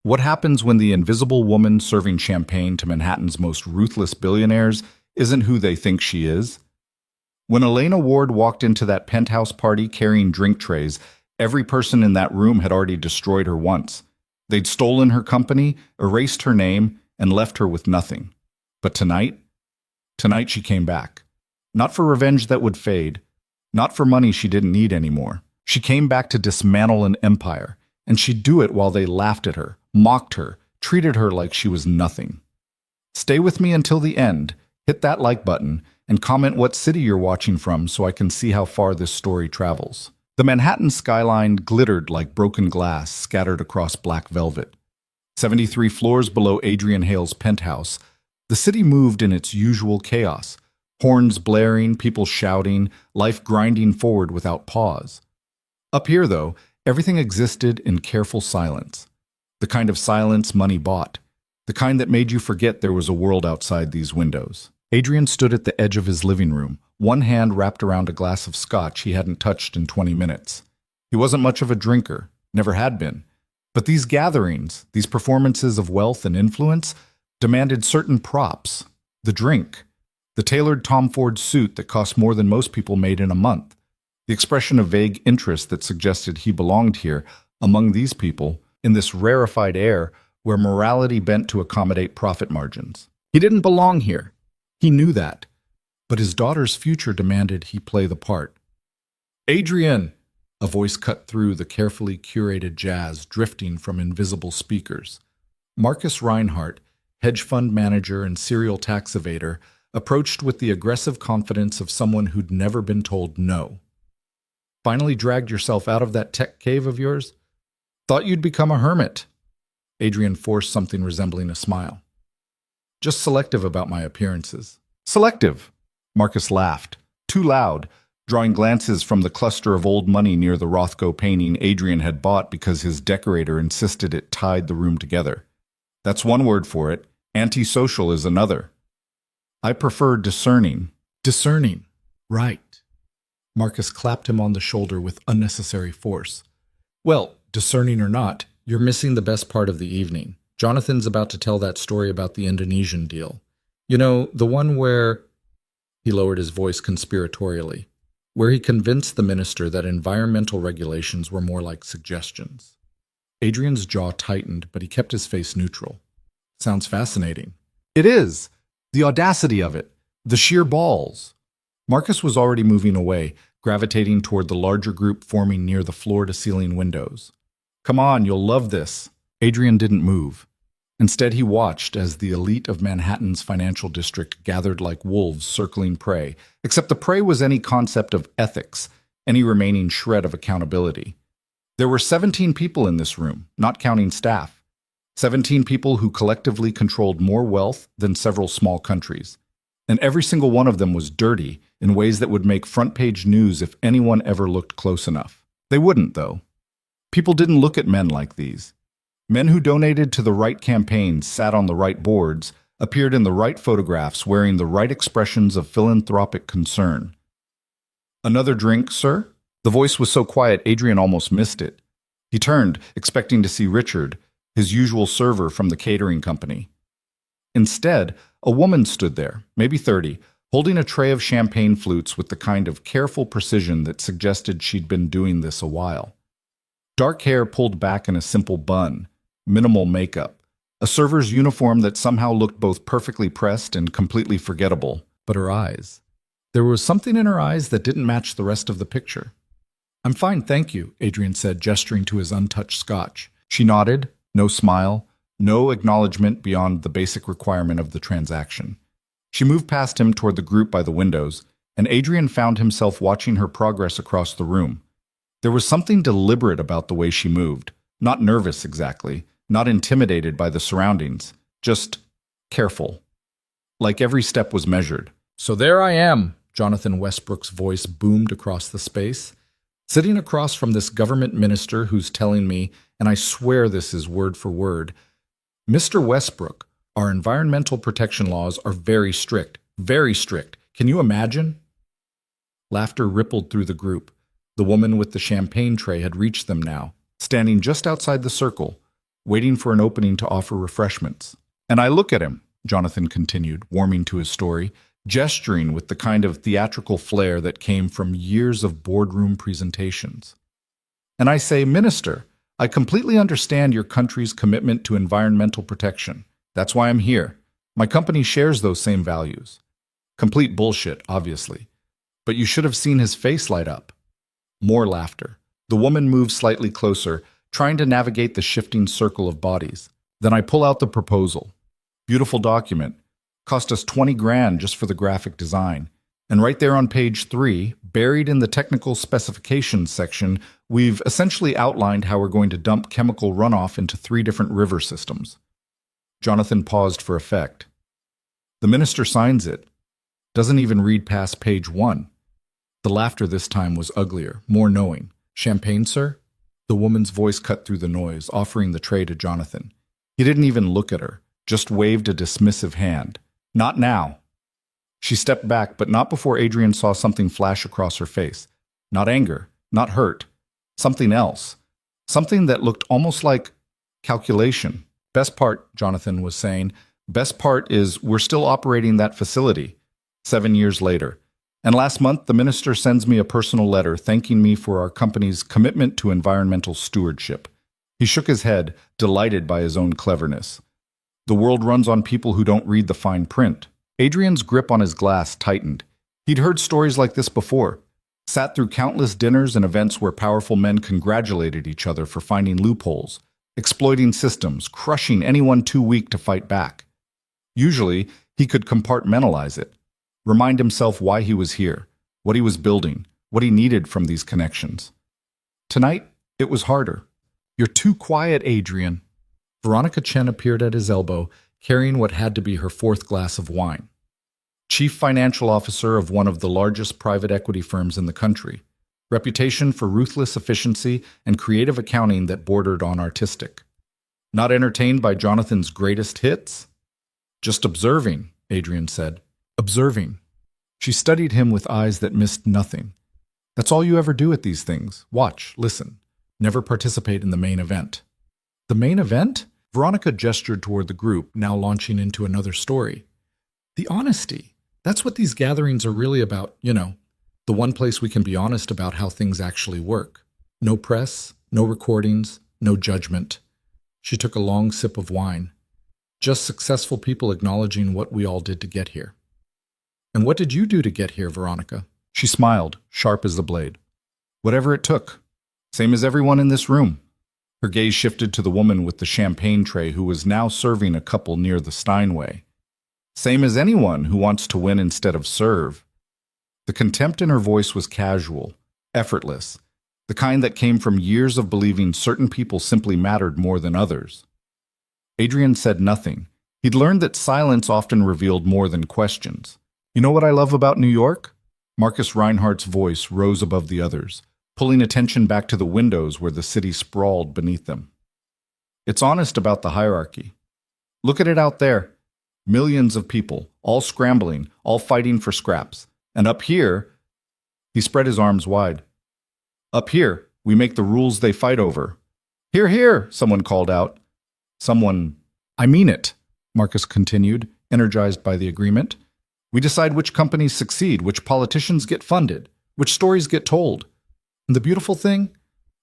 What happens when the invisible woman serving champagne to Manhattan's most ruthless billionaires isn't who they think she is? When Elena Ward walked into that penthouse party carrying drink trays, every person in that room had already destroyed her once. They'd stolen her company, erased her name, and left her with nothing. But tonight she came back. Not for revenge that would fade, not for money she didn't need anymore. She came back to dismantle an empire, and she'd do it while they laughed at her, mocked her, treated her like she was nothing. Stay with me until the end, hit that like button, and comment what city you're watching from so I can see how far this story travels. The Manhattan skyline glittered like broken glass scattered across black velvet. 73 floors below Adrian Hale's penthouse, the city moved in its usual chaos. Horns blaring, people shouting, life grinding forward without pause. Up here, though, everything existed in careful silence. The kind of silence money bought. The kind that made you forget there was a world outside these windows. Adrian stood at the edge of his living room, one hand wrapped around a glass of scotch he hadn't touched in 20 minutes. He wasn't much of a drinker, never had been. But these gatherings, these performances of wealth and influence, demanded certain props. The drink. The tailored Tom Ford suit that cost more than most people made in a month. The expression of vague interest that suggested he belonged here, among these people, in this rarefied air where morality bent to accommodate profit margins. He didn't belong here. He knew that. But his daughter's future demanded he play the part. "Adrian!" A voice cut through the carefully curated jazz drifting from invisible speakers. Marcus Reinhardt, hedge fund manager and serial tax evader, approached with the aggressive confidence of someone who'd never been told no. "Finally dragged yourself out of that tech cave of yours? Thought you'd become a hermit." Adrian forced something resembling a smile. "Just selective about my appearances." "Selective?" Marcus laughed, too loud, drawing glances from the cluster of old money near the Rothko painting Adrian had bought because his decorator insisted it tied the room together. "That's one word for it. Antisocial is another. I prefer discerning." "Discerning. Right." Marcus clapped him on the shoulder with unnecessary force. "Well, discerning or not, you're missing the best part of the evening. Jonathan's about to tell that story about the Indonesian deal. You know, the one where—" He lowered his voice conspiratorially. "Where he convinced the minister that environmental regulations were more like suggestions." Adrian's jaw tightened, but he kept his face neutral. "Sounds fascinating." "It is. The audacity of it. The sheer balls." Marcus was already moving away, gravitating toward the larger group forming near the floor-to-ceiling windows. "Come on, you'll love this." Adrian didn't move. Instead, he watched as the elite of Manhattan's financial district gathered like wolves circling prey, except the prey was any concept of ethics, any remaining shred of accountability. There were 17 people in this room, not counting staff. 17 people who collectively controlled more wealth than several small countries. And every single one of them was dirty in ways that would make front-page news if anyone ever looked close enough. They wouldn't, though. People didn't look at men like these. Men who donated to the right campaigns, sat on the right boards, appeared in the right photographs, wearing the right expressions of philanthropic concern. "Another drink, sir?" The voice was so quiet Adrian almost missed it. He turned, expecting to see Richard, his usual server from the catering company. Instead, a woman stood there, maybe 30, holding a tray of champagne flutes with the kind of careful precision that suggested she'd been doing this a while. Dark hair pulled back in a simple bun, minimal makeup, a server's uniform that somehow looked both perfectly pressed and completely forgettable. But her eyes. There was something in her eyes that didn't match the rest of the picture. "I'm fine, thank you," Adrian said, gesturing to his untouched scotch. She nodded, no smile, no acknowledgement beyond the basic requirement of the transaction. She moved past him toward the group by the windows, and Adrian found himself watching her progress across the room. There was something deliberate about the way she moved, not nervous exactly, not intimidated by the surroundings, just careful. Like every step was measured. "So there I am," Jonathan Westbrook's voice boomed across the space, "sitting across from this government minister who's telling me, and I swear this is word for word, 'Mr. Westbrook, our environmental protection laws are very strict, very strict. Can you imagine?'" Laughter rippled through the group. The woman with the champagne tray had reached them now, standing just outside the circle, waiting for an opening to offer refreshments. And I look at him, Jonathan continued, warming to his story, gesturing with the kind of theatrical flair that came from years of boardroom presentations. And I say, Minister, I completely understand your country's commitment to environmental protection. That's why I'm here. My company shares those same values. Complete bullshit, obviously. But you should have seen his face light up. More laughter. The woman moves slightly closer, trying to navigate the shifting circle of bodies. Then I pull out the proposal. Beautiful document. Cost us 20 grand just for the graphic design. And right there on page 3, buried in the technical specifications section, we've essentially outlined how we're going to dump chemical runoff into 3 different river systems. Jonathan paused for effect. The minister signs it. Doesn't even read past page 1. The laughter this time was uglier, more knowing. Champagne, sir? The woman's voice cut through the noise, offering the tray to Jonathan. He didn't even look at her, just waved a dismissive hand. Not now. She stepped back, but not before Adrian saw something flash across her face. Not anger, not hurt. Something else. Something that looked almost like calculation. Best part, Jonathan was saying, best part is we're still operating that facility. 7 years later. And last month, the minister sends me a personal letter thanking me for our company's commitment to environmental stewardship. He shook his head, delighted by his own cleverness. The world runs on people who don't read the fine print. Adrian's grip on his glass tightened. He'd heard stories like this before, sat through countless dinners and events where powerful men congratulated each other for finding loopholes, exploiting systems, crushing anyone too weak to fight back. Usually, he could compartmentalize it, remind himself why he was here, what he was building, what he needed from these connections. Tonight, it was harder. You're too quiet, Adrian. Veronica Chen appeared at his elbow, carrying what had to be her 4th glass of wine. Chief financial officer of one of the largest private equity firms in the country. Reputation for ruthless efficiency and creative accounting that bordered on artistic. Not entertained by Jonathan's greatest hits? Just observing, Adrian said. Observing. She studied him with eyes that missed nothing. That's all you ever do at these things. Watch, listen. Never participate in the main event. The main event? Veronica gestured toward the group, now launching into another story. The honesty. That's what these gatherings are really about, the one place we can be honest about how things actually work. No press, no recordings, no judgment. She took a long sip of wine. Just successful people acknowledging what we all did to get here. And what did you do to get here, Veronica? She smiled, sharp as the blade. Whatever it took. Same as everyone in this room. Her gaze shifted to the woman with the champagne tray who was now serving a couple near the Steinway. Same as anyone who wants to win instead of serve. The contempt in her voice was casual, effortless, the kind that came from years of believing certain people simply mattered more than others. Adrian said nothing. He'd learned that silence often revealed more than questions. You know what I love about New York? Marcus Reinhardt's voice rose above the others, pulling attention back to the windows where the city sprawled beneath them. It's honest about the hierarchy. Look at it out there. Millions of people, all scrambling, all fighting for scraps. And up here, he spread his arms wide. Up here, we make the rules they fight over. Hear, hear, someone called out. I mean it, Marcus continued, energized by the agreement. We decide which companies succeed, which politicians get funded, which stories get told. And the beautiful thing?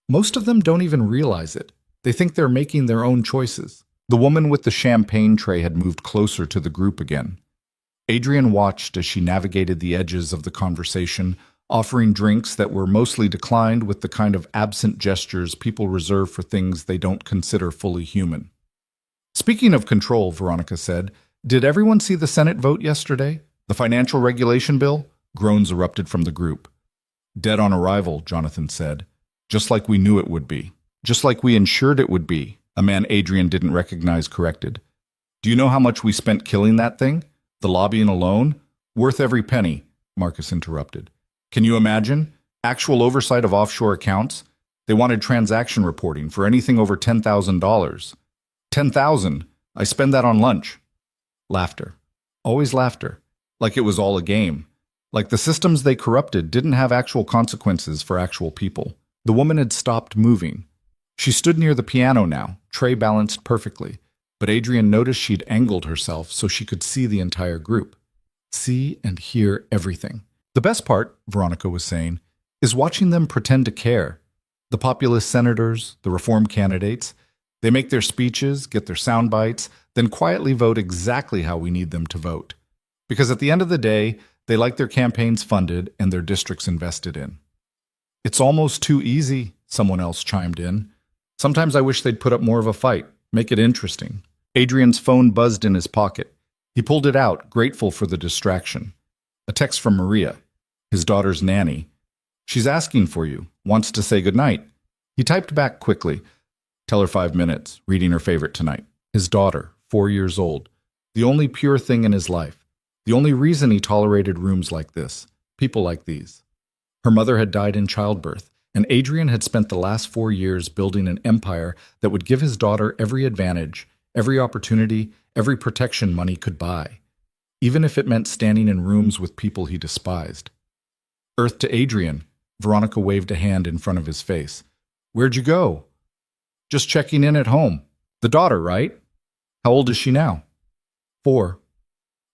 Most of them don't even realize it. They think they're making their own choices. The woman with the champagne tray had moved closer to the group again. Adrian watched as she navigated the edges of the conversation, offering drinks that were mostly declined with the kind of absent gestures people reserve for things they don't consider fully human. Speaking of control, Veronica said, did everyone see the Senate vote yesterday? The financial regulation bill? Groans erupted from the group. Dead on arrival, Jonathan said. Just like we knew it would be. Just like we ensured it would be, a man Adrian didn't recognize corrected. Do you know how much we spent killing that thing? The lobbying alone? Worth every penny, Marcus interrupted. Can you imagine? Actual oversight of offshore accounts? They wanted transaction reporting for anything over $10,000. $10,000. I spend that on lunch. Laughter. Always laughter. Like it was all a game. Like the systems they corrupted didn't have actual consequences for actual people. The woman had stopped moving. She stood near the piano now, tray balanced perfectly, but Adrian noticed she'd angled herself so she could see the entire group. See and hear everything. The best part, Veronica was saying, is watching them pretend to care. The populist senators, the reform candidates, they make their speeches, get their sound bites, then quietly vote exactly how we need them to vote. Because at the end of the day, they like their campaigns funded and their districts invested in. It's almost too easy, someone else chimed in. Sometimes I wish they'd put up more of a fight, make it interesting. Adrian's phone buzzed in his pocket. He pulled it out, grateful for the distraction. A text from Maria, his daughter's nanny. She's asking for you, wants to say goodnight. He typed back quickly. Tell her 5 minutes, reading her favorite tonight. His daughter, 4 years old. The only pure thing in his life. The only reason he tolerated rooms like this, people like these. Her mother had died in childbirth, and Adrian had spent the last 4 years building an empire that would give his daughter every advantage, every opportunity, every protection money could buy, even if it meant standing in rooms with people he despised. Earth to Adrian, Veronica waved a hand in front of his face. Where'd you go? Just checking in at home. The daughter, right? How old is she now? 4.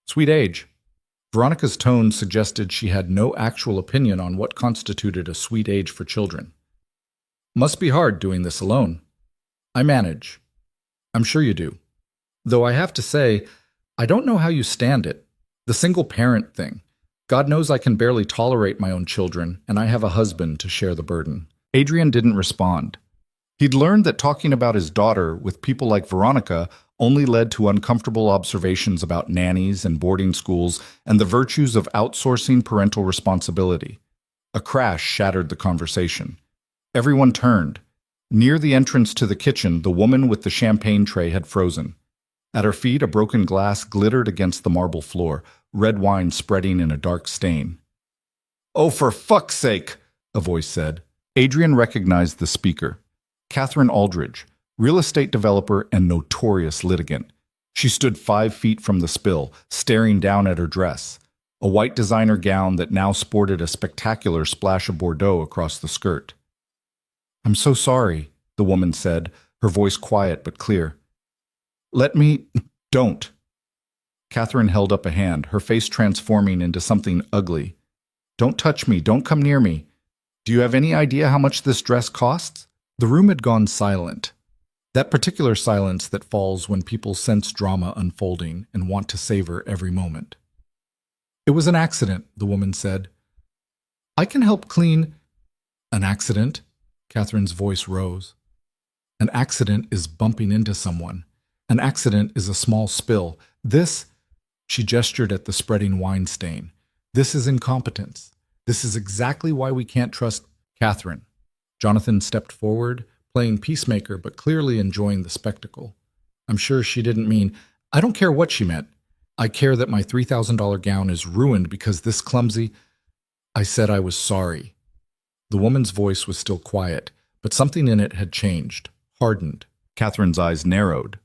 Sweet age. Veronica's tone suggested she had no actual opinion on what constituted a sweet age for children. Must be hard doing this alone. I manage. I'm sure you do. Though I have to say, I don't know how you stand it. The single parent thing. God knows I can barely tolerate my own children, and I have a husband to share the burden. Adrian didn't respond. He'd learned that talking about his daughter with people like Veronica only led to uncomfortable observations about nannies and boarding schools and the virtues of outsourcing parental responsibility. A crash shattered the conversation. Everyone turned. Near the entrance to the kitchen, the woman with the champagne tray had frozen. At her feet, a broken glass glittered against the marble floor, red wine spreading in a dark stain. "Oh, for fuck's sake," a voice said. Adrian recognized the speaker. Catherine Aldridge, real estate developer and notorious litigant. She stood 5 feet from the spill, staring down at her dress, a white designer gown that now sported a spectacular splash of Bordeaux across the skirt. "I'm so sorry," the woman said, her voice quiet but clear. "Let me—" "Don't." Catherine held up a hand, her face transforming into something ugly. "Don't touch me, don't come near me. Do you have any idea how much this dress costs?" The room had gone silent. That particular silence that falls when people sense drama unfolding and want to savor every moment. "It was an accident," the woman said. "I can help clean—" "An accident?" Catherine's voice rose. "An accident is bumping into someone. An accident is a small spill. This—" She gestured at the spreading wine stain. "This is incompetence. This is exactly why we can't trust—" "Catherine." Jonathan stepped forward, playing peacemaker but clearly enjoying the spectacle. "I'm sure she didn't mean—" "I don't care what she meant. I care that my $3,000 gown is ruined because this clumsy—" "I said I was sorry." The woman's voice was still quiet, but something in it had changed, hardened. Catherine's eyes narrowed.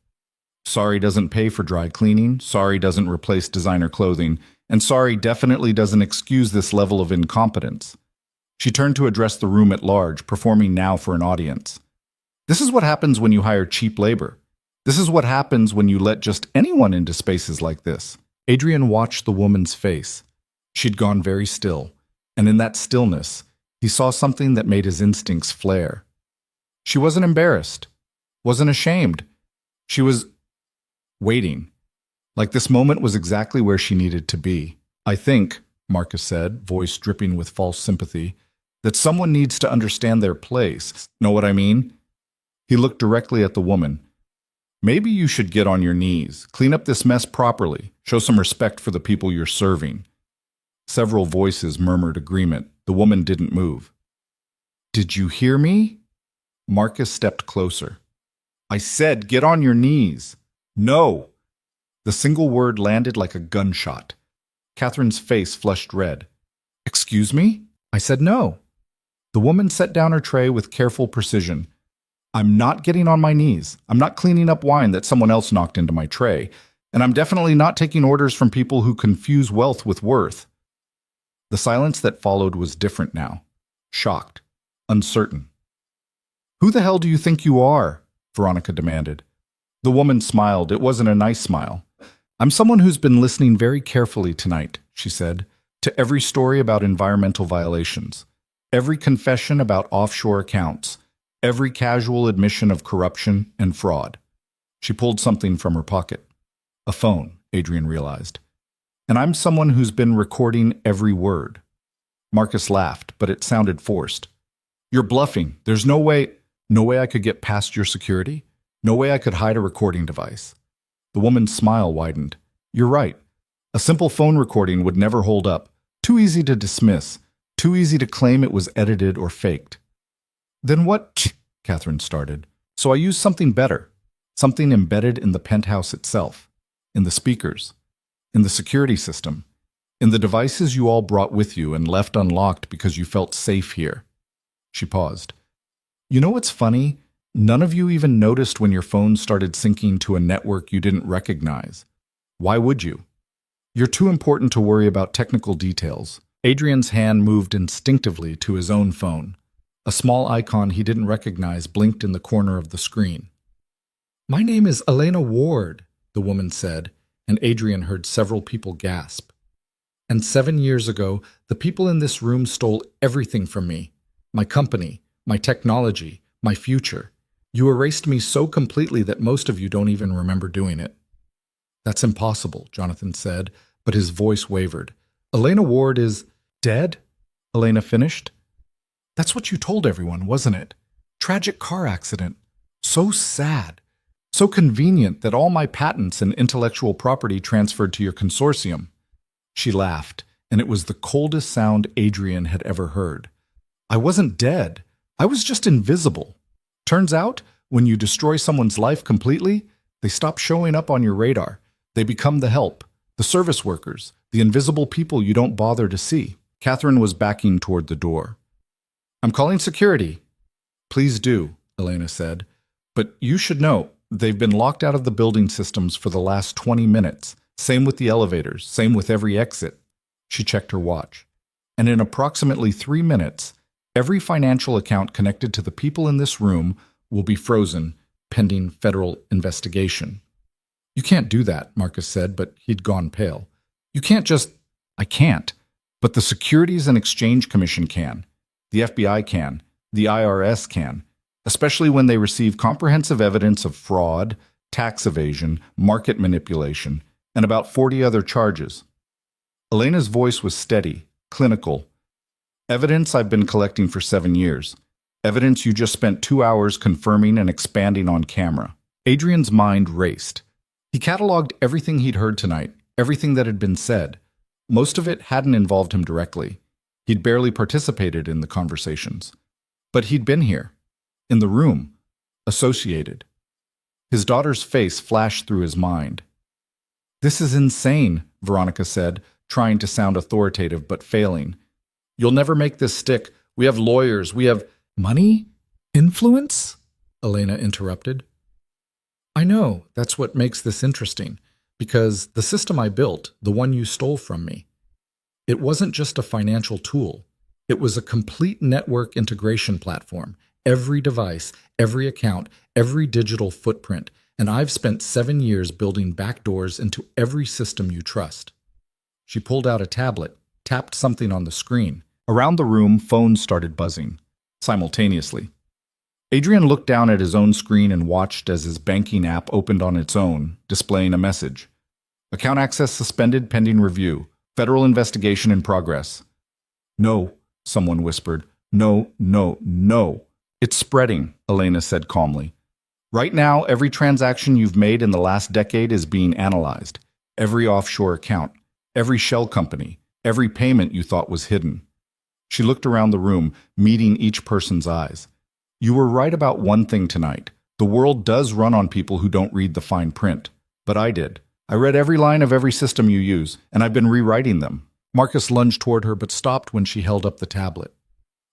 Sorry doesn't pay for dry cleaning, sorry doesn't replace designer clothing, and sorry definitely doesn't excuse this level of incompetence. She turned to address the room at large, performing now for an audience. This is what happens when you hire cheap labor. This is what happens when you let just anyone into spaces like this. Adrian watched the woman's face. She'd gone very still, and in that stillness, he saw something that made his instincts flare. She wasn't embarrassed, wasn't ashamed. She was waiting. Like this moment was exactly where she needed to be. "I think," Marcus said, voice dripping with false sympathy, "that someone needs to understand their place. Know what I mean?" He looked directly at the woman. "Maybe you should get on your knees, clean up this mess properly, show some respect for the people you're serving." Several voices murmured agreement. The woman didn't move. "Did you hear me?" Marcus stepped closer. "I said get on your knees." "No!" The single word landed like a gunshot. Catherine's face flushed red. "Excuse me?" "I said no." The woman set down her tray with careful precision. "I'm not getting on my knees. I'm not cleaning up wine that someone else knocked into my tray. And I'm definitely not taking orders from people who confuse wealth with worth." The silence that followed was different now. Shocked. Uncertain. Who the hell do you think you are? Veronica demanded. The woman smiled. It wasn't a nice smile. I'm someone who's been listening very carefully tonight, she said, to every story about environmental violations, every confession about offshore accounts, every casual admission of corruption and fraud. She pulled something from her pocket. A phone, Adrian realized. And I'm someone who's been recording every word. Marcus laughed, but it sounded forced. You're bluffing. There's no way I could get past your security. No way I could hide a recording device. The woman's smile widened. You're right. A simple phone recording would never hold up. Too easy to dismiss. Too easy to claim it was edited or faked. Then what? Catherine started. So I used something better. Something embedded in the penthouse itself. In the speakers. In the security system. In the devices you all brought with you and left unlocked because you felt safe here. She paused. You know what's funny? None of you even noticed when your phone started syncing to a network you didn't recognize. Why would you? You're too important to worry about technical details. Adrian's hand moved instinctively to his own phone. A small icon he didn't recognize blinked in the corner of the screen. My name is Elena Ward, the woman said, and Adrian heard several people gasp. And 7 years ago, the people in this room stole everything from me. My company, my technology, my future. You erased me so completely that most of you don't even remember doing it. That's impossible, Jonathan said, but his voice wavered. Elena Ward is dead? Elena finished. That's what you told everyone, wasn't it? Tragic car accident. So sad. So convenient that all my patents and intellectual property transferred to your consortium. She laughed, and it was the coldest sound Adrian had ever heard. I wasn't dead. I was just invisible. Turns out, when you destroy someone's life completely, they stop showing up on your radar. They become the help, the service workers, the invisible people you don't bother to see. Catherine was backing toward the door. I'm calling security. Please do, Elena said. But you should know, they've been locked out of the building systems for the last 20 minutes. Same with the elevators, same with every exit. She checked her watch. And in approximately 3 minutes, every financial account connected to the people in this room will be frozen, pending federal investigation. You can't do that, Marcus said, but he'd gone pale. You can't just... I can't. But the Securities and Exchange Commission can. The FBI can. The IRS can. Especially when they receive comprehensive evidence of fraud, tax evasion, market manipulation, and about 40 other charges. Elena's voice was steady, clinical. Evidence I've been collecting for 7 years. Evidence you just spent 2 hours confirming and expanding on camera. Adrian's mind raced. He cataloged everything he'd heard tonight, everything that had been said. Most of it hadn't involved him directly. He'd barely participated in the conversations. But he'd been here, in the room, associated. His daughter's face flashed through his mind. This is insane, Veronica said, trying to sound authoritative but failing. You'll never make this stick. We have lawyers. We have... Money? Influence? Elena interrupted. I know. That's what makes this interesting. Because the system I built, the one you stole from me, it wasn't just a financial tool. It was a complete network integration platform. Every device, every account, every digital footprint. And I've spent 7 years building backdoors into every system you trust. She pulled out a tablet, tapped something on the screen. Around the room, phones started buzzing, simultaneously. Adrian looked down at his own screen and watched as his banking app opened on its own, displaying a message. Account access suspended pending review. Federal investigation in progress. No, someone whispered. No, no, no. It's spreading, Elena said calmly. Right now, every transaction you've made in the last decade is being analyzed. Every offshore account, every shell company, every payment you thought was hidden. She looked around the room, meeting each person's eyes. You were right about one thing tonight. The world does run on people who don't read the fine print. But I did. I read every line of every system you use, and I've been rewriting them. Marcus lunged toward her but stopped when she held up the tablet.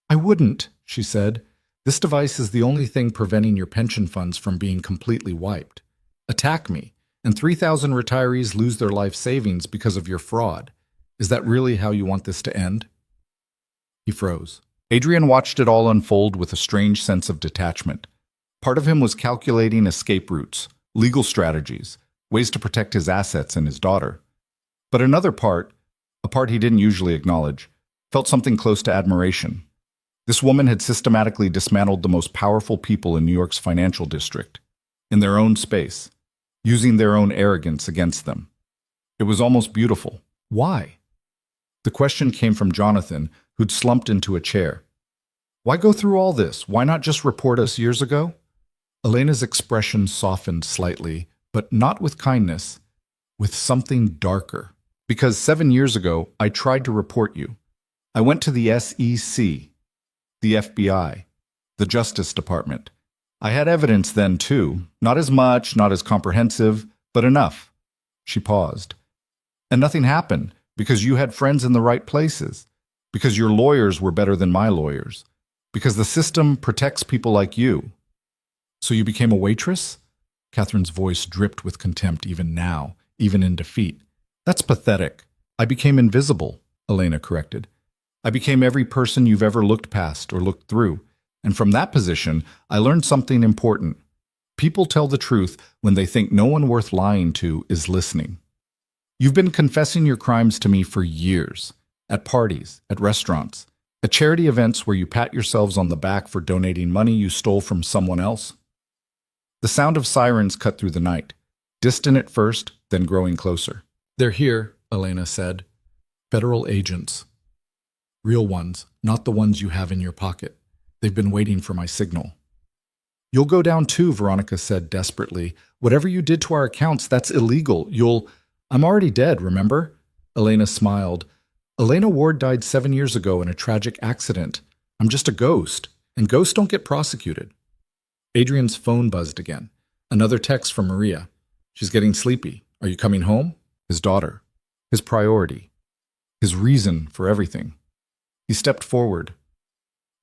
I wouldn't, she said. This device is the only thing preventing your pension funds from being completely wiped. Attack me, and 3,000 retirees lose their life savings because of your fraud. Is that really how you want this to end? He froze. Adrian watched it all unfold with a strange sense of detachment. Part of him was calculating escape routes, legal strategies, ways to protect his assets and his daughter. But another part, a part he didn't usually acknowledge, felt something close to admiration. This woman had systematically dismantled the most powerful people in New York's financial district, in their own space, using their own arrogance against them. It was almost beautiful. Why? The question came from Jonathan, who'd slumped into a chair. Why go through all this? Why not just report us years ago? Elena's expression softened slightly, but not with kindness, with something darker. Because 7 years ago, I tried to report you. I went to the SEC, the FBI, the Justice Department. I had evidence then, too. Not as much, not as comprehensive, but enough. She paused. And nothing happened, because you had friends in the right places, because your lawyers were better than my lawyers, because the system protects people like you. So you became a waitress? Catherine's voice dripped with contempt even now, even in defeat. That's pathetic. I became invisible, Elena corrected. I became every person you've ever looked past or looked through. And from that position, I learned something important. People tell the truth when they think no one worth lying to is listening. You've been confessing your crimes to me for years, at parties, at restaurants, at charity events where you pat yourselves on the back for donating money you stole from someone else. The sound of sirens cut through the night, distant at first, then growing closer. They're here, Elena said. Federal agents. Real ones, not the ones you have in your pocket. They've been waiting for my signal. You'll go down too, Veronica said desperately. Whatever you did to our accounts, that's illegal. I'm already dead, remember? Elena smiled. Elena Ward died 7 years ago in a tragic accident. I'm just a ghost, and ghosts don't get prosecuted. Adrian's phone buzzed again. Another text from Maria. She's getting sleepy. Are you coming home? His daughter. His priority. His reason for everything. He stepped forward.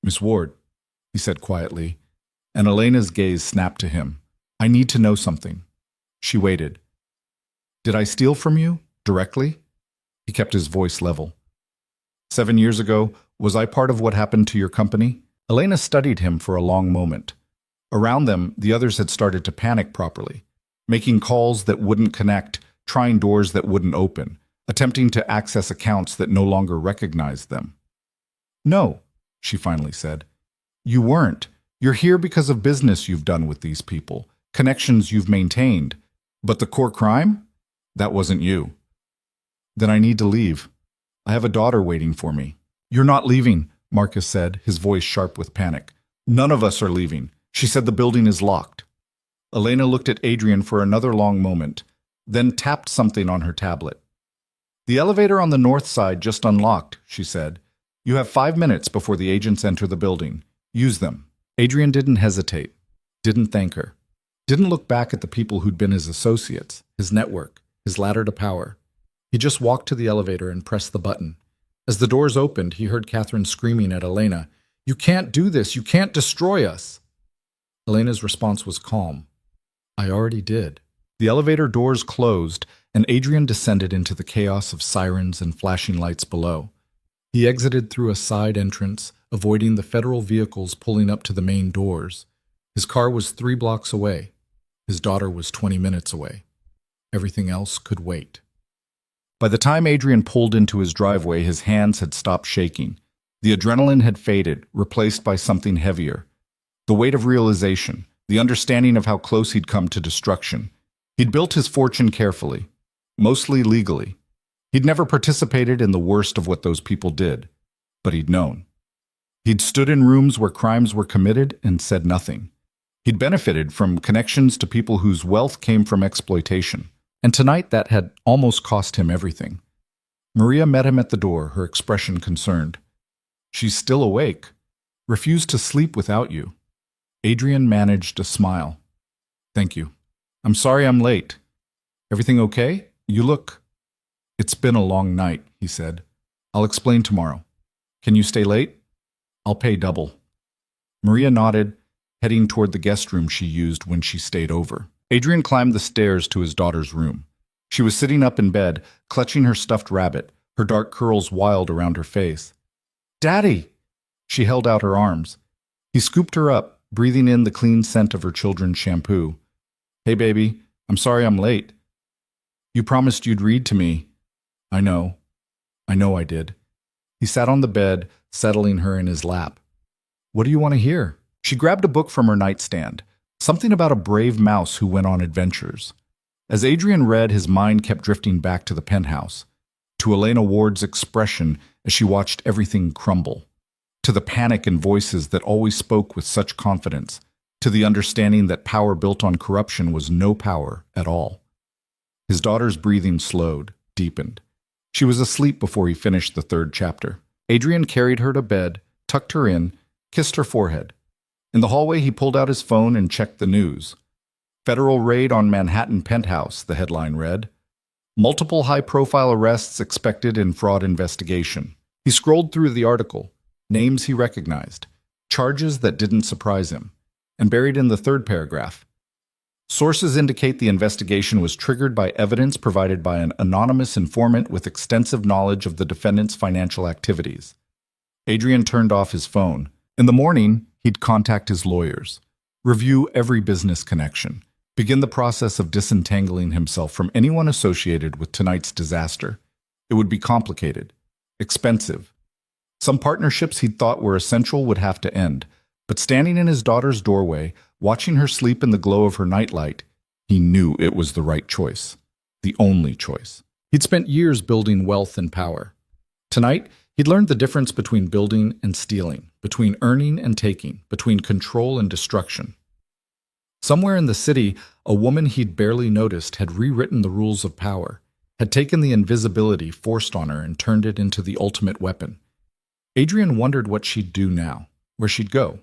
Miss Ward, he said quietly, and Elena's gaze snapped to him. I need to know something. She waited. Did I steal from you? Directly? He kept his voice level. 7 years ago, was I part of what happened to your company? Elena studied him for a long moment. Around them, the others had started to panic properly, making calls that wouldn't connect, trying doors that wouldn't open, attempting to access accounts that no longer recognized them. No, she finally said. You weren't. You're here because of business you've done with these people, connections you've maintained. But the core crime? That wasn't you. Then I need to leave. I have a daughter waiting for me. You're not leaving, Marcus said, his voice sharp with panic. None of us are leaving. She said the building is locked. Elena looked at Adrian for another long moment, then tapped something on her tablet. The elevator on the north side just unlocked, she said. You have 5 minutes before the agents enter the building. Use them. Adrian didn't hesitate, didn't thank her, didn't look back at the people who'd been his associates, his network, his ladder to power. He just walked to the elevator and pressed the button. As the doors opened, he heard Catherine screaming at Elena, You can't do this. You can't destroy us. Elena's response was calm. I already did. The elevator doors closed, and Adrian descended into the chaos of sirens and flashing lights below. He exited through a side entrance, avoiding the federal vehicles pulling up to the main doors. His car was 3 blocks away. His daughter was 20 minutes away. Everything else could wait. By the time Adrian pulled into his driveway, his hands had stopped shaking. The adrenaline had faded, replaced by something heavier. The weight of realization, the understanding of how close he'd come to destruction. He'd built his fortune carefully, mostly legally. He'd never participated in the worst of what those people did, but he'd known. He'd stood in rooms where crimes were committed and said nothing. He'd benefited from connections to people whose wealth came from exploitation. And tonight that had almost cost him everything. Maria met him at the door, her expression concerned. She's still awake. Refused to sleep without you. Adrian managed a smile. Thank you. I'm sorry I'm late. Everything okay? You look... It's been a long night, he said. I'll explain tomorrow. Can you stay late? I'll pay double. Maria nodded, heading toward the guest room she used when she stayed over. Adrian climbed the stairs to his daughter's room. She was sitting up in bed, clutching her stuffed rabbit, her dark curls wild around her face. Daddy! She held out her arms. He scooped her up, breathing in the clean scent of her children's shampoo. "Hey, baby, I'm sorry I'm late. You promised you'd read to me." "I know. I know I did." He sat on the bed, settling her in his lap. "What do you want to hear?" She grabbed a book from her nightstand, something about a brave mouse who went on adventures. As Adrian read, his mind kept drifting back to the penthouse, to Elena Ward's expression as she watched everything crumble, to the panic in voices that always spoke with such confidence, to the understanding that power built on corruption was no power at all. His daughter's breathing slowed, deepened. She was asleep before he finished the third chapter. Adrian carried her to bed, tucked her in, kissed her forehead. In the hallway, he pulled out his phone and checked the news. "Federal raid on Manhattan penthouse," the headline read. "Multiple high-profile arrests expected in fraud investigation." He scrolled through the article, names he recognized, charges that didn't surprise him, and buried in the third paragraph, "Sources indicate the investigation was triggered by evidence provided by an anonymous informant with extensive knowledge of the defendant's financial activities." Adrian turned off his phone. In the morning, he'd contact his lawyers, review every business connection, begin the process of disentangling himself from anyone associated with tonight's disaster. It would be complicated, expensive. Some partnerships he'd thought were essential would have to end, but standing in his daughter's doorway, watching her sleep in the glow of her nightlight, he knew it was the right choice, the only choice. He'd spent years building wealth and power. Tonight, he'd learned the difference between building and stealing, between earning and taking, between control and destruction. Somewhere in the city, a woman he'd barely noticed had rewritten the rules of power, had taken the invisibility forced on her and turned it into the ultimate weapon. Adrian wondered what she'd do now, where she'd go.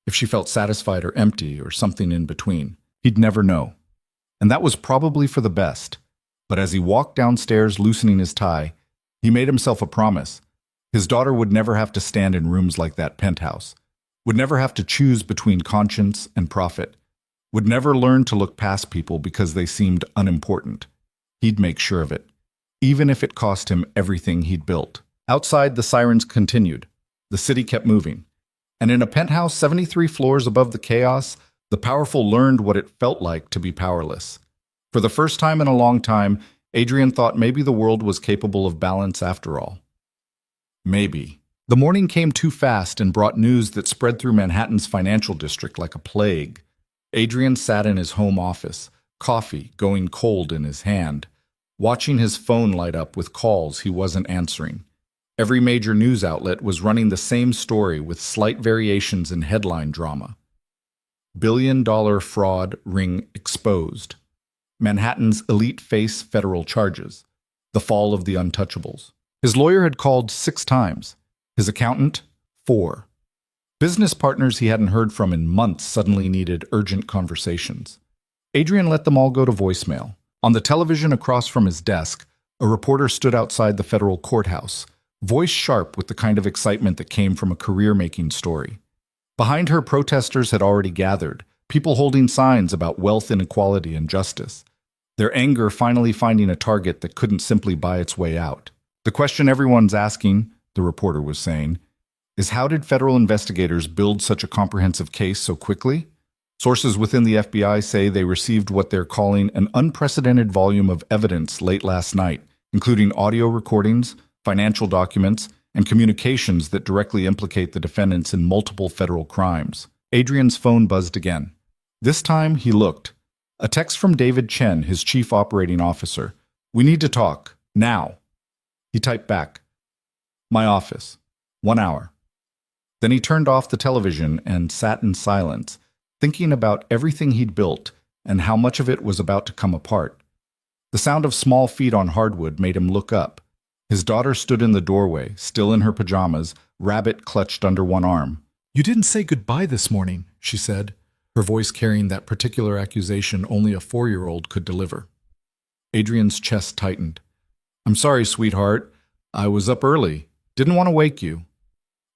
If she felt satisfied or empty or something in between, he'd never know. And that was probably for the best. But as he walked downstairs loosening his tie, he made himself a promise. His daughter would never have to stand in rooms like that penthouse, would never have to choose between conscience and profit, would never learn to look past people because they seemed unimportant. He'd make sure of it, even if it cost him everything he'd built. Outside, the sirens continued. The city kept moving. And in a penthouse 73 floors above the chaos, the powerful learned what it felt like to be powerless. For the first time in a long time, Adrian thought maybe the world was capable of balance after all. Maybe. The morning came too fast and brought news that spread through Manhattan's financial district like a plague. Adrian sat in his home office, coffee going cold in his hand, watching his phone light up with calls he wasn't answering. Every major news outlet was running the same story with slight variations in headline drama. Billion-dollar fraud ring exposed. Manhattan's elite face federal charges. The fall of the untouchables. His lawyer had called 6 times. His accountant, 4. Business partners he hadn't heard from in months suddenly needed urgent conversations. Adrian let them all go to voicemail. On the television across from his desk, a reporter stood outside the federal courthouse, voice sharp with the kind of excitement that came from a career-making story. Behind her, protesters had already gathered, people holding signs about wealth inequality and justice, their anger finally finding a target that couldn't simply buy its way out. "The question everyone's asking," the reporter was saying, "is how did federal investigators build such a comprehensive case so quickly? Sources within the FBI say they received what they're calling an unprecedented volume of evidence late last night, including audio recordings, financial documents, and communications that directly implicate the defendants in multiple federal crimes." Adrian's phone buzzed again. This time, he looked. A text from David Chen, his chief operating officer. "We need to talk. Now." He typed back, "My office. 1 hour." Then he turned off the television and sat in silence, thinking about everything he'd built and how much of it was about to come apart. The sound of small feet on hardwood made him look up. His daughter stood in the doorway, still in her pajamas, rabbit clutched under one arm. "You didn't say goodbye this morning," she said, her voice carrying that particular accusation only a 4-year-old could deliver. Adrian's chest tightened. "I'm sorry, sweetheart. I was up early. Didn't want to wake you."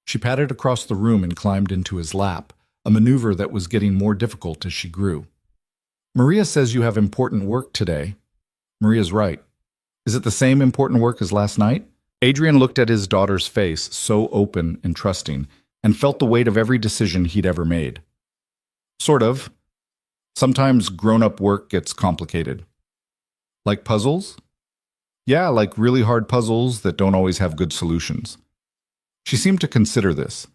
She padded across the room and climbed into his lap, a maneuver that was getting more difficult as she grew. "Maria says you have important work today." Maria's right. "Is it the same important work as last night?" Adrian looked at his daughter's face, so open and trusting, and felt the weight of every decision he'd ever made. Sort of. Sometimes grown-up work gets complicated. Like puzzles? Yeah, like really hard puzzles that don't always have good solutions. She seemed to consider this.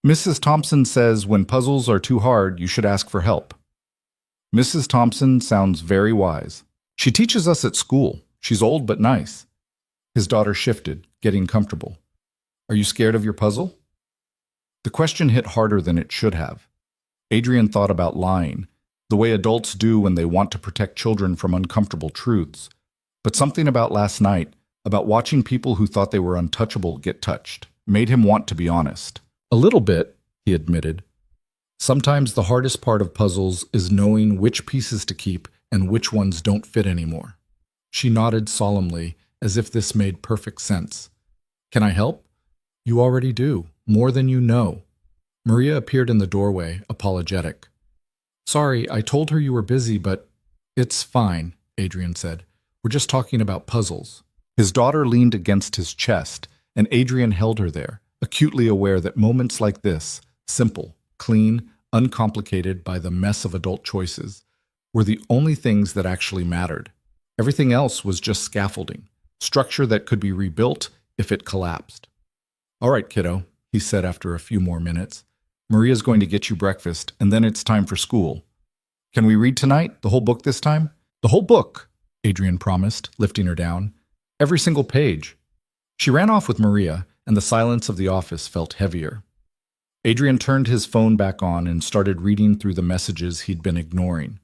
Mrs. Thompson says when puzzles are too hard, you should ask for help. Mrs. Thompson sounds very wise. She teaches us at school. She's old but nice. His daughter shifted, getting comfortable. Are you scared of your puzzle? The question hit harder than it should have. Adrian thought about lying, the way adults do when they want to protect children from uncomfortable truths. But something about last night, about watching people who thought they were untouchable get touched, made him want to be honest. A little bit, he admitted. Sometimes the hardest part of puzzles is knowing which pieces to keep and which ones don't fit anymore. She nodded solemnly, as if this made perfect sense. Can I help? You already do, more than you know. Maria appeared in the doorway, apologetic. Sorry, I told her you were busy, but it's fine, Adrian said. We're just talking about puzzles. His daughter leaned against his chest, and Adrian held her there, acutely aware that moments like this, simple, clean, uncomplicated by the mess of adult choices, were the only things that actually mattered. Everything else was just scaffolding, structure that could be rebuilt if it collapsed. All right, kiddo, he said after a few more minutes. Maria's going to get you breakfast, and then it's time for school. Can we read tonight? The whole book this time? The whole book, Adrian promised, lifting her down. Every single page. She ran off with Maria, and the silence of the office felt heavier. Adrian turned his phone back on and started reading through the messages he'd been ignoring.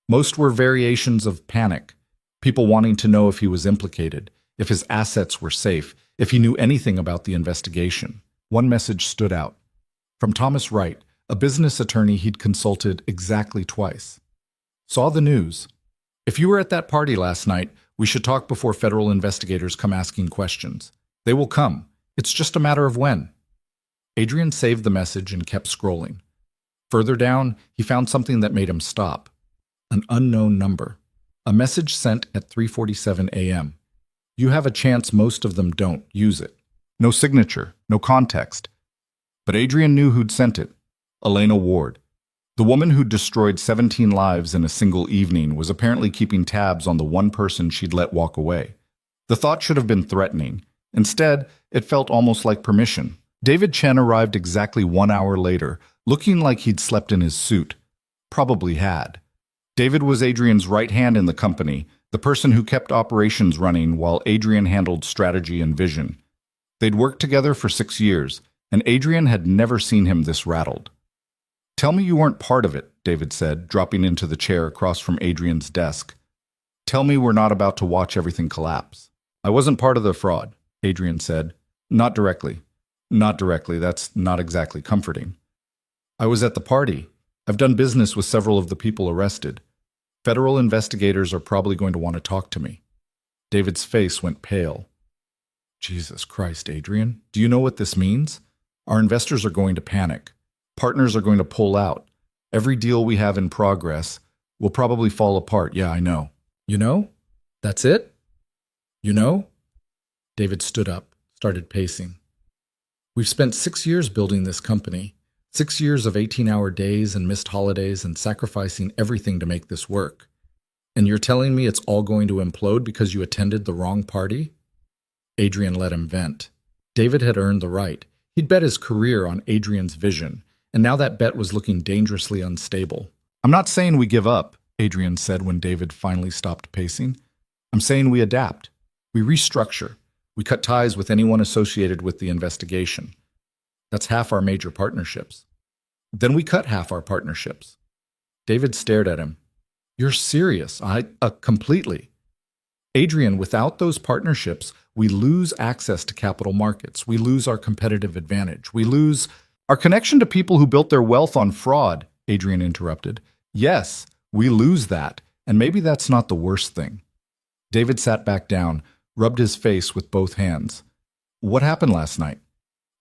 Most were variations of panic, people wanting to know if he was implicated, if his assets were safe, if he knew anything about the investigation. One message stood out. From Thomas Wright, a business attorney he'd consulted exactly twice. Saw the news. If you were at that party last night, we should talk before federal investigators come asking questions. They will come. It's just a matter of when. Adrian saved the message and kept scrolling. Further down, he found something that made him stop. An unknown number. A message sent at 3:47 a.m. You have a chance most of them don't. Use it. No signature, no context. But Adrian knew who'd sent it. Elena Ward. The woman who'd destroyed 17 lives in a single evening was apparently keeping tabs on the one person she'd let walk away. The thought should have been threatening. Instead, it felt almost like permission. David Chen arrived exactly 1 hour later, looking like he'd slept in his suit. Probably had. David was Adrian's right hand in the company, the person who kept operations running while Adrian handled strategy and vision. They'd worked together for 6 years, and Adrian had never seen him this rattled. Tell me you weren't part of it, David said, dropping into the chair across from Adrian's desk. Tell me we're not about to watch everything collapse. I wasn't part of the fraud, Adrian said. Not directly. Not directly, that's not exactly comforting. I was at the party. I've done business with several of the people arrested. Federal investigators are probably going to want to talk to me. David's face went pale. Jesus Christ, Adrian, do you know what this means? Our investors are going to panic. Partners are going to pull out. Every deal we have in progress will probably fall apart. Yeah, I know. You know? That's it? You know? David stood up, started pacing. We've spent 6 years building this company. 6 years of 18-hour days and missed holidays and sacrificing everything to make this work. And you're telling me it's all going to implode because you attended the wrong party? Adrian let him vent. David had earned the right. He'd bet his career on Adrian's vision, and now that bet was looking dangerously unstable. I'm not saying we give up, Adrian said when David finally stopped pacing. I'm saying we adapt. We restructure. We cut ties with anyone associated with the investigation. That's half our major partnerships. Then we cut half our partnerships. David stared at him. You're serious. Completely. Adrian, without those partnerships, we lose access to capital markets. We lose our competitive advantage. We lose our connection to people who built their wealth on fraud, Adrian interrupted. Yes, we lose that, and maybe that's not the worst thing. David sat back down, rubbed his face with both hands. What happened last night?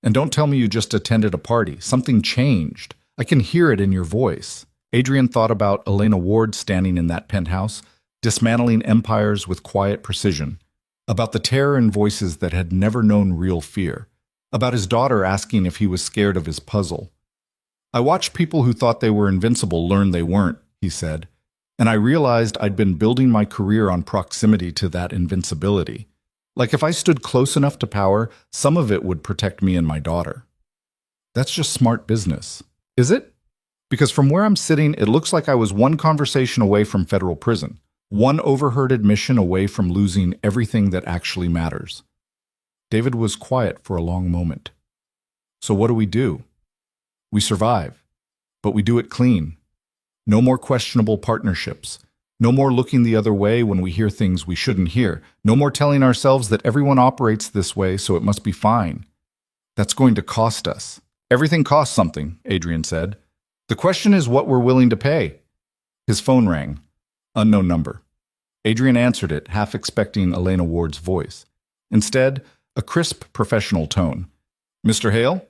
And don't tell me you just attended a party. Something changed. I can hear it in your voice. Adrian thought about Elena Ward standing in that penthouse, dismantling empires with quiet precision, about the terror in voices that had never known real fear. About his daughter asking if he was scared of his puzzle. I watched people who thought they were invincible learn they weren't, he said, and I realized I'd been building my career on proximity to that invincibility. Like if I stood close enough to power, some of it would protect me and my daughter. That's just smart business. Is it? Because from where I'm sitting, it looks like I was one conversation away from federal prison, one overheard admission away from losing everything that actually matters. David was quiet for a long moment. So what do? We survive, but we do it clean. No more questionable partnerships. No more looking the other way when we hear things we shouldn't hear. No more telling ourselves that everyone operates this way, so it must be fine. That's going to cost us. Everything costs something, Adrian said. The question is what we're willing to pay. His phone rang. Unknown number. Adrian answered it, half expecting Elena Ward's voice. Instead, a crisp, professional tone. Mr. Hale?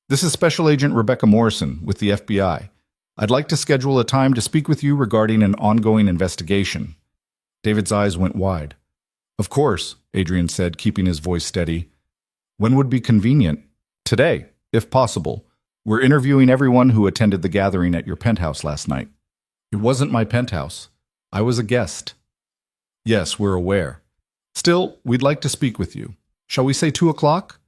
This is Special Agent Rebecca Morrison with the FBI. I'd like to schedule a time to speak with you regarding an ongoing investigation. David's eyes went wide. Of course, Adrian said, keeping his voice steady. When would be convenient? Today, if possible. We're interviewing everyone who attended the gathering at your penthouse last night. It wasn't my penthouse. I was a guest. Yes, we're aware. Still, we'd like to speak with you. Shall we say 2 o'clock?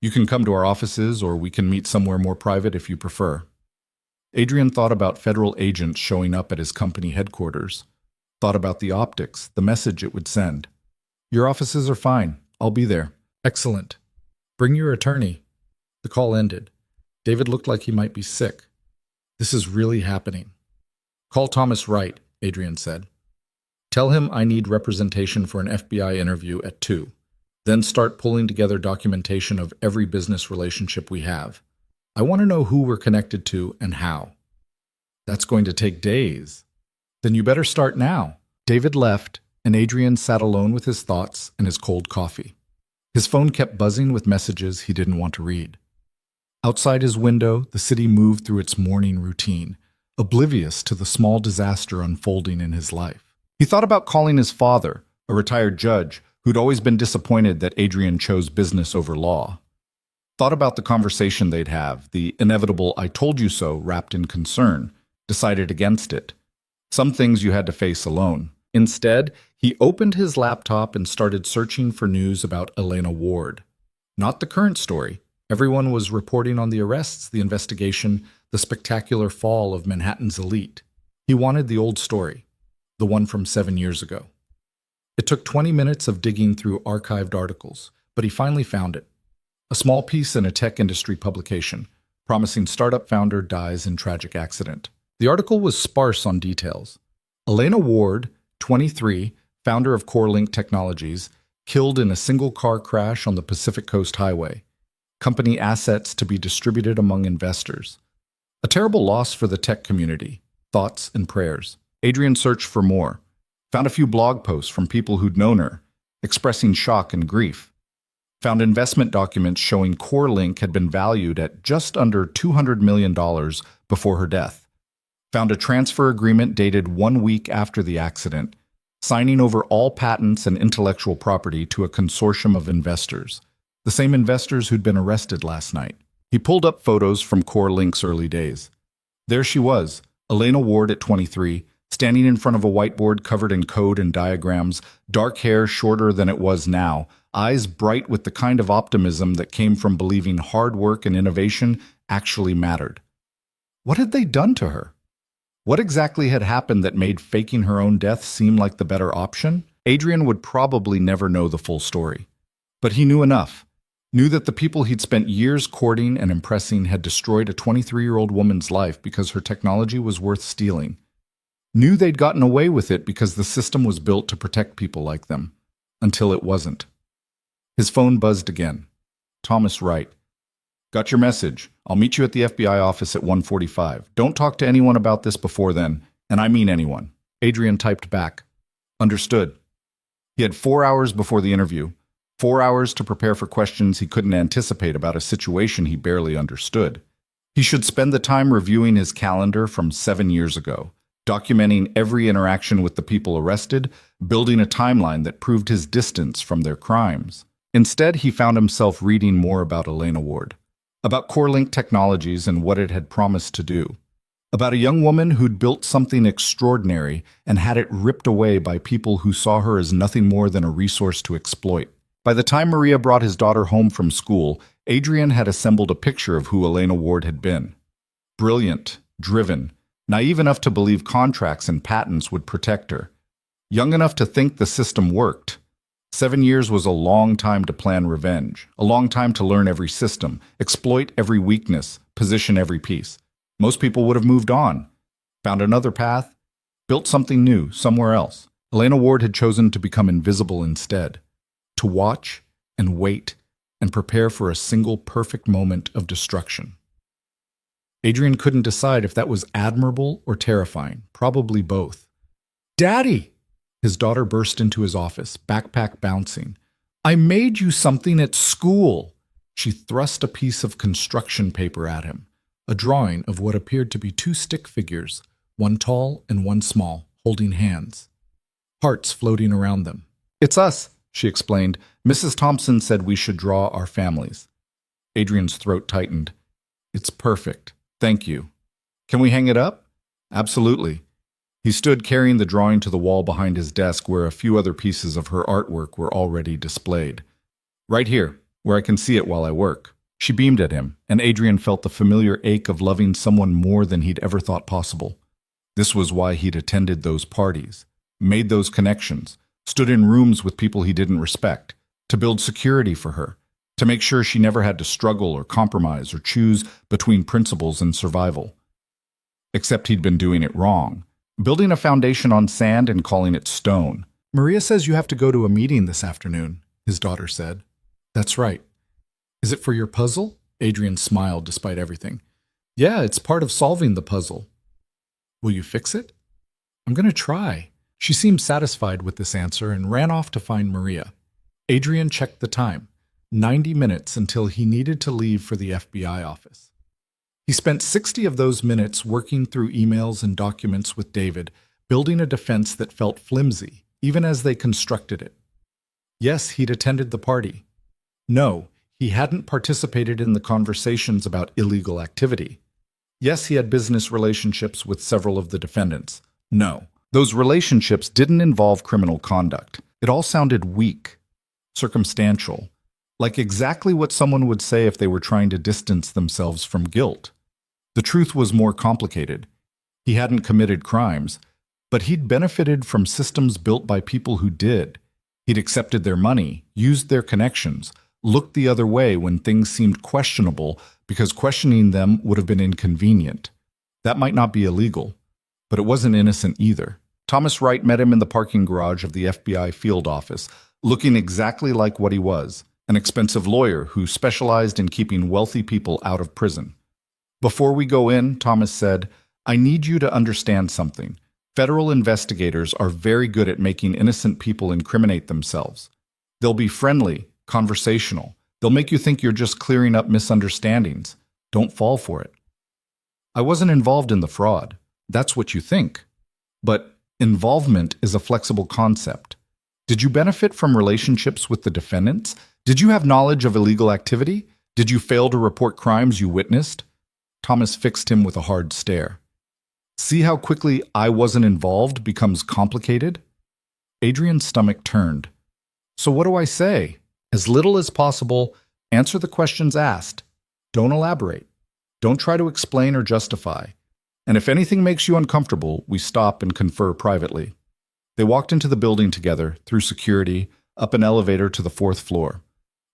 You can come to our offices, or we can meet somewhere more private if you prefer. Adrian thought about federal agents showing up at his company headquarters. Thought about the optics, the message it would send. Your offices are fine. I'll be there. Excellent. Bring your attorney. The call ended. David looked like he might be sick. This is really happening. Call Thomas Wright, Adrian said. Tell him I need representation for an FBI interview at 2. Then start pulling together documentation of every business relationship we have. I want to know who we're connected to and how. That's going to take days. Then you better start now. David left, and Adrian sat alone with his thoughts and his cold coffee. His phone kept buzzing with messages he didn't want to read. Outside his window, the city moved through its morning routine, oblivious to the small disaster unfolding in his life. He thought about calling his father, a retired judge, who'd always been disappointed that Adrian chose business over law. Thought about the conversation they'd have, the inevitable "I told you so" wrapped in concern, decided against it. Some things you had to face alone. Instead, he opened his laptop and started searching for news about Elena Ward. Not the current story. Everyone was reporting on the arrests, the investigation, the spectacular fall of Manhattan's elite. He wanted the old story, the one from 7 years ago. It took 20 minutes of digging through archived articles, but he finally found it. A small piece in a tech industry publication, promising startup founder dies in tragic accident. The article was sparse on details. Elena Ward, 23, founder of CoreLink Technologies, killed in a single car crash on the Pacific Coast Highway. Company assets to be distributed among investors. A terrible loss for the tech community. Thoughts and prayers. Adrian searched for more. Found a few blog posts from people who'd known her, expressing shock and grief. Found investment documents showing CoreLink had been valued at just under $200 million before her death. Found a transfer agreement dated 1 week after the accident, signing over all patents and intellectual property to a consortium of investors, the same investors who'd been arrested last night. He pulled up photos from CoreLink's early days. There she was, Elena Ward at 23, standing in front of a whiteboard covered in code and diagrams, dark hair shorter than it was now, eyes bright with the kind of optimism that came from believing hard work and innovation actually mattered. What had they done to her? What exactly had happened that made faking her own death seem like the better option? Adrian would probably never know the full story. But he knew enough. Knew that the people he'd spent years courting and impressing had destroyed a 23-year-old woman's life because her technology was worth stealing. Knew they'd gotten away with it because the system was built to protect people like them. Until it wasn't. His phone buzzed again. Thomas Wright. Got your message. I'll meet you at the FBI office at 1:45. Don't talk to anyone about this before then, and I mean anyone. Adrian typed back. Understood. He had 4 hours before the interview. 4 hours to prepare for questions he couldn't anticipate about a situation he barely understood. He should spend the time reviewing his calendar from 7 years ago, documenting every interaction with the people arrested, building a timeline that proved his distance from their crimes. Instead, he found himself reading more about Elena Ward, about CoreLink Technologies and what it had promised to do, about a young woman who'd built something extraordinary and had it ripped away by people who saw her as nothing more than a resource to exploit. By the time Maria brought his daughter home from school, Adrian had assembled a picture of who Elena Ward had been. Brilliant, driven, naive enough to believe contracts and patents would protect her, young enough to think the system worked. 7 years was a long time to plan revenge, a long time to learn every system, exploit every weakness, position every piece. Most people would have moved on, found another path, built something new somewhere else. Elena Ward had chosen to become invisible instead, to watch and wait and prepare for a single perfect moment of destruction. Adrian couldn't decide if that was admirable or terrifying, probably both. "Daddy!" His daughter burst into his office, backpack bouncing. "I made you something at school." She thrust a piece of construction paper at him, a drawing of what appeared to be 2 stick figures, one tall and one small, holding hands. Hearts floating around them. "It's us," she explained. "Mrs. Thompson said we should draw our families." Adrian's throat tightened. "It's perfect. Thank you. Can we hang it up?" "Absolutely." He stood carrying the drawing to the wall behind his desk where a few other pieces of her artwork were already displayed. "Right here, where I can see it while I work." She beamed at him, and Adrian felt the familiar ache of loving someone more than he'd ever thought possible. This was why he'd attended those parties, made those connections, stood in rooms with people he didn't respect, to build security for her, to make sure she never had to struggle or compromise or choose between principles and survival. Except he'd been doing it wrong, building a foundation on sand and calling it stone. "Maria says you have to go to a meeting this afternoon," his daughter said. "That's right." "Is it for your puzzle?" Adrian smiled despite everything. "Yeah, it's part of solving the puzzle." "Will you fix it?" "I'm going to try." She seemed satisfied with this answer and ran off to find Maria. Adrian checked the time. 90 minutes until he needed to leave for the FBI office. He spent 60 of those minutes working through emails and documents with David, building a defense that felt flimsy, even as they constructed it. Yes, he'd attended the party. No, he hadn't participated in the conversations about illegal activity. Yes, he had business relationships with several of the defendants. No, those relationships didn't involve criminal conduct. It all sounded weak, circumstantial, like exactly what someone would say if they were trying to distance themselves from guilt. The truth was more complicated. He hadn't committed crimes, but he'd benefited from systems built by people who did. He'd accepted their money, used their connections, looked the other way when things seemed questionable because questioning them would have been inconvenient. That might not be illegal, but it wasn't innocent either. Thomas Wright met him in the parking garage of the FBI field office, looking exactly like what he was, an expensive lawyer who specialized in keeping wealthy people out of prison. "Before we go in," Thomas said, "I need you to understand something. Federal investigators are very good at making innocent people incriminate themselves. They'll be friendly, conversational. They'll make you think you're just clearing up misunderstandings. Don't fall for it. I wasn't involved in the fraud. That's what you think. But involvement is a flexible concept. Did you benefit from relationships with the defendants? Did you have knowledge of illegal activity? Did you fail to report crimes you witnessed?" Thomas fixed him with a hard stare. "See how quickly "I wasn't involved" becomes complicated?" Adrian's stomach turned. "So what do I say?" "As little as possible, answer the questions asked. Don't elaborate. Don't try to explain or justify. And if anything makes you uncomfortable, we stop and confer privately." They walked into the building together, through security, up an elevator to the 4th floor.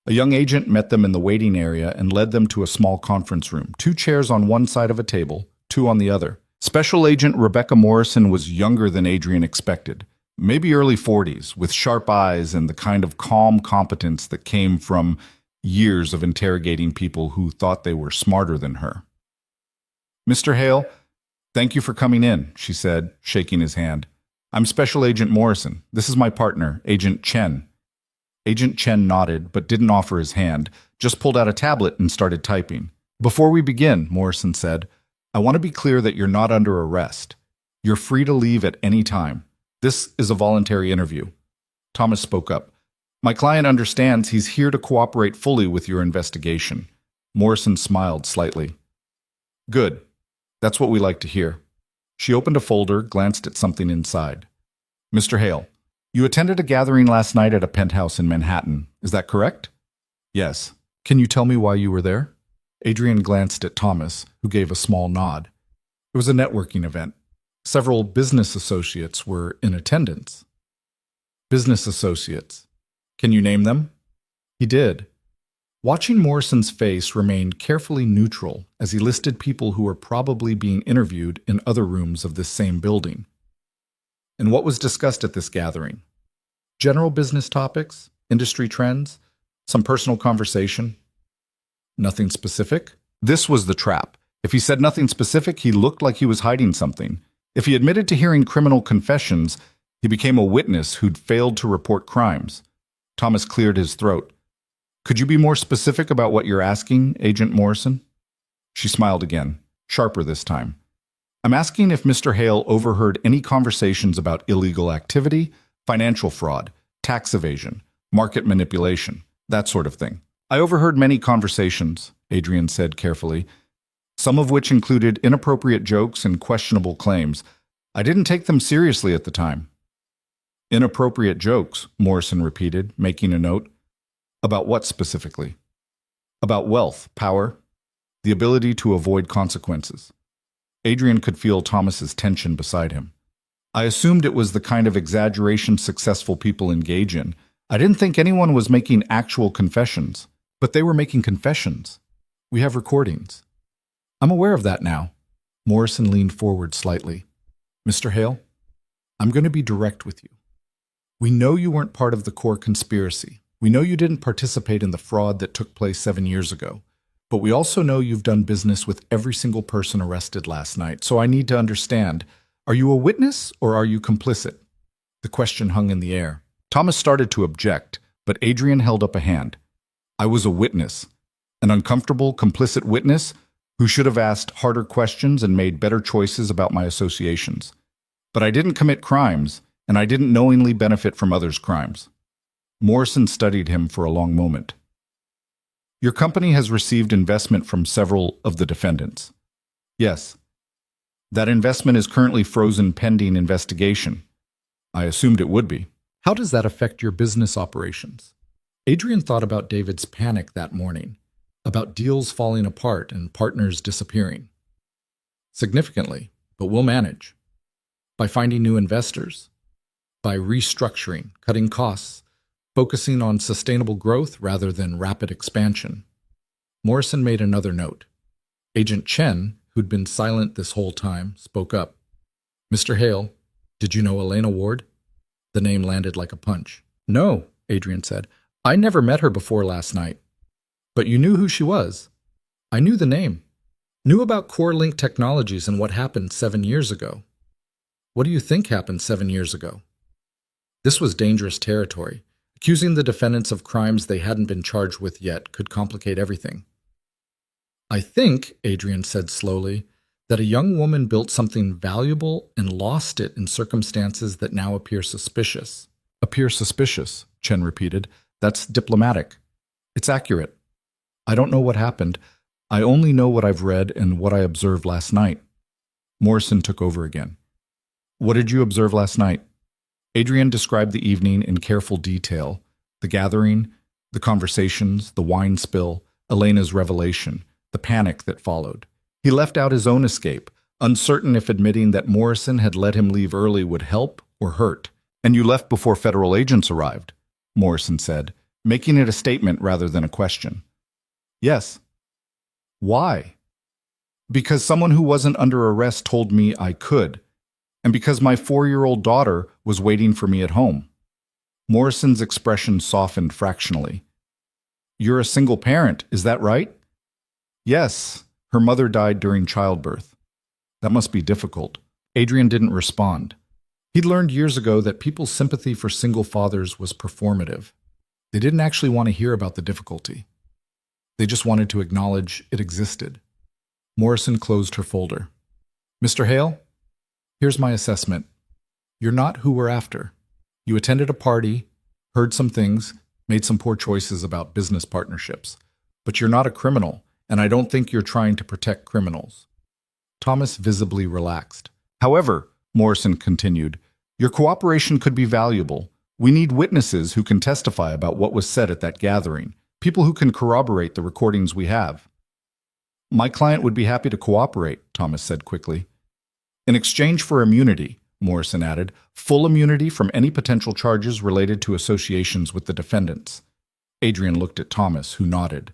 A young agent met them in the waiting area and led them to a small conference room, 2 chairs on one side of a table, 2 on the other. Special Agent Rebecca Morrison was younger than Adrian expected, maybe early 40s, with sharp eyes and the kind of calm competence that came from years of interrogating people who thought they were smarter than her. "Mr. Hale, thank you for coming in," she said, shaking his hand. "I'm Special Agent Morrison. This is my partner, Agent Chen." Agent Chen nodded, but didn't offer his hand, just pulled out a tablet and started typing. "Before we begin," Morrison said, "I want to be clear that you're not under arrest. You're free to leave at any time. This is a voluntary interview." Thomas spoke up. My client understands he's here to cooperate fully with your investigation. Morrison smiled slightly. Good. That's what we like to hear. She opened a folder, glanced at something inside. Mr. Hale, you attended a gathering last night at a penthouse in Manhattan. Is that correct? Yes. Can you tell me why you were there? Adrian glanced at Thomas, who gave a small nod. It was a networking event. Several business associates were in attendance. Business associates. Can you name them? He did. Watching Morrison's face remained carefully neutral as he listed people who were probably being interviewed in other rooms of this same building. And what was discussed at this gathering? General business topics, industry trends, some personal conversation? Nothing specific? This was the trap. If he said nothing specific, he looked like he was hiding something. If he admitted to hearing criminal confessions, he became a witness who'd failed to report crimes. Thomas cleared his throat. Could you be more specific about what you're asking, Agent Morrison? She smiled again, sharper this time. I'm asking if Mr. Hale overheard any conversations about illegal activity, financial fraud, tax evasion, market manipulation, that sort of thing. I overheard many conversations, Adrian said carefully, some of which included inappropriate jokes and questionable claims. I didn't take them seriously at the time. Inappropriate jokes, Morrison repeated, making a note. About what specifically? About wealth, power, the ability to avoid consequences. Adrian could feel Thomas's tension beside him. I assumed it was the kind of exaggeration successful people engage in. I didn't think anyone was making actual confessions. But they were making confessions. We have recordings. I'm aware of that now. Morrison leaned forward slightly. Mr. Hale, I'm going to be direct with you. We know you weren't part of the core conspiracy. We know you didn't participate in the fraud that took place 7 years ago. But we also know you've done business with every single person arrested last night. So I need to understand, are you a witness or are you complicit? The question hung in the air. Thomas started to object, but Adrian held up a hand. I was a witness, an uncomfortable, complicit witness who should have asked harder questions and made better choices about my associations. But I didn't commit crimes, and I didn't knowingly benefit from others' crimes. Morrison studied him for a long moment. Your company has received investment from several of the defendants. Yes. That investment is currently frozen pending investigation. I assumed it would be. How does that affect your business operations? Adrian thought about David's panic that morning, about deals falling apart and partners disappearing. Significantly, but we'll manage. By finding new investors, by restructuring, cutting costs, focusing on sustainable growth rather than rapid expansion. Morrison made another note. Agent Chen, who'd been silent this whole time, spoke up. Mr. Hale, did you know Elena Ward? The name landed like a punch. No, Adrian said. I never met her before last night. But you knew who she was. I knew the name. Knew about Core Link Technologies and what happened 7 years ago. What do you think happened 7 years ago? This was dangerous territory. Accusing the defendants of crimes they hadn't been charged with yet could complicate everything. I think, Adrian said slowly, that a young woman built something valuable and lost it in circumstances that now appear suspicious. Appear suspicious, Chen repeated. That's diplomatic. It's accurate. I don't know what happened. I only know what I've read and what I observed last night. Morrison took over again. What did you observe last night? Adrian described the evening in careful detail. The gathering, the conversations, the wine spill, Elena's revelation, the panic that followed. He left out his own escape, uncertain if admitting that Morrison had let him leave early would help or hurt. And you left before federal agents arrived, Morrison said, making it a statement rather than a question. Yes. Why? Because someone who wasn't under arrest told me I could, and because my 4-year-old daughter was waiting for me at home. Morrison's expression softened fractionally. You're a single parent, is that right? Yes. Her mother died during childbirth. That must be difficult. Adrian didn't respond. He'd learned years ago that people's sympathy for single fathers was performative. They didn't actually want to hear about the difficulty. They just wanted to acknowledge it existed. Morrison closed her folder. Mr. Hale, here's my assessment. You're not who we're after. You attended a party, heard some things, made some poor choices about business partnerships. But you're not a criminal, and I don't think you're trying to protect criminals. Thomas visibly relaxed. However, Morrison continued, your cooperation could be valuable. We need witnesses who can testify about what was said at that gathering, people who can corroborate the recordings we have. My client would be happy to cooperate, Thomas said quickly. In exchange for immunity, Morrison added, full immunity from any potential charges related to associations with the defendants. Adrian looked at Thomas, who nodded.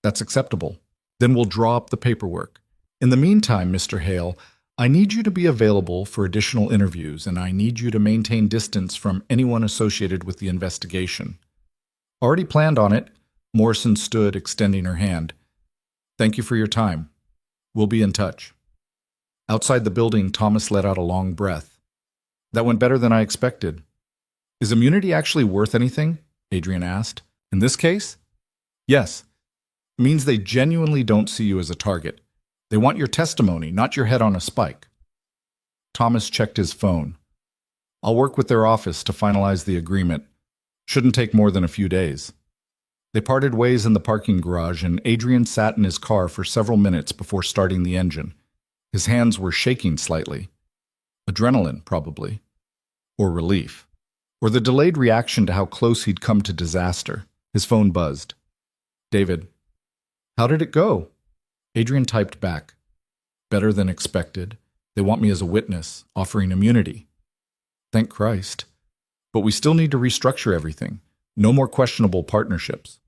That's acceptable. Then we'll draw up the paperwork. In the meantime, Mr. Hale, I need you to be available for additional interviews, and I need you to maintain distance from anyone associated with the investigation. Already planned on it. Morrison stood, extending her hand. Thank you for your time. We'll be in touch. Outside the building, Thomas let out a long breath. That went better than I expected. Is immunity actually worth anything? Adrian asked. In this case? Yes. It means they genuinely don't see you as a target. They want your testimony, not your head on a spike. Thomas checked his phone. I'll work with their office to finalize the agreement. Shouldn't take more than a few days. They parted ways in the parking garage, and Adrian sat in his car for several minutes before starting the engine. His hands were shaking slightly. Adrenaline, probably. Or relief. Or the delayed reaction to how close he'd come to disaster. His phone buzzed. David. How did it go? Adrian typed back. Better than expected. They want me as a witness, offering immunity. Thank Christ. But we still need to restructure everything. No more questionable partnerships.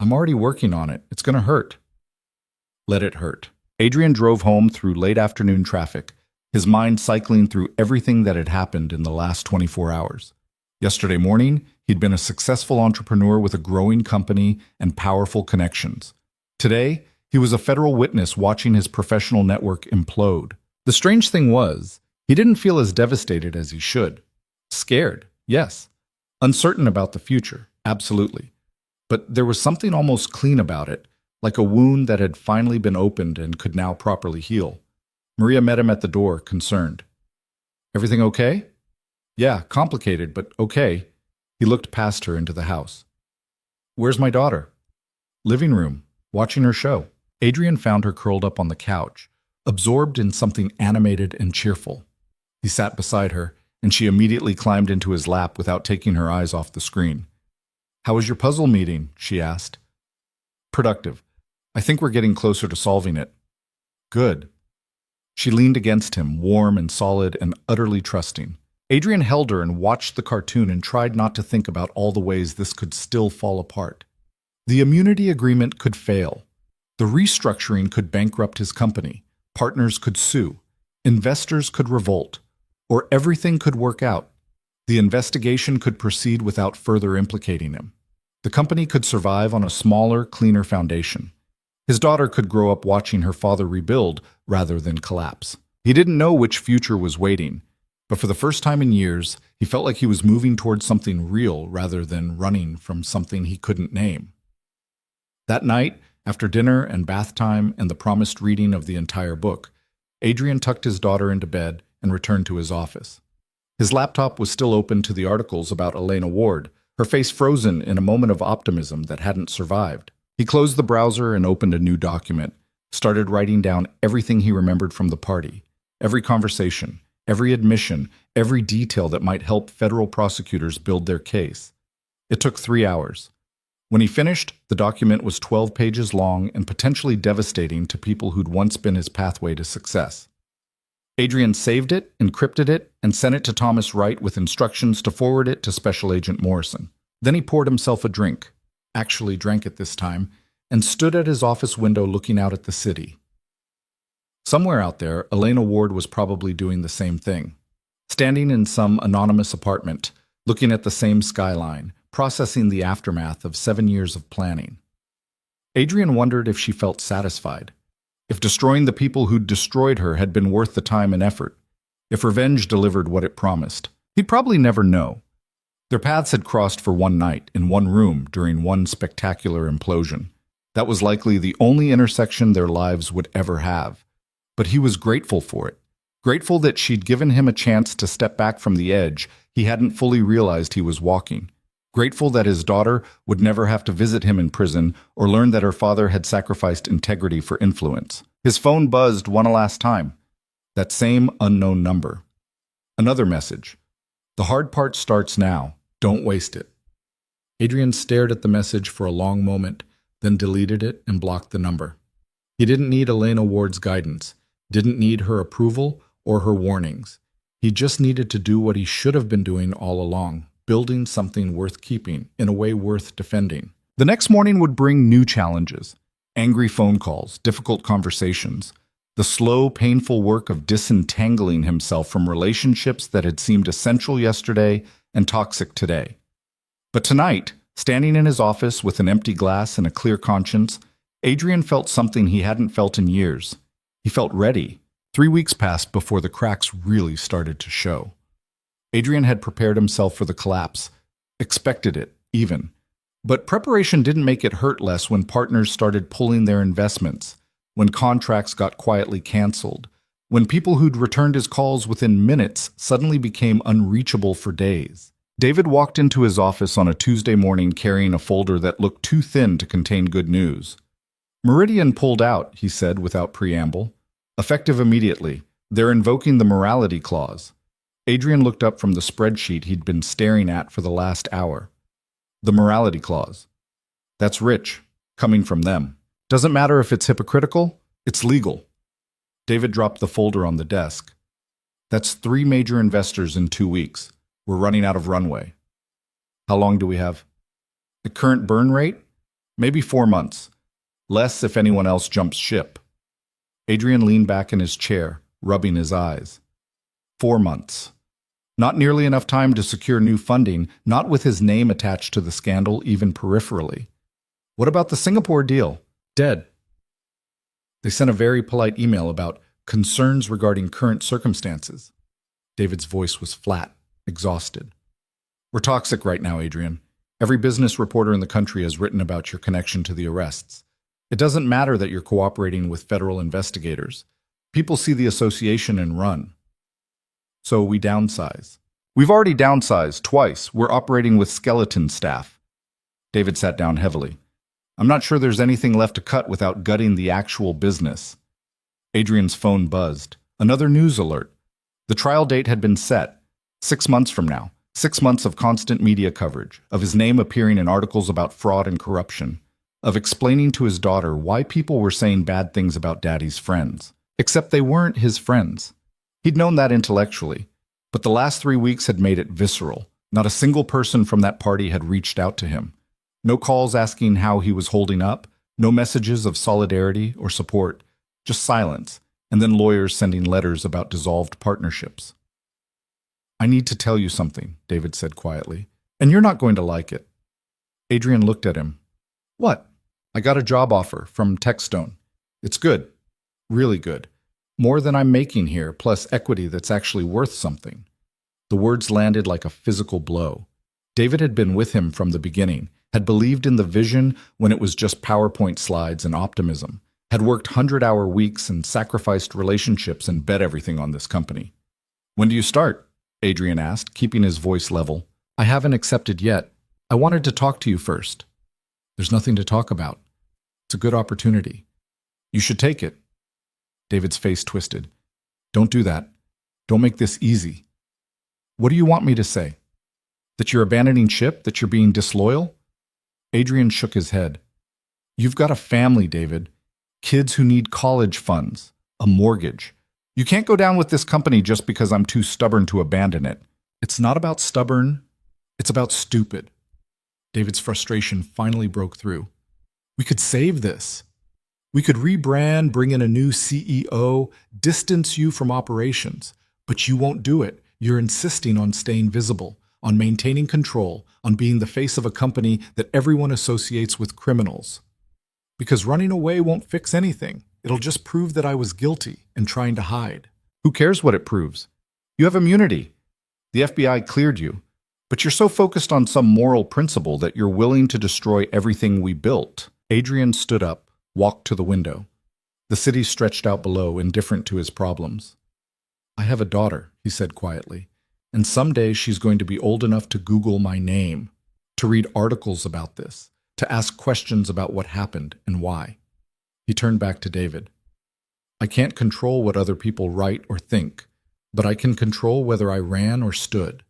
I'm already working on it. It's going to hurt. Let it hurt. Adrian drove home through late afternoon traffic, his mind cycling through everything that had happened in the last 24 hours. Yesterday morning, he'd been a successful entrepreneur with a growing company and powerful connections. Today, he was a federal witness watching his professional network implode. The strange thing was, he didn't feel as devastated as he should. Scared, yes. Uncertain about the future, absolutely. But there was something almost clean about it, like a wound that had finally been opened and could now properly heal. Maria met him at the door, concerned. Everything okay? Yeah, complicated, but okay. He looked past her into the house. Where's my daughter? Living room, watching her show. Adrian found her curled up on the couch, absorbed in something animated and cheerful. He sat beside her, and she immediately climbed into his lap without taking her eyes off the screen. How was your puzzle meeting? She asked. Productive. I think we're getting closer to solving it. Good. She leaned against him, warm and solid and utterly trusting. Adrian held her and watched the cartoon and tried not to think about all the ways this could still fall apart. The immunity agreement could fail. The restructuring could bankrupt his company. Partners could sue. Investors could revolt. Or everything could work out. The investigation could proceed without further implicating him. The company could survive on a smaller, cleaner foundation. His daughter could grow up watching her father rebuild rather than collapse. He didn't know which future was waiting, but for the first time in years, he felt like he was moving towards something real rather than running from something he couldn't name. That night, after dinner and bath time and the promised reading of the entire book, Adrian tucked his daughter into bed and returned to his office. His laptop was still open to the articles about Elena Ward, her face frozen in a moment of optimism that hadn't survived. He closed the browser and opened a new document, started writing down everything he remembered from the party, every conversation, every admission, every detail that might help federal prosecutors build their case. It took 3 hours. When he finished, the document was 12 pages long and potentially devastating to people who'd once been his pathway to success. Adrian saved it, encrypted it, and sent it to Thomas Wright with instructions to forward it to Special Agent Morrison. Then he poured himself a drink, actually drank it this time, and stood at his office window looking out at the city. Somewhere out there, Elena Ward was probably doing the same thing. Standing in some anonymous apartment, looking at the same skyline, processing the aftermath of 7 years of planning. Adrian wondered if she felt satisfied. If destroying the people who'd destroyed her had been worth the time and effort, if revenge delivered what it promised, he'd probably never know. Their paths had crossed for one night, in one room, during one spectacular implosion. That was likely the only intersection their lives would ever have. But he was grateful for it, grateful that she'd given him a chance to step back from the edge he hadn't fully realized he was walking, grateful that his daughter would never have to visit him in prison or learn that her father had sacrificed integrity for influence. His phone buzzed one last time. That same unknown number. Another message. The hard part starts now. Don't waste it. Adrian stared at the message for a long moment, then deleted it and blocked the number. He didn't need Elena Ward's guidance, didn't need her approval or her warnings. He just needed to do what he should have been doing all along, building something worth keeping, in a way worth defending. The next morning would bring new challenges. Angry phone calls, difficult conversations, the slow, painful work of disentangling himself from relationships that had seemed essential yesterday and toxic today. But tonight, standing in his office with an empty glass and a clear conscience, Adrian felt something he hadn't felt in years. He felt ready. 3 weeks passed before the cracks really started to show. Adrian had prepared himself for the collapse, expected it, even. But preparation didn't make it hurt less when partners started pulling their investments, when contracts got quietly canceled, when people who'd returned his calls within minutes suddenly became unreachable for days. David walked into his office on a Tuesday morning carrying a folder that looked too thin to contain good news. Meridian pulled out, he said without preamble. Effective immediately. They're invoking the morality clause. Adrian looked up from the spreadsheet he'd been staring at for the last hour. The morality clause. That's rich, coming from them. Doesn't matter if it's hypocritical, it's legal. David dropped the folder on the desk. That's 3 major investors in 2 weeks. We're running out of runway. How long do we have? The current burn rate? Maybe 4 months. Less if anyone else jumps ship. Adrian leaned back in his chair, rubbing his eyes. 4 months. Not nearly enough time to secure new funding, not with his name attached to the scandal, even peripherally. What about the Singapore deal? Dead. They sent a very polite email about concerns regarding current circumstances. David's voice was flat, exhausted. We're toxic right now, Adrian. Every business reporter in the country has written about your connection to the arrests. It doesn't matter that you're cooperating with federal investigators. People see the association and run. So we downsize. We've already downsized twice. We're operating with skeleton staff. David sat down heavily. I'm not sure there's anything left to cut without gutting the actual business. Adrian's phone buzzed. Another news alert. The trial date had been set. 6 months from now. 6 months of constant media coverage, of his name appearing in articles about fraud and corruption, of explaining to his daughter why people were saying bad things about Daddy's friends. Except they weren't his friends. He'd known that intellectually, but the last 3 weeks had made it visceral. Not a single person from that party had reached out to him. No calls asking how he was holding up, no messages of solidarity or support, just silence, and then lawyers sending letters about dissolved partnerships. I need to tell you something, David said quietly, and you're not going to like it. Adrian looked at him. What? I got a job offer from Techstone. It's good. Really good. More than I'm making here, plus equity that's actually worth something. The words landed like a physical blow. David had been with him from the beginning, had believed in the vision when it was just PowerPoint slides and optimism, had worked 100-hour weeks and sacrificed relationships and bet everything on this company. When do you start? Adrian asked, keeping his voice level. I haven't accepted yet. I wanted to talk to you first. There's nothing to talk about. It's a good opportunity. You should take it. David's face twisted. Don't do that. Don't make this easy. What do you want me to say? That you're abandoning ship? That you're being disloyal? Adrian shook his head. You've got a family, David. Kids who need college funds. A mortgage. You can't go down with this company just because I'm too stubborn to abandon it. It's not about stubborn. It's about stupid. David's frustration finally broke through. We could save this. We could rebrand, bring in a new CEO, distance you from operations. But you won't do it. You're insisting on staying visible, on maintaining control, on being the face of a company that everyone associates with criminals. Because running away won't fix anything. It'll just prove that I was guilty and trying to hide. Who cares what it proves? You have immunity. The FBI cleared you. But you're so focused on some moral principle that you're willing to destroy everything we built. Adrian stood up, walked to the window. The city stretched out below, indifferent to his problems. I have a daughter, he said quietly, and someday she's going to be old enough to Google my name. to read articles about this, to ask questions about what happened and why. He turned back to David. I can't control what other people write or think, but I can control whether I ran or stood,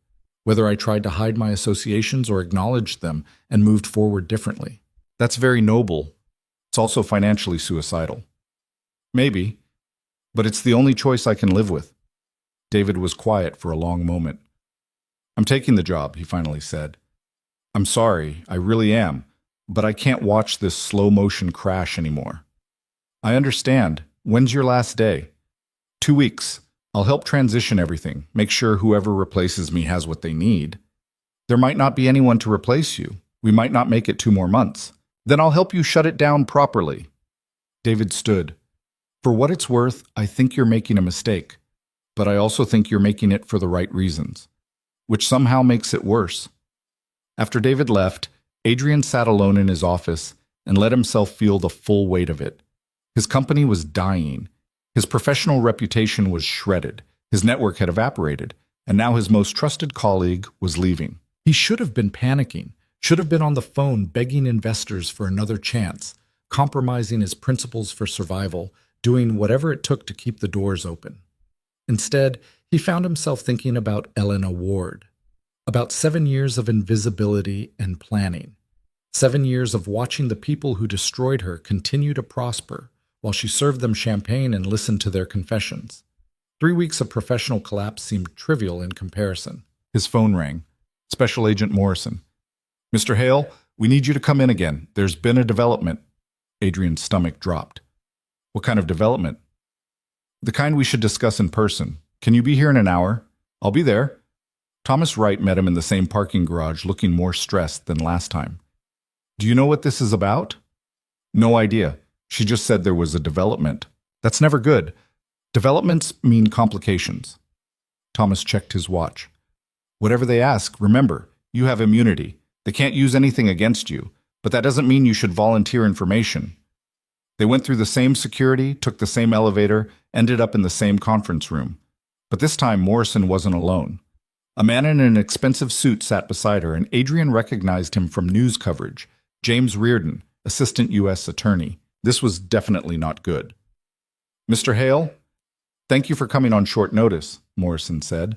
whether I tried to hide my associations or acknowledged them and moved forward differently. That's very noble. It's also financially suicidal. Maybe, but it's the only choice I can live with. David was quiet for a long moment. I'm taking the job, he finally said. I'm sorry, I really am, but I can't watch this slow-motion crash anymore. I understand. When's your last day? 2 weeks. I'll help transition everything, make sure whoever replaces me has what they need. There might not be anyone to replace you. We might not make it 2 more months. Then I'll help you shut it down properly. David stood. For what it's worth, I think you're making a mistake, but I also think you're making it for the right reasons, which somehow makes it worse. After David left, Adrian sat alone in his office and let himself feel the full weight of it. His company was dying. His professional reputation was shredded. His network had evaporated, and now his most trusted colleague was leaving. He should have been panicking, should have been on the phone begging investors for another chance, compromising his principles for survival, doing whatever it took to keep the doors open. Instead, he found himself thinking about Elena Ward, about 7 years of invisibility and planning, 7 years of watching the people who destroyed her continue to prosper while she served them champagne and listened to their confessions. 3 weeks of professional collapse seemed trivial in comparison. His phone rang. Special Agent Morrison. Mr. Hale, we need you to come in again. There's been a development. Adrian's stomach dropped. What kind of development? The kind we should discuss in person. Can you be here in an hour? I'll be there. Thomas Wright met him in the same parking garage, looking more stressed than last time. Do you know what this is about? No idea. She just said there was a development. That's never good. Developments mean complications. Thomas checked his watch. Whatever they ask, remember, you have immunity. They can't use anything against you, but that doesn't mean you should volunteer information. They went through the same security, took the same elevator, ended up in the same conference room. But this time, Morrison wasn't alone. A man in an expensive suit sat beside her, and Adrian recognized him from news coverage. James Reardon, Assistant U.S. Attorney. This was definitely not good. Mr. Hale, thank you for coming on short notice, Morrison said.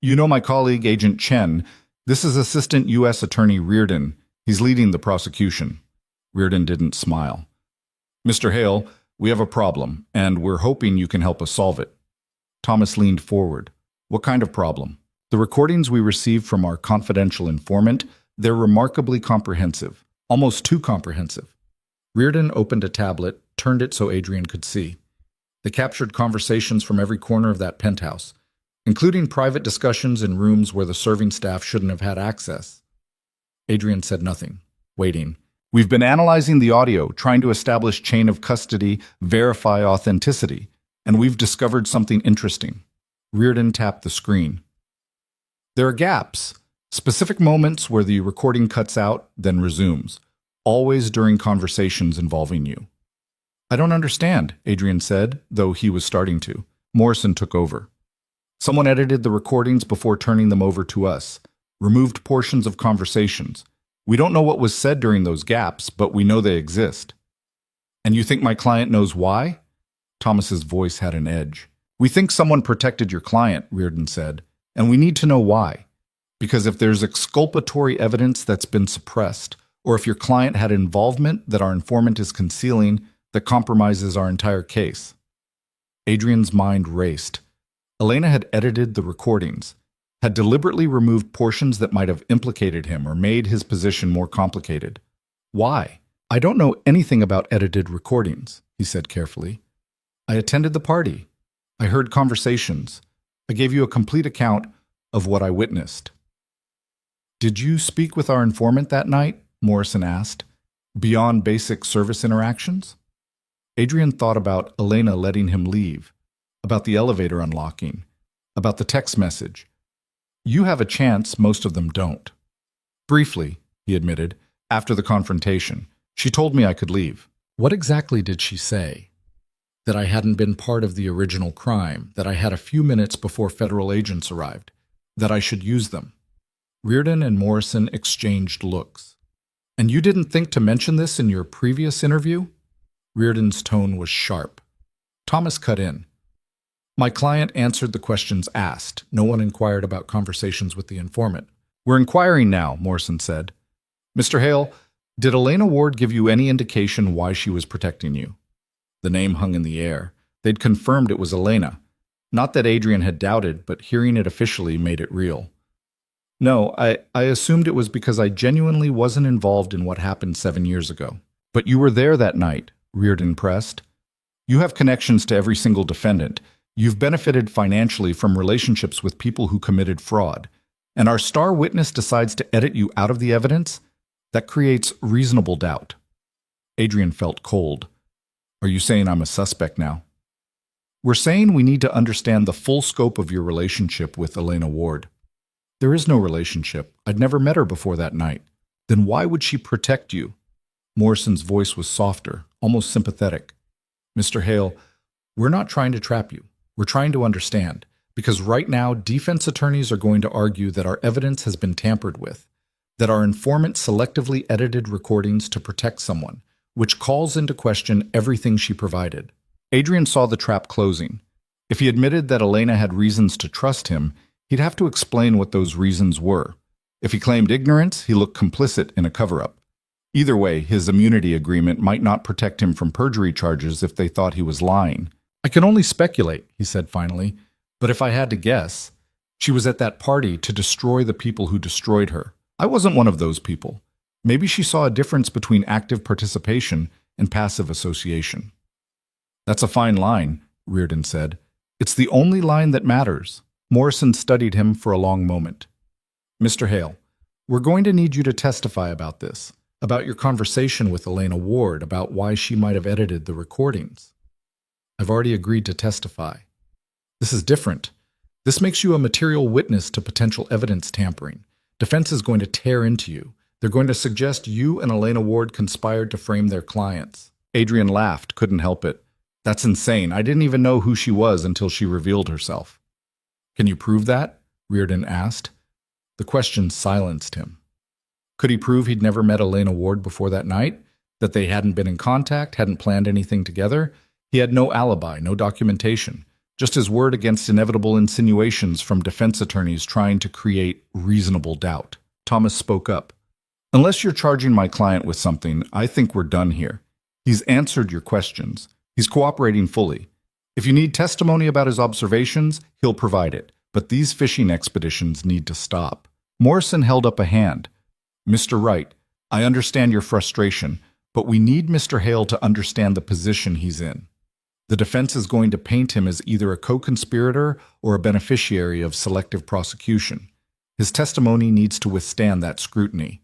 You know my colleague, Agent Chen. This is Assistant U.S. Attorney Reardon. He's leading the prosecution. Reardon didn't smile. Mr. Hale, we have a problem, and we're hoping you can help us solve it. Thomas leaned forward. What kind of problem? The recordings we received from our confidential informant, they're remarkably comprehensive, almost too comprehensive. Reardon opened a tablet, turned it so Adrian could see. They captured conversations from every corner of that penthouse, including private discussions in rooms where the serving staff shouldn't have had access. Adrian said nothing, waiting. We've been analyzing the audio, trying to establish chain of custody, verify authenticity, and we've discovered something interesting. Reardon tapped the screen. There are gaps, specific moments where the recording cuts out, then resumes, always during conversations involving you. I don't understand, Adrian said, though he was starting to. Morrison took over. Someone edited the recordings before turning them over to us, removed portions of conversations. We don't know what was said during those gaps, but we know they exist. And you think my client knows why? Thomas's voice had an edge. We think someone protected your client, Reardon said, and we need to know why. Because if there's exculpatory evidence that's been suppressed, or if your client had involvement that our informant is concealing that compromises our entire case. Adrian's mind raced. Elena had edited the recordings, had deliberately removed portions that might have implicated him or made his position more complicated. Why? I don't know anything about edited recordings, he said carefully. I attended the party. I heard conversations. I gave you a complete account of what I witnessed. Did you speak with our informant that night? Morrison asked. Beyond basic service interactions? Adrian thought about Elena letting him leave, about the elevator unlocking, about the text message. You have a chance, most of them don't. Briefly, he admitted, after the confrontation, she told me I could leave. What exactly did she say? That I hadn't been part of the original crime, that I had a few minutes before federal agents arrived, that I should use them. Reardon and Morrison exchanged looks. And you didn't think to mention this in your previous interview? Reardon's tone was sharp. Thomas cut in. My client answered the questions asked. No one inquired about conversations with the informant. We're inquiring now, Morrison said. Mr. Hale, did Elena Ward give you any indication why she was protecting you? The name hung in the air. They'd confirmed it was Elena. Not that Adrian had doubted, but hearing it officially made it real. No, I assumed it was because I genuinely wasn't involved in what happened 7 years ago. But you were there that night, Reardon pressed. You have connections to every single defendant. You've benefited financially from relationships with people who committed fraud. And our star witness decides to edit you out of the evidence? That creates reasonable doubt. Adrian felt cold. Are you saying I'm a suspect now? We're saying we need to understand the full scope of your relationship with Elena Ward. There is no relationship. I'd never met her before that night. Then why would she protect you? Morrison's voice was softer, almost sympathetic. Mr. Hale, we're not trying to trap you. We're trying to understand. Because right now, defense attorneys are going to argue that our evidence has been tampered with, that our informant selectively edited recordings to protect someone, which calls into question everything she provided. Adrian saw the trap closing. If he admitted that Elena had reasons to trust him, he'd have to explain what those reasons were. If he claimed ignorance, he looked complicit in a cover-up. Either way, his immunity agreement might not protect him from perjury charges if they thought he was lying. I can only speculate, he said finally, but if I had to guess, she was at that party to destroy the people who destroyed her. I wasn't one of those people. Maybe she saw a difference between active participation and passive association. That's a fine line, Reardon said. It's the only line that matters. Morrison studied him for a long moment. Mr. Hale, we're going to need you to testify about this, about your conversation with Elena Ward, about why she might have edited the recordings. I've already agreed to testify. This is different. This makes you a material witness to potential evidence tampering. Defense is going to tear into you. They're going to suggest you and Elena Ward conspired to frame their clients. Adrian laughed, couldn't help it. That's insane. I didn't even know who she was until she revealed herself. Can you prove that? Reardon asked. The question silenced him. Could he prove he'd never met Elena Ward before that night? That they hadn't been in contact, hadn't planned anything together? He had no alibi, no documentation. Just his word against inevitable insinuations from defense attorneys trying to create reasonable doubt. Thomas spoke up. Unless you're charging my client with something, I think we're done here. He's answered your questions. He's cooperating fully. If you need testimony about his observations, he'll provide it. But these fishing expeditions need to stop. Morrison held up a hand. Mr. Wright, I understand your frustration, but we need Mr. Hale to understand the position he's in. The defense is going to paint him as either a co-conspirator or a beneficiary of selective prosecution. His testimony needs to withstand that scrutiny.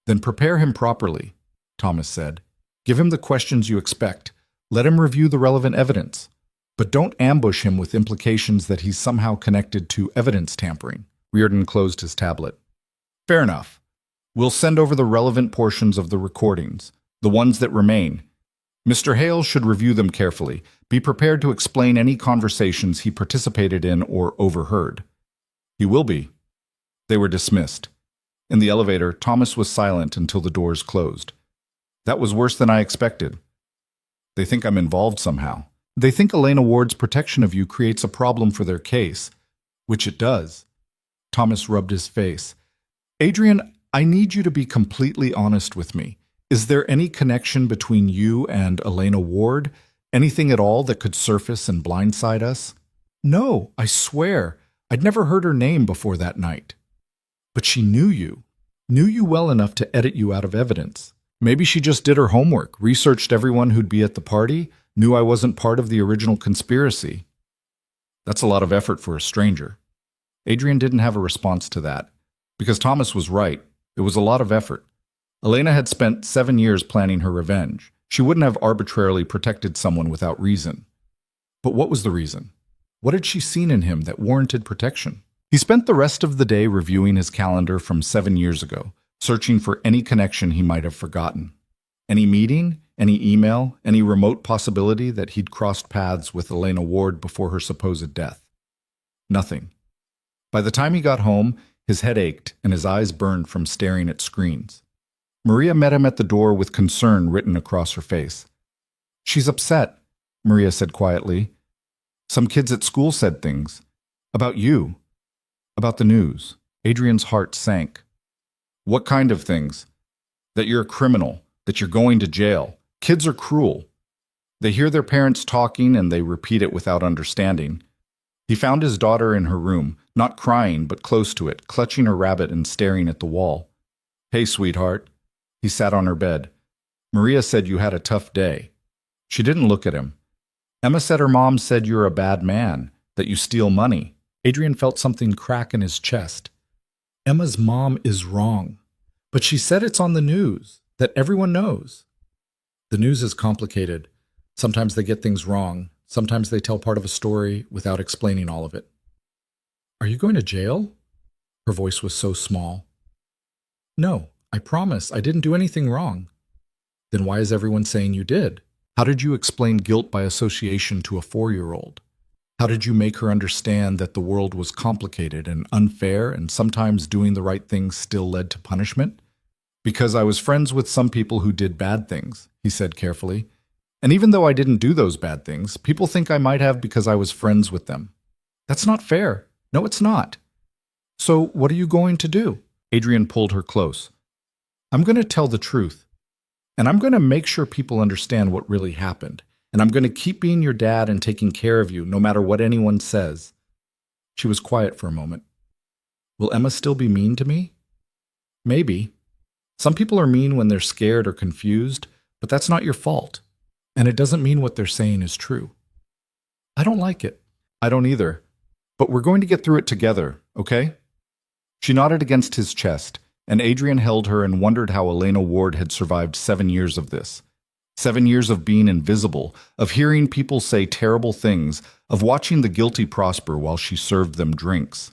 Then prepare him properly, Thomas said. Give him the questions you expect. Let him review the relevant evidence. But don't ambush him with implications that he's somehow connected to evidence tampering. Reardon closed his tablet. Fair enough. We'll send over the relevant portions of the recordings, the ones that remain. Mr. Hale should review them carefully. Be prepared to explain any conversations he participated in or overheard. He will be. They were dismissed. In the elevator, Thomas was silent until the doors closed. That was worse than I expected. They think I'm involved somehow. They think Elena Ward's protection of you creates a problem for their case, which it does. Thomas rubbed his face. Adrian, I need you to be completely honest with me. Is there any connection between you and Elena Ward? Anything at all that could surface and blindside us? No, I swear. I'd never heard her name before that night. But she knew you well enough to edit you out of evidence. Maybe she just did her homework, researched everyone who'd be at the party, knew I wasn't part of the original conspiracy. That's a lot of effort for a stranger. Adrian didn't have a response to that, because Thomas was right. It was a lot of effort. Elena had spent 7 years planning her revenge. She wouldn't have arbitrarily protected someone without reason. But what was the reason? What had she seen in him that warranted protection? He spent the rest of the day reviewing his calendar from 7 years ago, searching for any connection he might have forgotten. Any meeting, any email, any remote possibility that he'd crossed paths with Elena Ward before her supposed death. Nothing. By the time he got home, His head ached, and his eyes burned from staring at screens. Maria met him at the door with concern written across her face. "She's upset," Maria said quietly. "Some kids at school said things. About you. About the news." Adrian's heart sank. "What kind of things?" "That you're a criminal, that you're going to jail. Kids are cruel. They hear their parents talking and they repeat it without understanding." He found his daughter in her room, not crying but close to it, clutching her rabbit and staring at the wall. "Hey, sweetheart." He sat on her bed. "Maria said you had a tough day." She didn't look at him. "Emma said her mom said you're a bad man, that you steal money." Adrian felt something crack in his chest. Emma's mom is wrong, but she said it's on the news, that everyone knows. The news is complicated. Sometimes they get things wrong. Sometimes they tell part of a story without explaining all of it. "Are you going to jail?" Her voice was so small. "No, I promise. I didn't do anything wrong." "Then why is everyone saying you did? How did you explain guilt by association to a 4-year-old? How did you make her understand that the world was complicated and unfair and sometimes doing the right thing still led to punishment?" "Because I was friends with some people who did bad things," he said carefully. "And even though I didn't do those bad things, people think I might have because I was friends with them." "That's not fair." "No, it's not." "So what are you going to do?" Adrian pulled her close. "I'm going to tell the truth. And I'm going to make sure people understand what really happened. And I'm going to keep being your dad and taking care of you no matter what anyone says." She was quiet for a moment. "Will Emma still be mean to me?" "Maybe. Some people are mean when they're scared or confused, but that's not your fault. And it doesn't mean what they're saying is true." "I don't like it." "I don't either. But we're going to get through it together, okay?" She nodded against his chest, and Adrian held her and wondered how Elena Ward had survived 7 years of this. 7 years of being invisible, of hearing people say terrible things, of watching the guilty prosper while she served them drinks.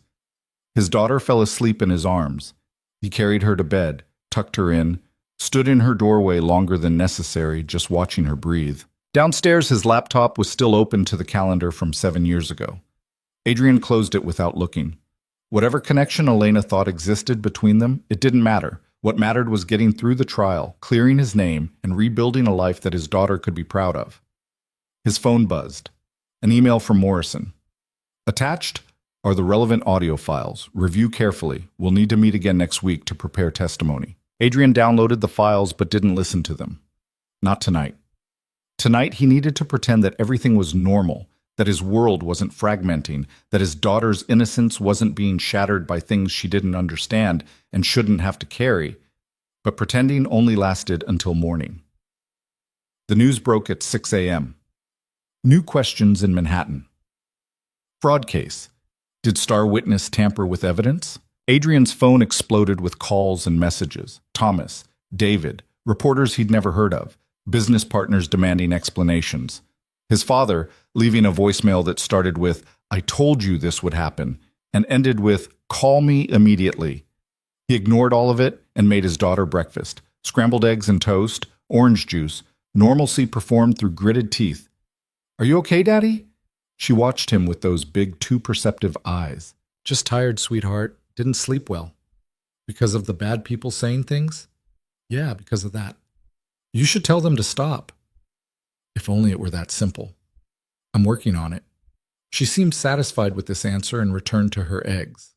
His daughter fell asleep in his arms. He carried her to bed, tucked her in, stood in her doorway longer than necessary, just watching her breathe. Downstairs, his laptop was still open to the calendar from 7 years ago. Adrian closed it without looking. Whatever connection Elena thought existed between them, it didn't matter. What mattered was getting through the trial, clearing his name, and rebuilding a life that his daughter could be proud of. His phone buzzed. An email from Morrison. "Attached are the relevant audio files. Review carefully. We'll need to meet again next week to prepare testimony." Adrian downloaded the files but didn't listen to them. Not tonight. Tonight, he needed to pretend that everything was normal, that his world wasn't fragmenting, that his daughter's innocence wasn't being shattered by things she didn't understand and shouldn't have to carry, but pretending only lasted until morning. The news broke at 6 a.m. New questions in Manhattan. Fraud case. Did star witness tamper with evidence? Adrian's phone exploded with calls and messages. Thomas, David, reporters he'd never heard of, business partners demanding explanations. His father leaving a voicemail that started with, "I told you this would happen," and ended with, "Call me immediately." He ignored all of it and made his daughter breakfast. Scrambled eggs and toast, orange juice, normalcy performed through gritted teeth. "Are you okay, Daddy?" She watched him with those big, too perceptive eyes. "Just tired, sweetheart. Didn't sleep well." "Because of the bad people saying things?" "Yeah, because of that." "You should tell them to stop." If only it were that simple. "I'm working on it." She seemed satisfied with this answer and returned to her eggs.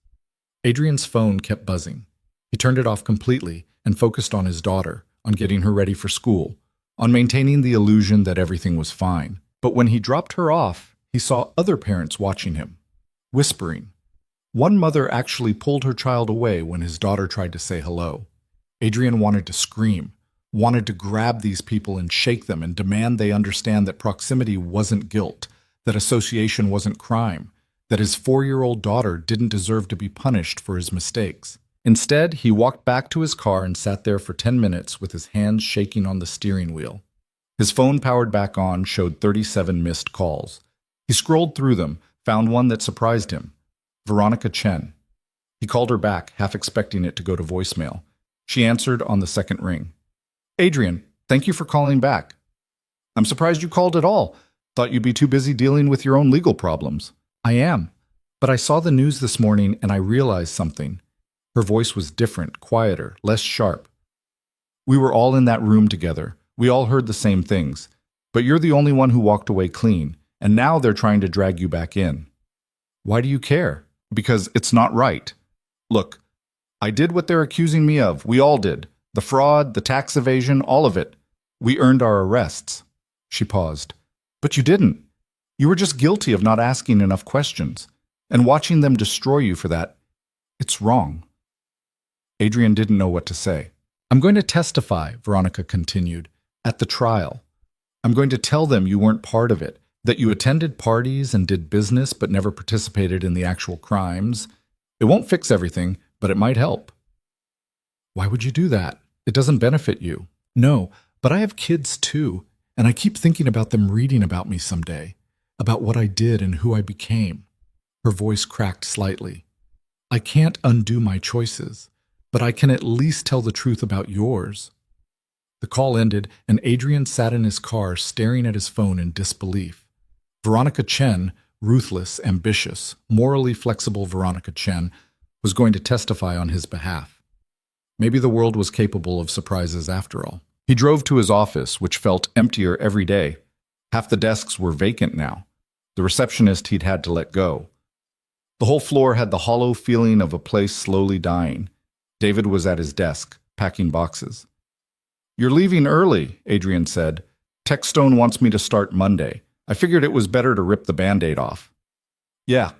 Adrian's phone kept buzzing. He turned it off completely and focused on his daughter, on getting her ready for school, on maintaining the illusion that everything was fine. But when he dropped her off, he saw other parents watching him, whispering. One mother actually pulled her child away when his daughter tried to say hello. Adrian wanted to scream, wanted to grab these people and shake them and demand they understand that proximity wasn't guilt, that association wasn't crime, that his 4-year-old daughter didn't deserve to be punished for his mistakes. Instead, he walked back to his car and sat there for 10 minutes with his hands shaking on the steering wheel. His phone, powered back on, showed 37 missed calls. He scrolled through them, found one that surprised him. Veronica Chen. He called her back, half expecting it to go to voicemail. She answered on the second ring. "Adrian, thank you for calling back." "I'm surprised you called at all. Thought you'd be too busy dealing with your own legal problems." "I am. But I saw the news this morning and I realized something. Her voice was different, quieter, less sharp. We were all in that room together. We all heard the same things. But you're the only one who walked away clean, and now they're trying to drag you back in. Why do you care? Because it's not right. Look, I did what they're accusing me of. We all did. The fraud, the tax evasion, all of it. We earned our arrests. She paused. But you didn't. You were just guilty of not asking enough questions. And watching them destroy you for that, it's wrong. Adrian didn't know what to say. I'm going to testify, Veronica continued, at the trial. I'm going to tell them you weren't part of it, that you attended parties and did business but never participated in the actual crimes. It won't fix everything, but it might help. Why would you do that? It doesn't benefit you. No, but I have kids too, and I keep thinking about them reading about me someday, about what I did and who I became. Her voice cracked slightly. I can't undo my choices, but I can at least tell the truth about yours. The call ended, and Adrian sat in his car staring at his phone in disbelief. Veronica Chen, ruthless, ambitious, morally flexible Veronica Chen, was going to testify on his behalf. Maybe the world was capable of surprises after all. He drove to his office, which felt emptier every day. Half the desks were vacant now. The receptionist he'd had to let go. The whole floor had the hollow feeling of a place slowly dying. David was at his desk, packing boxes. You're leaving early, Adrian said. Techstone wants me to start Monday. I figured it was better to rip the Band-Aid off. Yeah,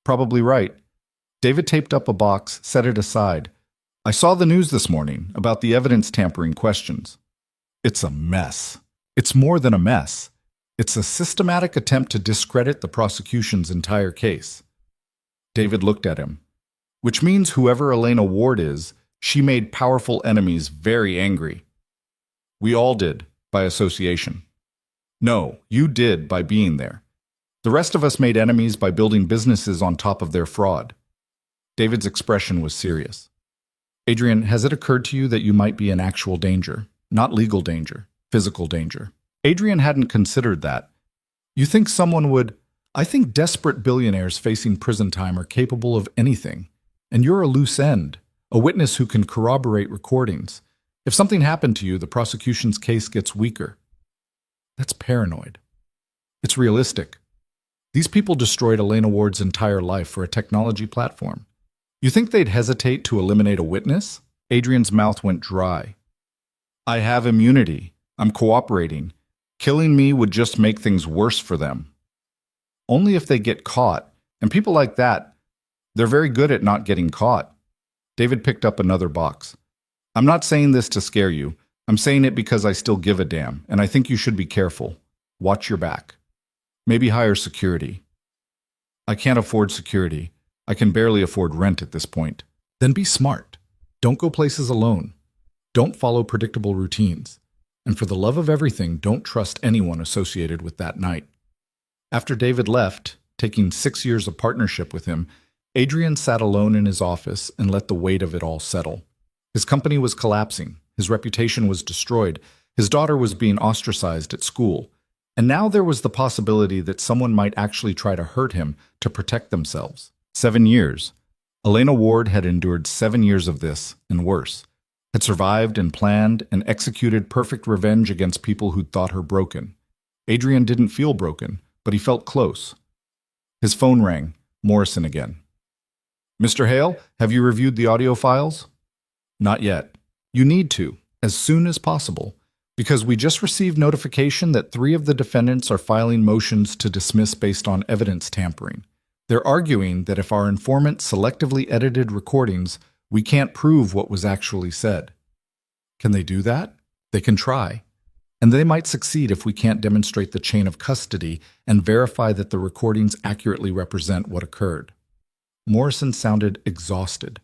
probably right. David taped up a box, set it aside. I saw the news this morning about the evidence tampering questions. It's a mess. It's more than a mess. It's a systematic attempt to discredit the prosecution's entire case. David looked at him. Which means whoever Elena Ward is, she made powerful enemies very angry. We all did, by association. No, you did by being there. The rest of us made enemies by building businesses on top of their fraud. David's expression was serious. Adrian, has it occurred to you that you might be in actual danger? Not legal danger, physical danger. Adrian hadn't considered that. You think someone would... I think desperate billionaires facing prison time are capable of anything. And you're a loose end, a witness who can corroborate recordings. If something happened to you, the prosecution's case gets weaker. That's paranoid. It's realistic. These people destroyed Elena Ward's entire life for a technology platform. You think they'd hesitate to eliminate a witness? Adrian's mouth went dry. I have immunity. I'm cooperating. Killing me would just make things worse for them. Only if they get caught. And people like that, they're very good at not getting caught. David picked up another box. I'm not saying this to scare you. I'm saying it because I still give a damn, and I think you should be careful. Watch your back. Maybe hire security. I can't afford security. I can barely afford rent at this point. Then be smart. Don't go places alone. Don't follow predictable routines. And for the love of everything, don't trust anyone associated with that night. After David left, taking 6 years of partnership with him, Adrian sat alone in his office and let the weight of it all settle. His company was collapsing. His reputation was destroyed. His daughter was being ostracized at school. And now there was the possibility that someone might actually try to hurt him to protect themselves. 7 years. Elena Ward had endured 7 years of this, and worse. Had survived and planned and executed perfect revenge against people who'd thought her broken. Adrian didn't feel broken, but he felt close. His phone rang. Morrison again. Mr. Hale, have you reviewed the audio files? Not yet. You need to, as soon as possible, because we just received notification that 3 of the defendants are filing motions to dismiss based on evidence tampering. They're arguing that if our informant selectively edited recordings, we can't prove what was actually said. Can they do that? They can try. And they might succeed if we can't demonstrate the chain of custody and verify that the recordings accurately represent what occurred. Morrison sounded exhausted.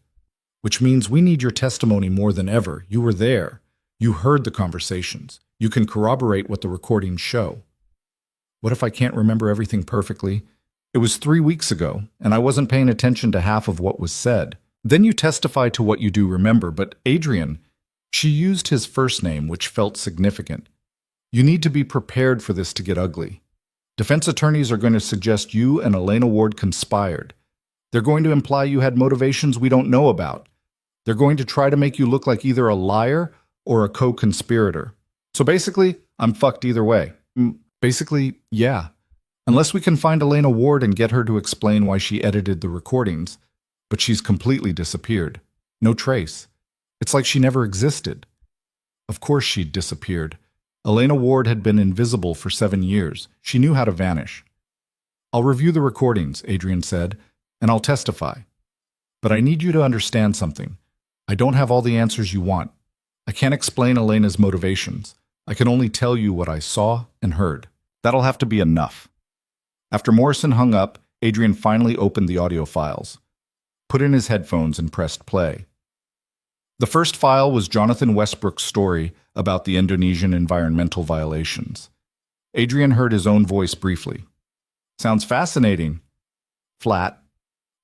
Which means we need your testimony more than ever. You were there. You heard the conversations. You can corroborate what the recordings show. What if I can't remember everything perfectly? It was 3 weeks ago, and I wasn't paying attention to half of what was said. Then you testify to what you do remember, but Adrian, she used his first name, which felt significant. You need to be prepared for this to get ugly. Defense attorneys are going to suggest you and Elena Ward conspired. They're going to imply you had motivations we don't know about. They're going to try to make you look like either a liar or a co-conspirator. So basically, I'm fucked either way. Basically, yeah. Unless we can find Elena Ward and get her to explain why she edited the recordings. But she's completely disappeared. No trace. It's like she never existed. Of course she'd disappeared. Elena Ward had been invisible for 7 years. She knew how to vanish. I'll review the recordings, Adrian said, and I'll testify. But I need you to understand something. I don't have all the answers you want. I can't explain Elena's motivations. I can only tell you what I saw and heard. That'll have to be enough. After Morrison hung up, Adrian finally opened the audio files, put in his headphones, and pressed play. The first file was Jonathan Westbrook's story about the Indonesian environmental violations. Adrian heard his own voice briefly. Sounds fascinating. Flat,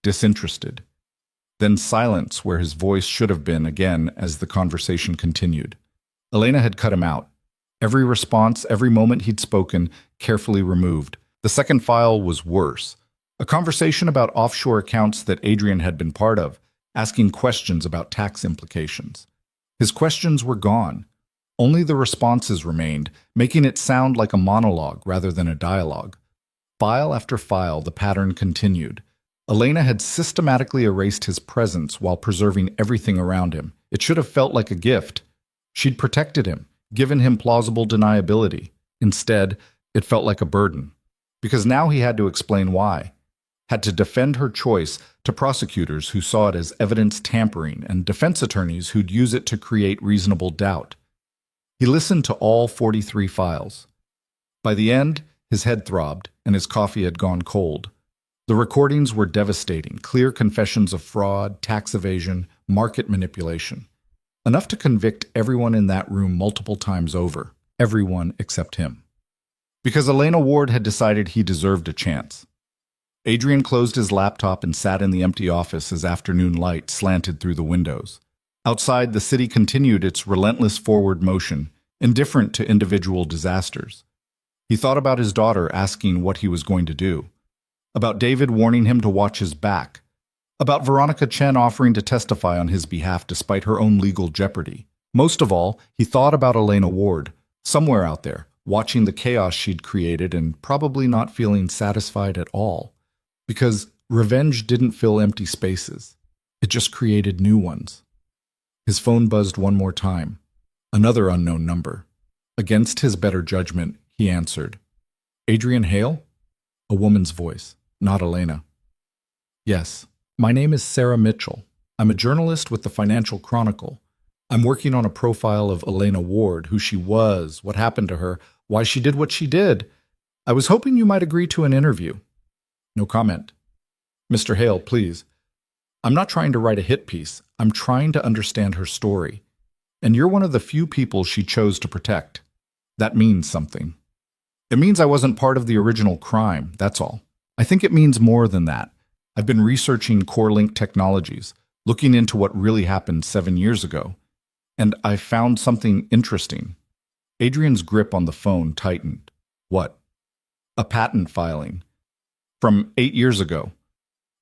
disinterested. Then silence where his voice should have been again as the conversation continued. Elena had cut him out. Every response, every moment he'd spoken, carefully removed. The second file was worse. A conversation about offshore accounts that Adrian had been part of, asking questions about tax implications. His questions were gone. Only the responses remained, making it sound like a monologue rather than a dialogue. File after file, the pattern continued. Elena had systematically erased his presence while preserving everything around him. It should have felt like a gift. She'd protected him, given him plausible deniability. Instead, it felt like a burden. Because now he had to explain why. Had to defend her choice to prosecutors who saw it as evidence tampering and defense attorneys who'd use it to create reasonable doubt. He listened to all 43 files. By the end, his head throbbed and his coffee had gone cold. The recordings were devastating, clear confessions of fraud, tax evasion, market manipulation. Enough to convict everyone in that room multiple times over, everyone except him. Because Elena Ward had decided he deserved a chance. Adrian closed his laptop and sat in the empty office as afternoon light slanted through the windows. Outside, the city continued its relentless forward motion, indifferent to individual disasters. He thought about his daughter asking what he was going to do, about David warning him to watch his back, about Veronica Chen offering to testify on his behalf despite her own legal jeopardy. Most of all, he thought about Elena Ward, somewhere out there, watching the chaos she'd created and probably not feeling satisfied at all. Because revenge didn't fill empty spaces. It just created new ones. His phone buzzed one more time. Another unknown number. Against his better judgment, he answered. Adrian Hale? A woman's voice, not Elena. Yes, my name is Sarah Mitchell. I'm a journalist with the Financial Chronicle. I'm working on a profile of Elena Ward, who she was, what happened to her, why she did what she did. I was hoping you might agree to an interview. No comment. Mr. Hale, please. I'm not trying to write a hit piece. I'm trying to understand her story. And you're one of the few people she chose to protect. That means something. It means I wasn't part of the original crime, that's all. I think it means more than that. I've been researching CoreLink technologies, looking into what really happened 7 years ago. And I found something interesting. Adrian's grip on the phone tightened. What? A patent filing. From 8 years ago.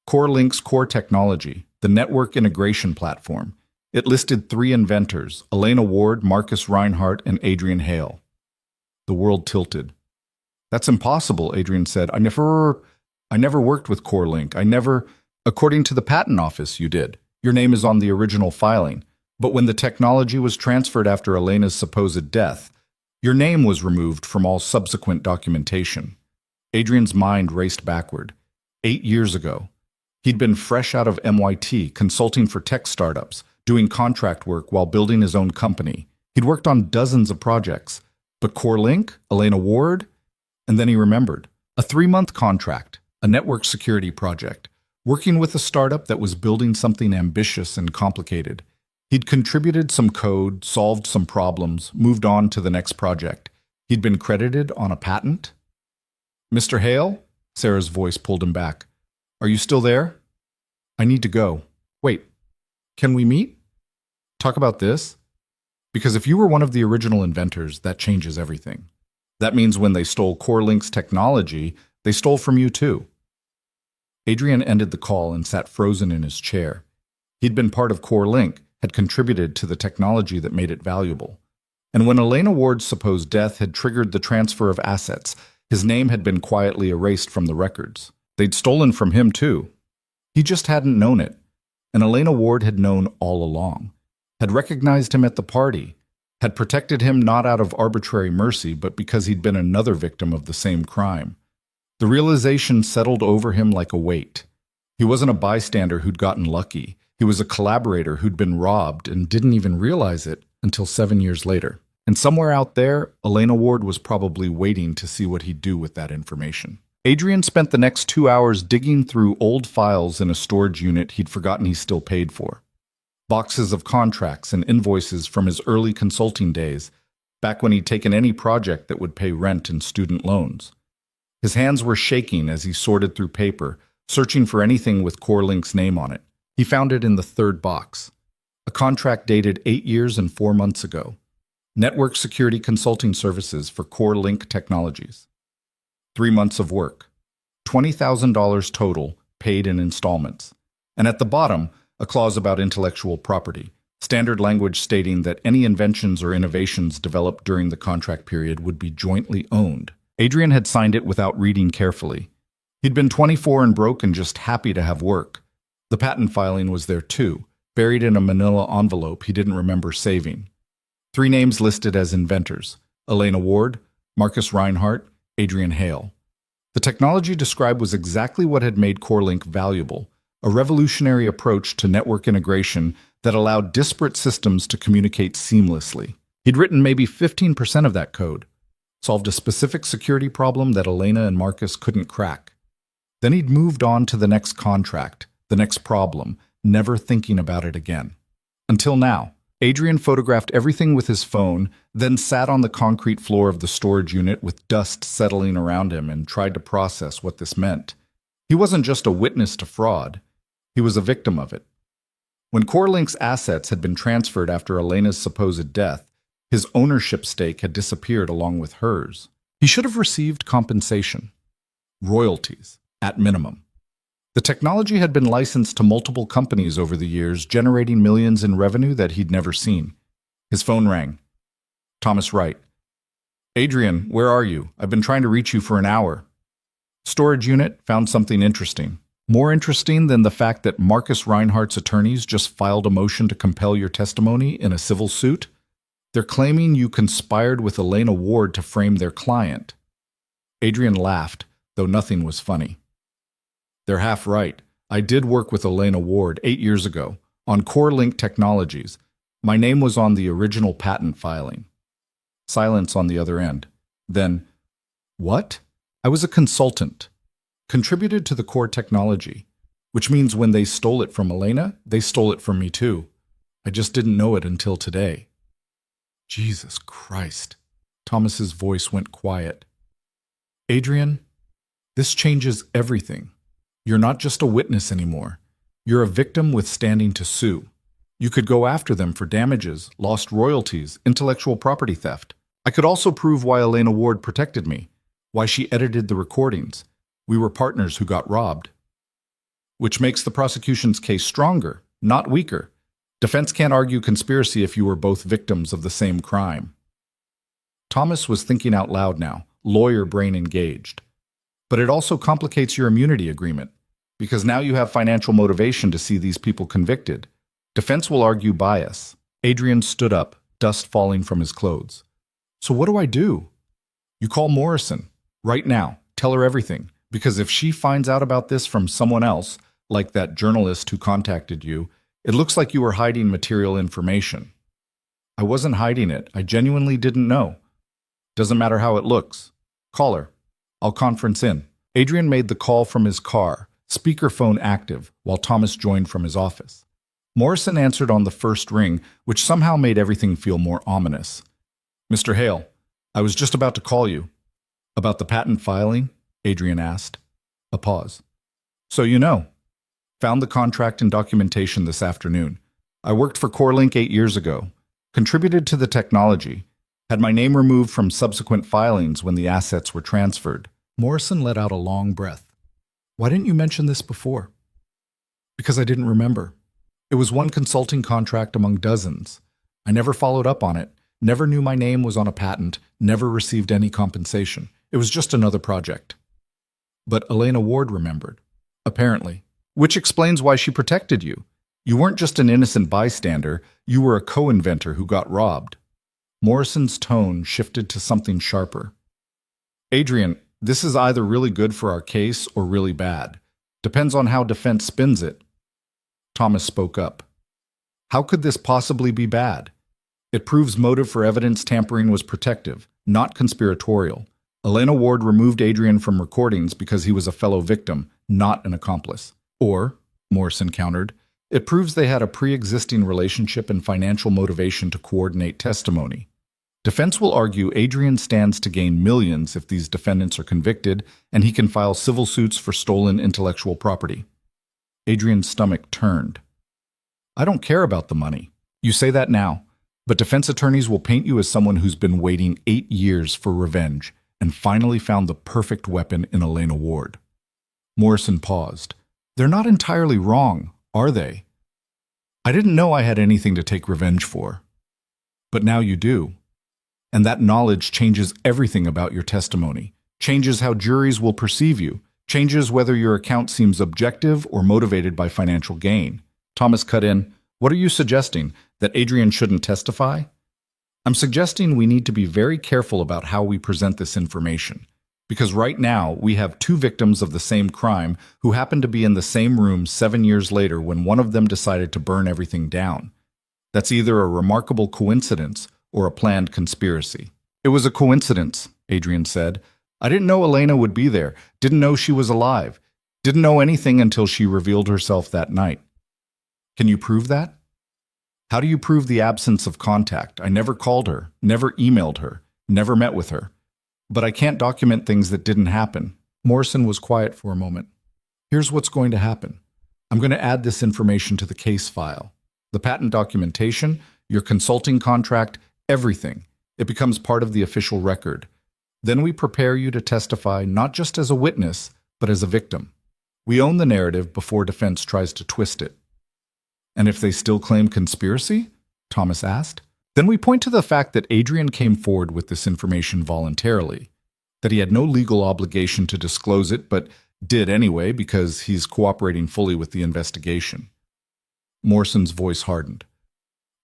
CoreLink's core technology, the network integration platform. It listed 3 inventors, Elena Ward, Marcus Reinhardt, and Adrian Hale. The world tilted. That's impossible, Adrian said. I never worked with CoreLink. According to the patent office, you did. Your name is on the original filing. But when the technology was transferred after Elena's supposed death, your name was removed from all subsequent documentation. Adrian's mind raced backward. 8 years ago. He'd been fresh out of MIT, consulting for tech startups, doing contract work while building his own company. He'd worked on dozens of projects. But CoreLink, Elena Ward, and then he remembered. A 3-month contract, a network security project, working with a startup that was building something ambitious and complicated. He'd contributed some code, solved some problems, moved on to the next project. He'd been credited on a patent. Mr. Hale? Sarah's voice pulled him back. Are you still there? I need to go. Wait, can we meet? Talk about this? Because if you were one of the original inventors, that changes everything. That means when they stole CoreLink's technology, they stole from you too. Adrian ended the call and sat frozen in his chair. He'd been part of CoreLink, had contributed to the technology that made it valuable. And when Elena Ward's supposed death had triggered the transfer of assets, his name had been quietly erased from the records. They'd stolen from him, too. He just hadn't known it. And Elena Ward had known all along, had recognized him at the party, had protected him not out of arbitrary mercy, but because he'd been another victim of the same crime. The realization settled over him like a weight. He wasn't a bystander who'd gotten lucky. He was a collaborator who'd been robbed and didn't even realize it until 7 years later. And somewhere out there, Elena Ward was probably waiting to see what he'd do with that information. Adrian spent the next 2 hours digging through old files in a storage unit he'd forgotten he still paid for. Boxes of contracts and invoices from his early consulting days, back when he'd taken any project that would pay rent and student loans. His hands were shaking as he sorted through paper, searching for anything with CoreLink's name on it. He found it in the third box. A contract dated 8 years and 4 months ago. Network Security Consulting Services for CoreLink Technologies. 3 months of work. $20,000 total, paid in installments. And at the bottom, a clause about intellectual property, standard language stating that any inventions or innovations developed during the contract period would be jointly owned. Adrian had signed it without reading carefully. He'd been 24 and broke and just happy to have work. The patent filing was there too, buried in a manila envelope he didn't remember saving. 3 names listed as inventors: Elena Ward, Marcus Reinhardt, Adrian Hale. The technology described was exactly what had made CoreLink valuable, a revolutionary approach to network integration that allowed disparate systems to communicate seamlessly. He'd written maybe 15% of that code, solved a specific security problem that Elena and Marcus couldn't crack. Then he'd moved on to the next contract, the next problem, never thinking about it again. Until now. Adrian photographed everything with his phone, then sat on the concrete floor of the storage unit with dust settling around him and tried to process what this meant. He wasn't just a witness to fraud. He was a victim of it. When CoreLink's assets had been transferred after Elena's supposed death, his ownership stake had disappeared along with hers. He should have received compensation. Royalties, at minimum. The technology had been licensed to multiple companies over the years, generating millions in revenue that he'd never seen. His phone rang. Thomas Wright. Adrian, where are you? I've been trying to reach you for an hour. Storage unit, found something interesting. More interesting than the fact that Marcus Reinhardt's attorneys just filed a motion to compel your testimony in a civil suit. They're claiming you conspired with Elena Ward to frame their client. Adrian laughed, though nothing was funny. They're half right. I did work with Elena Ward 8 years ago on CoreLink Technologies. My name was on the original patent filing. Silence on the other end. Then, what? I was a consultant. Contributed to the core technology, which means when they stole it from Elena, they stole it from me too. I just didn't know it until today. Jesus Christ. Thomas's voice went quiet. Adrian, this changes everything. You're not just a witness anymore. You're a victim with standing to sue. You could go after them for damages, lost royalties, intellectual property theft. I could also prove why Elena Ward protected me, why she edited the recordings. We were partners who got robbed. Which makes the prosecution's case stronger, not weaker. Defense can't argue conspiracy if you were both victims of the same crime. Thomas was thinking out loud now, lawyer brain engaged. But it also complicates your immunity agreement, because now you have financial motivation to see these people convicted. Defense will argue bias. Adrian stood up, dust falling from his clothes. So what do I do? You call Morrison. Right now. Tell her everything. Because if she finds out about this from someone else, like that journalist who contacted you, it looks like you were hiding material information. I wasn't hiding it. I genuinely didn't know. Doesn't matter how it looks. Call her. I'll conference in. Adrian made the call from his car, speakerphone active, while Thomas joined from his office. Morrison answered on the first ring, which somehow made everything feel more ominous. Mr. Hale, I was just about to call you. About the patent filing? Adrian asked. A pause. So you know. Found the contract and documentation this afternoon. I worked for CoreLink 8 years ago. Contributed to the technology. Had my name removed from subsequent filings when the assets were transferred. Morrison let out a long breath. Why didn't you mention this before? Because I didn't remember. It was one consulting contract among dozens. I never followed up on it, never knew my name was on a patent, never received any compensation. It was just another project. But Elena Ward remembered. Apparently. Which explains why she protected you. You weren't just an innocent bystander, you were a co-inventor who got robbed. Morrison's tone shifted to something sharper. Adrian, this is either really good for our case or really bad. Depends on how defense spins it. Thomas spoke up. How could this possibly be bad? It proves motive for evidence tampering was protective, not conspiratorial. Elena Ward removed Adrian from recordings because he was a fellow victim, not an accomplice. Or, Morrison countered, it proves they had a pre-existing relationship and financial motivation to coordinate testimony. Defense will argue Adrian stands to gain millions if these defendants are convicted, and he can file civil suits for stolen intellectual property. Adrian's stomach turned. I don't care about the money. You say that now, but defense attorneys will paint you as someone who's been waiting 8 years for revenge and finally found the perfect weapon in Elena Ward. Morrison paused. They're not entirely wrong, are they? I didn't know I had anything to take revenge for. But now you do. And that knowledge changes everything about your testimony, changes how juries will perceive you, changes whether your account seems objective or motivated by financial gain. Thomas cut in, what are you suggesting, that Adrian shouldn't testify? I'm suggesting we need to be very careful about how we present this information. Because right now, we have 2 victims of the same crime who happen to be in the same room 7 years later when one of them decided to burn everything down. That's either a remarkable coincidence or a planned conspiracy. It was a coincidence, Adrian said. I didn't know Elena would be there, didn't know she was alive, didn't know anything until she revealed herself that night. Can you prove that? How do you prove the absence of contact? I never called her, never emailed her, never met with her. But I can't document things that didn't happen. Morrison was quiet for a moment. Here's what's going to happen. I'm going to add this information to the case file. The patent documentation, your consulting contract, everything. It becomes part of the official record. Then we prepare you to testify not just as a witness, but as a victim. We own the narrative before defense tries to twist it. And if they still claim conspiracy? Thomas asked. Then we point to the fact that Adrian came forward with this information voluntarily, that he had no legal obligation to disclose it, but did anyway because he's cooperating fully with the investigation. Morrison's voice hardened.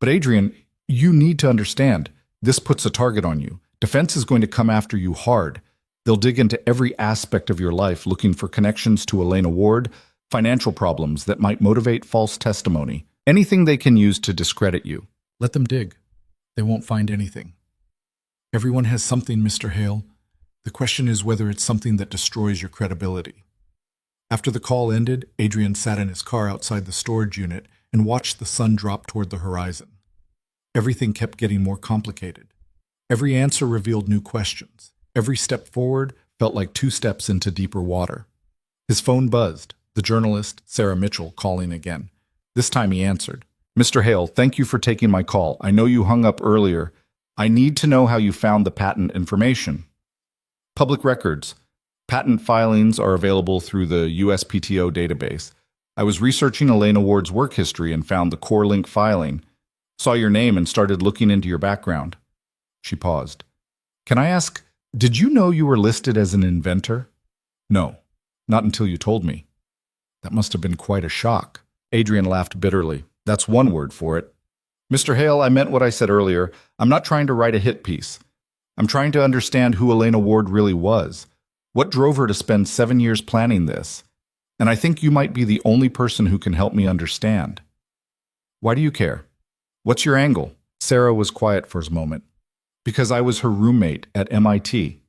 But Adrian, you need to understand, this puts a target on you. Defense is going to come after you hard. They'll dig into every aspect of your life looking for connections to Elena Ward, financial problems that might motivate false testimony, anything they can use to discredit you. Let them dig. They won't find anything. Everyone has something, Mr. Hale. The question is whether it's something that destroys your credibility. After the call ended, Adrian sat in his car outside the storage unit and watched the sun drop toward the horizon. Everything kept getting more complicated. Every answer revealed new questions. Every step forward felt like 2 steps into deeper water. His phone buzzed, the journalist, Sarah Mitchell, calling again. This time he answered. Mr. Hale, thank you for taking my call. I know you hung up earlier. I need to know how you found the patent information. Public records. Patent filings are available through the USPTO database. I was researching Elena Ward's work history and found the core link filing. Saw your name and started looking into your background. She paused. Can I ask, did you know you were listed as an inventor? No, not until you told me. That must have been quite a shock. Adrian laughed bitterly. That's one word for it. Mr. Hale, I meant what I said earlier. I'm not trying to write a hit piece. I'm trying to understand who Elena Ward really was. What drove her to spend 7 years planning this? And I think you might be the only person who can help me understand. Why do you care? What's your angle? Sarah was quiet for a moment. Because I was her roommate at MIT.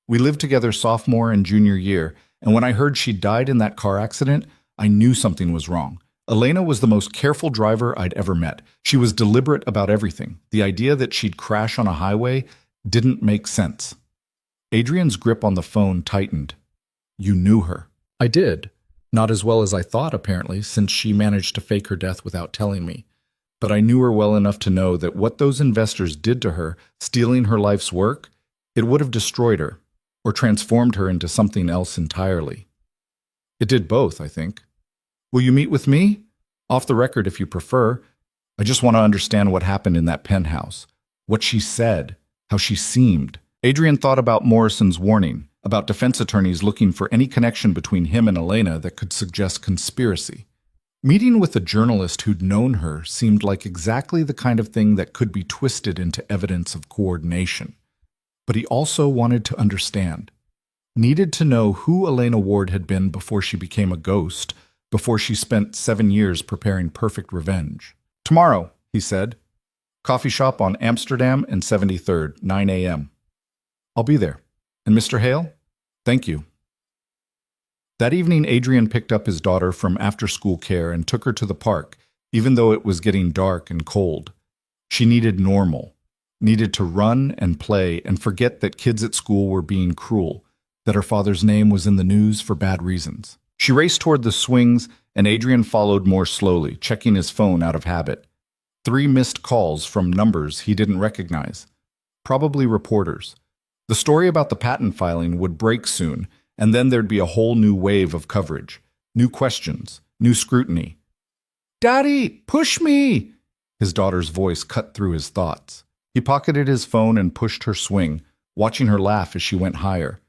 We lived together sophomore and junior year, and when I heard she died in that car accident, I knew something was wrong. Elena was the most careful driver I'd ever met. She was deliberate about everything. The idea that she'd crash on a highway didn't make sense. Adrian's grip on the phone tightened. You knew her. I did. Not as well as I thought, apparently, since she managed to fake her death without telling me. But I knew her well enough to know that what those investors did to her, stealing her life's work, it would have destroyed her, or transformed her into something else entirely. It did both, I think. Will you meet with me? Off the record, if you prefer. I just want to understand what happened in that penthouse. What she said, how she seemed. Adrian thought about Morrison's warning, about defense attorneys looking for any connection between him and Elena that could suggest conspiracy. Meeting with a journalist who'd known her seemed like exactly the kind of thing that could be twisted into evidence of coordination. But he also wanted to understand. Needed to know who Elena Ward had been before she became a ghost, before she spent 7 years preparing perfect revenge. Tomorrow, he said. Coffee shop on Amsterdam and 73rd, 9 a.m. I'll be there. And Mr. Hale? Thank you. That evening, Adrian picked up his daughter from after-school care and took her to the park, even though it was getting dark and cold. She needed normal, needed to run and play and forget that kids at school were being cruel, that her father's name was in the news for bad reasons. She raced toward the swings, and Adrian followed more slowly, checking his phone out of habit. 3 missed calls from numbers he didn't recognize. Probably reporters. The story about the patent filing would break soon, and then there'd be a whole new wave of coverage. New questions, new scrutiny. "Daddy, push me!" His daughter's voice cut through his thoughts. He pocketed his phone and pushed her swing, watching her laugh as she went higher.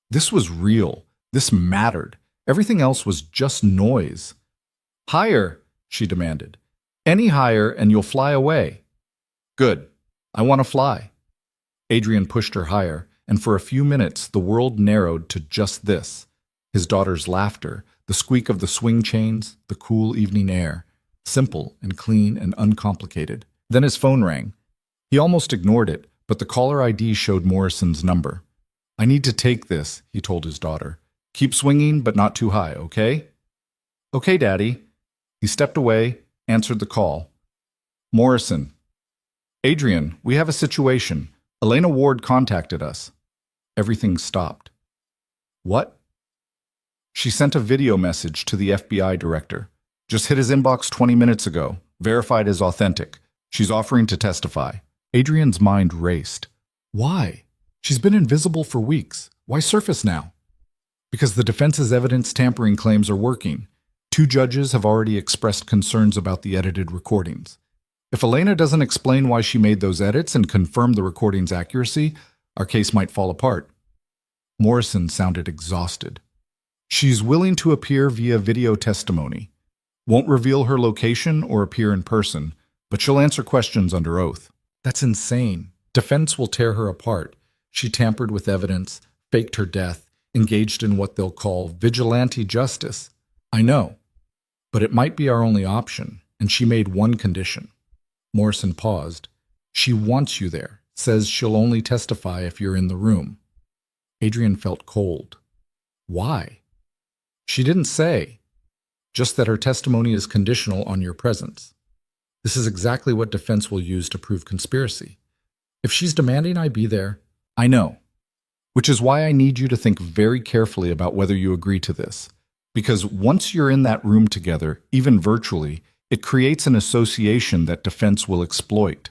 This was real. This mattered. Everything else was just noise. "Higher," she demanded. "Any higher and you'll fly away." "Good. I want to fly." Adrian pushed her higher, and for a few minutes the world narrowed to just this. His daughter's laughter, the squeak of the swing chains, the cool evening air. Simple and clean and uncomplicated. Then his phone rang. He almost ignored it, but the caller ID showed Morrison's number. "I need to take this," he told his daughter. "Keep swinging, but not too high, okay?" "Okay, Daddy." He stepped away, answered the call. "Morrison." "Adrian, we have a situation. Elena Ward contacted us." Everything stopped. "What?" "She sent a video message to the FBI director. Just hit his inbox 20 minutes ago. Verified as authentic. She's offering to testify." Adrian's mind raced. Why? She's been invisible for weeks. Why surface now? Because the defense's evidence tampering claims are working. 2 judges have already expressed concerns about the edited recordings. If Elena doesn't explain why she made those edits and confirm the recording's accuracy, our case might fall apart. Morrison sounded exhausted. She's willing to appear via video testimony. Won't reveal her location or appear in person, but she'll answer questions under oath. That's insane. Defense will tear her apart. She tampered with evidence, faked her death, engaged in what they'll call vigilante justice. I know, but it might be our only option, and she made one condition. Morrison paused. She wants you there, says she'll only testify if you're in the room. Adrian felt cold. Why? She didn't say, just that her testimony is conditional on your presence. This is exactly what defense will use to prove conspiracy. If she's demanding I be there, I know. Which is why I need you to think very carefully about whether you agree to this. Because once you're in that room together, even virtually, it creates an association that defense will exploit.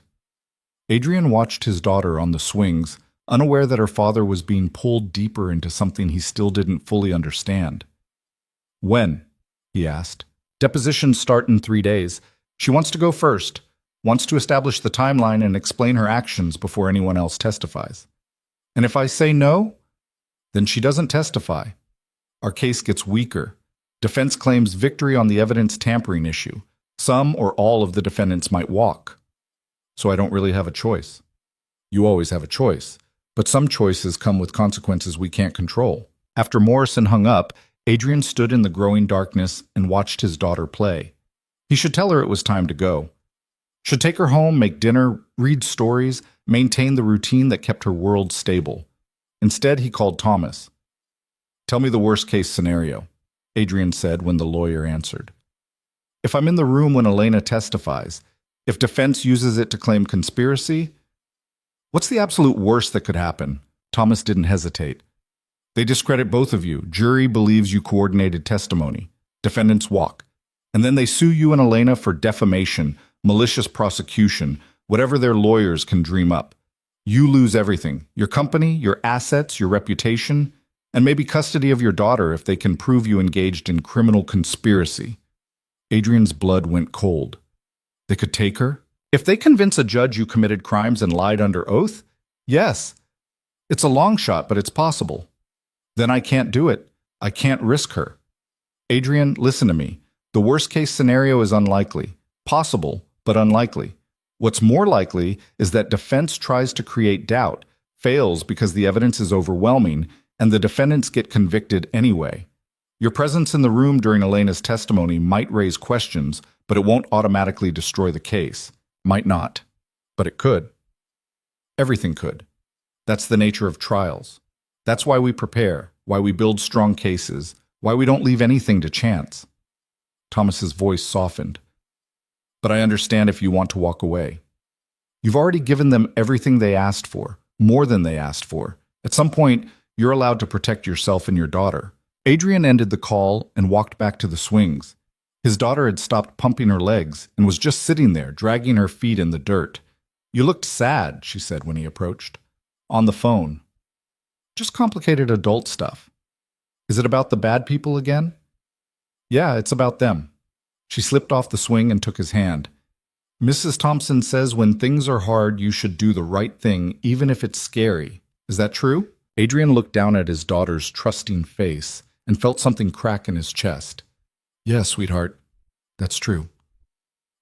Adrian watched his daughter on the swings, unaware that her father was being pulled deeper into something he still didn't fully understand. "When?" he asked. "Depositions start in 3 days. She wants to go first, wants to establish the timeline and explain her actions before anyone else testifies. And if I say no, then she doesn't testify. Our case gets weaker. Defense claims victory on the evidence tampering issue. Some or all of the defendants might walk. So I don't really have a choice. You always have a choice, but some choices come with consequences we can't control." After Morrison hung up, Adrian stood in the growing darkness and watched his daughter play. He should tell her it was time to go. Should take her home, make dinner, read stories, maintain the routine that kept her world stable. Instead, he called Thomas. "Tell me the worst-case scenario," Adrian said when the lawyer answered. "If I'm in the room when Elena testifies, if defense uses it to claim conspiracy, what's the absolute worst that could happen?" Thomas didn't hesitate. "They discredit both of you. Jury believes you coordinated testimony. Defendants walk. And then they sue you and Elena for defamation, malicious prosecution, whatever their lawyers can dream up. You lose everything, your company, your assets, your reputation, and maybe custody of your daughter if they can prove you engaged in criminal conspiracy." Adrian's blood went cold. They could take her? If they convince a judge you committed crimes and lied under oath? Yes. It's a long shot, but it's possible. Then I can't do it. I can't risk her. Adrian, listen to me. The worst-case scenario is unlikely. Possible, but unlikely. What's more likely is that defense tries to create doubt, fails because the evidence is overwhelming, and the defendants get convicted anyway. Your presence in the room during Elena's testimony might raise questions, but it won't automatically destroy the case. Might not. But it could. Everything could. That's the nature of trials. That's why we prepare, why we build strong cases, why we don't leave anything to chance. Thomas's voice softened. But I understand if you want to walk away. You've already given them everything they asked for, more than they asked for. At some point, you're allowed to protect yourself and your daughter. Adrian ended the call and walked back to the swings. His daughter had stopped pumping her legs and was just sitting there, dragging her feet in the dirt. You looked sad, she said when he approached. On the phone. Just complicated adult stuff. Is it about the bad people again? Yeah, it's about them. She slipped off the swing and took his hand. Mrs. Thompson says when things are hard, you should do the right thing, even if it's scary. Is that true? Adrian looked down at his daughter's trusting face and felt something crack in his chest. Yes, sweetheart. That's true.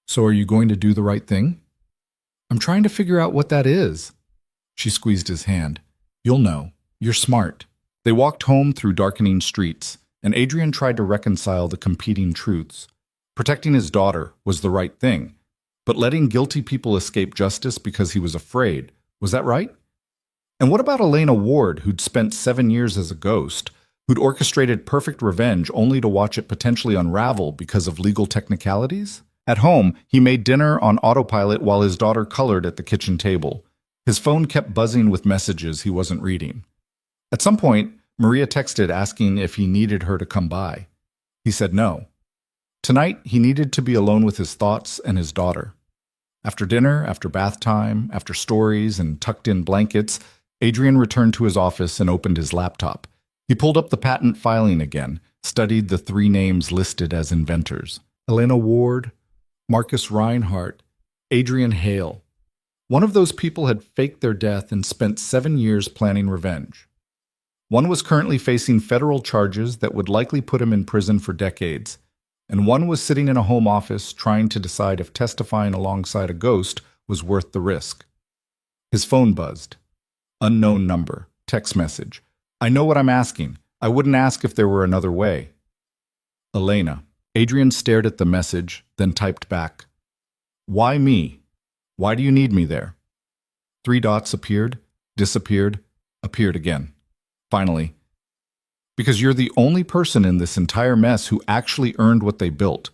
So are you going to do the right thing? I'm trying to figure out what that is. She squeezed his hand. You'll know. You're smart. They walked home through darkening streets, and Adrian tried to reconcile the competing truths. Protecting his daughter was the right thing, but letting guilty people escape justice because he was afraid, was that right? And what about Elena Ward, who'd spent 7 years as a ghost, who'd orchestrated perfect revenge only to watch it potentially unravel because of legal technicalities? At home, he made dinner on autopilot while his daughter colored at the kitchen table. His phone kept buzzing with messages he wasn't reading. At some point, Maria texted asking if he needed her to come by. He said no. Tonight, he needed to be alone with his thoughts and his daughter. After dinner, after bath time, after stories and tucked-in blankets, Adrian returned to his office and opened his laptop. He pulled up the patent filing again, studied the 3 names listed as inventors. Elena Ward, Marcus Reinhardt, Adrian Hale. One of those people had faked their death and spent 7 years planning revenge. One was currently facing federal charges that would likely put him in prison for decades, and one was sitting in a home office trying to decide if testifying alongside a ghost was worth the risk. His phone buzzed. Unknown number. Text message. I know what I'm asking. I wouldn't ask if there were another way. Elena. Adrian stared at the message, then typed back. Why me? Why do you need me there? 3 dots appeared, disappeared, appeared again. Finally, because you're the only person in this entire mess who actually earned what they built,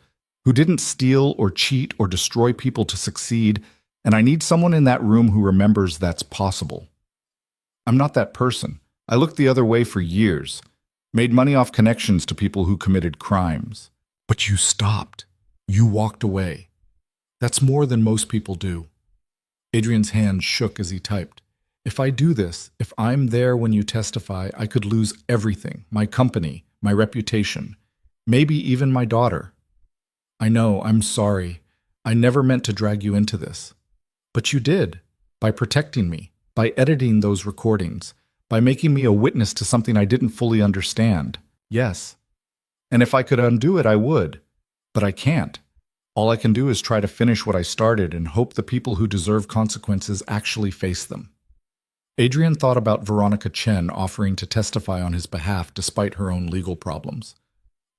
who didn't steal or cheat or destroy people to succeed, and I need someone in that room who remembers that's possible. I'm not that person. I looked the other way for years, made money off connections to people who committed crimes. But you stopped. You walked away. That's more than most people do. Adrian's hand shook as he typed. If I do this, if I'm there when you testify, I could lose everything, my company, my reputation, maybe even my daughter. I know, I'm sorry. I never meant to drag you into this. But you did, by protecting me, by editing those recordings, by making me a witness to something I didn't fully understand. Yes. And if I could undo it, I would. But I can't. All I can do is try to finish what I started and hope the people who deserve consequences actually face them. Adrian thought about Veronica Chen offering to testify on his behalf despite her own legal problems,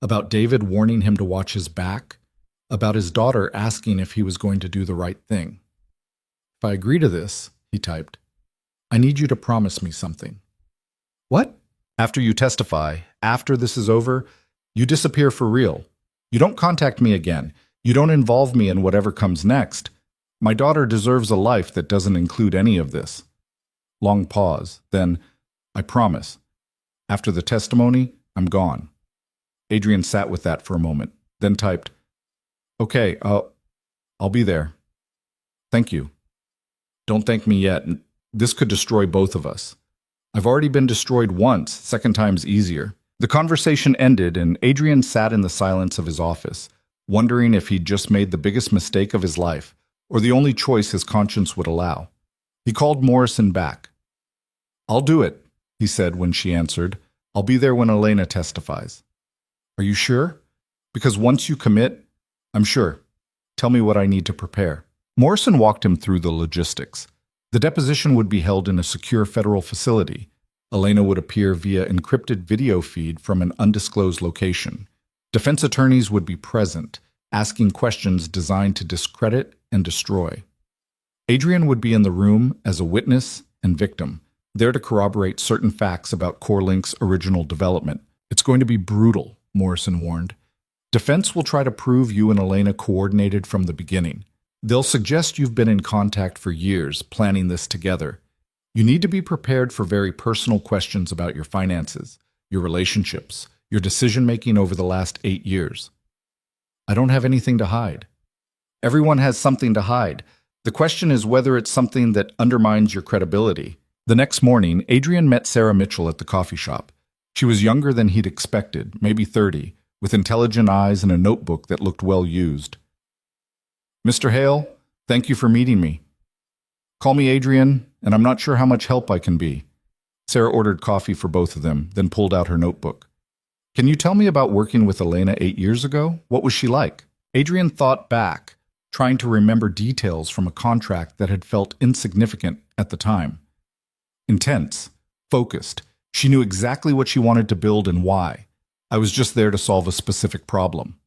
about David warning him to watch his back, about his daughter asking if he was going to do the right thing. If I agree to this, he typed, I need you to promise me something. What? After you testify, after this is over, you disappear for real. You don't contact me again. You don't involve me in whatever comes next. My daughter deserves a life that doesn't include any of this. Long pause. Then, I promise. After the testimony, I'm gone. Adrian sat with that for a moment, then typed, Okay, I'll be there. Thank you. Don't thank me yet. This could destroy both of us. I've already been destroyed once, second time's easier. The conversation ended, and Adrian sat in the silence of his office, wondering if he'd just made the biggest mistake of his life, or the only choice his conscience would allow. He called Morrison back. "I'll do it," he said when she answered. "I'll be there when Elena testifies." "Are you sure? Because once you commit, I'm sure. Tell me what I need to prepare." Morrison walked him through the logistics. The deposition would be held in a secure federal facility. Elena would appear via encrypted video feed from an undisclosed location. Defense attorneys would be present, asking questions designed to discredit and destroy. Adrian would be in the room as a witness and victim, there to corroborate certain facts about CoreLink's original development. "It's going to be brutal," Morrison warned. "Defense will try to prove you and Elena coordinated from the beginning. They'll suggest you've been in contact for years, planning this together. You need to be prepared for very personal questions about your finances, your relationships, your decision-making over the last 8 years." "I don't have anything to hide." "Everyone has something to hide. The question is whether it's something that undermines your credibility." The next morning, Adrian met Sarah Mitchell at the coffee shop. She was younger than he'd expected, maybe 30, with intelligent eyes and a notebook that looked well used. "Mr. Hale, thank you for meeting me. Call me Adrian, and I'm not sure how much help I can be." Sarah ordered coffee for both of them, then pulled out her notebook. "Can you tell me about working with Elena 8 years ago? What was she like?" Adrian thought back, trying to remember details from a contract that had felt insignificant at the time. Intense, focused. She knew exactly what she wanted to build and why. "I was just there to solve a specific problem."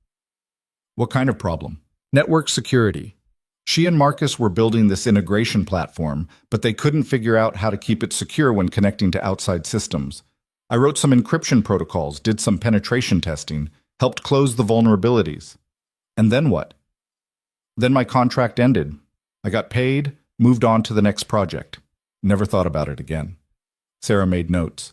"What kind of problem?" "Network security. She and Marcus were building this integration platform, but they couldn't figure out how to keep it secure when connecting to outside systems. I wrote some encryption protocols, did some penetration testing, helped close the vulnerabilities." "And then what?" "Then my contract ended. I got paid, moved on to the next project. Never thought about it again." Sarah made notes.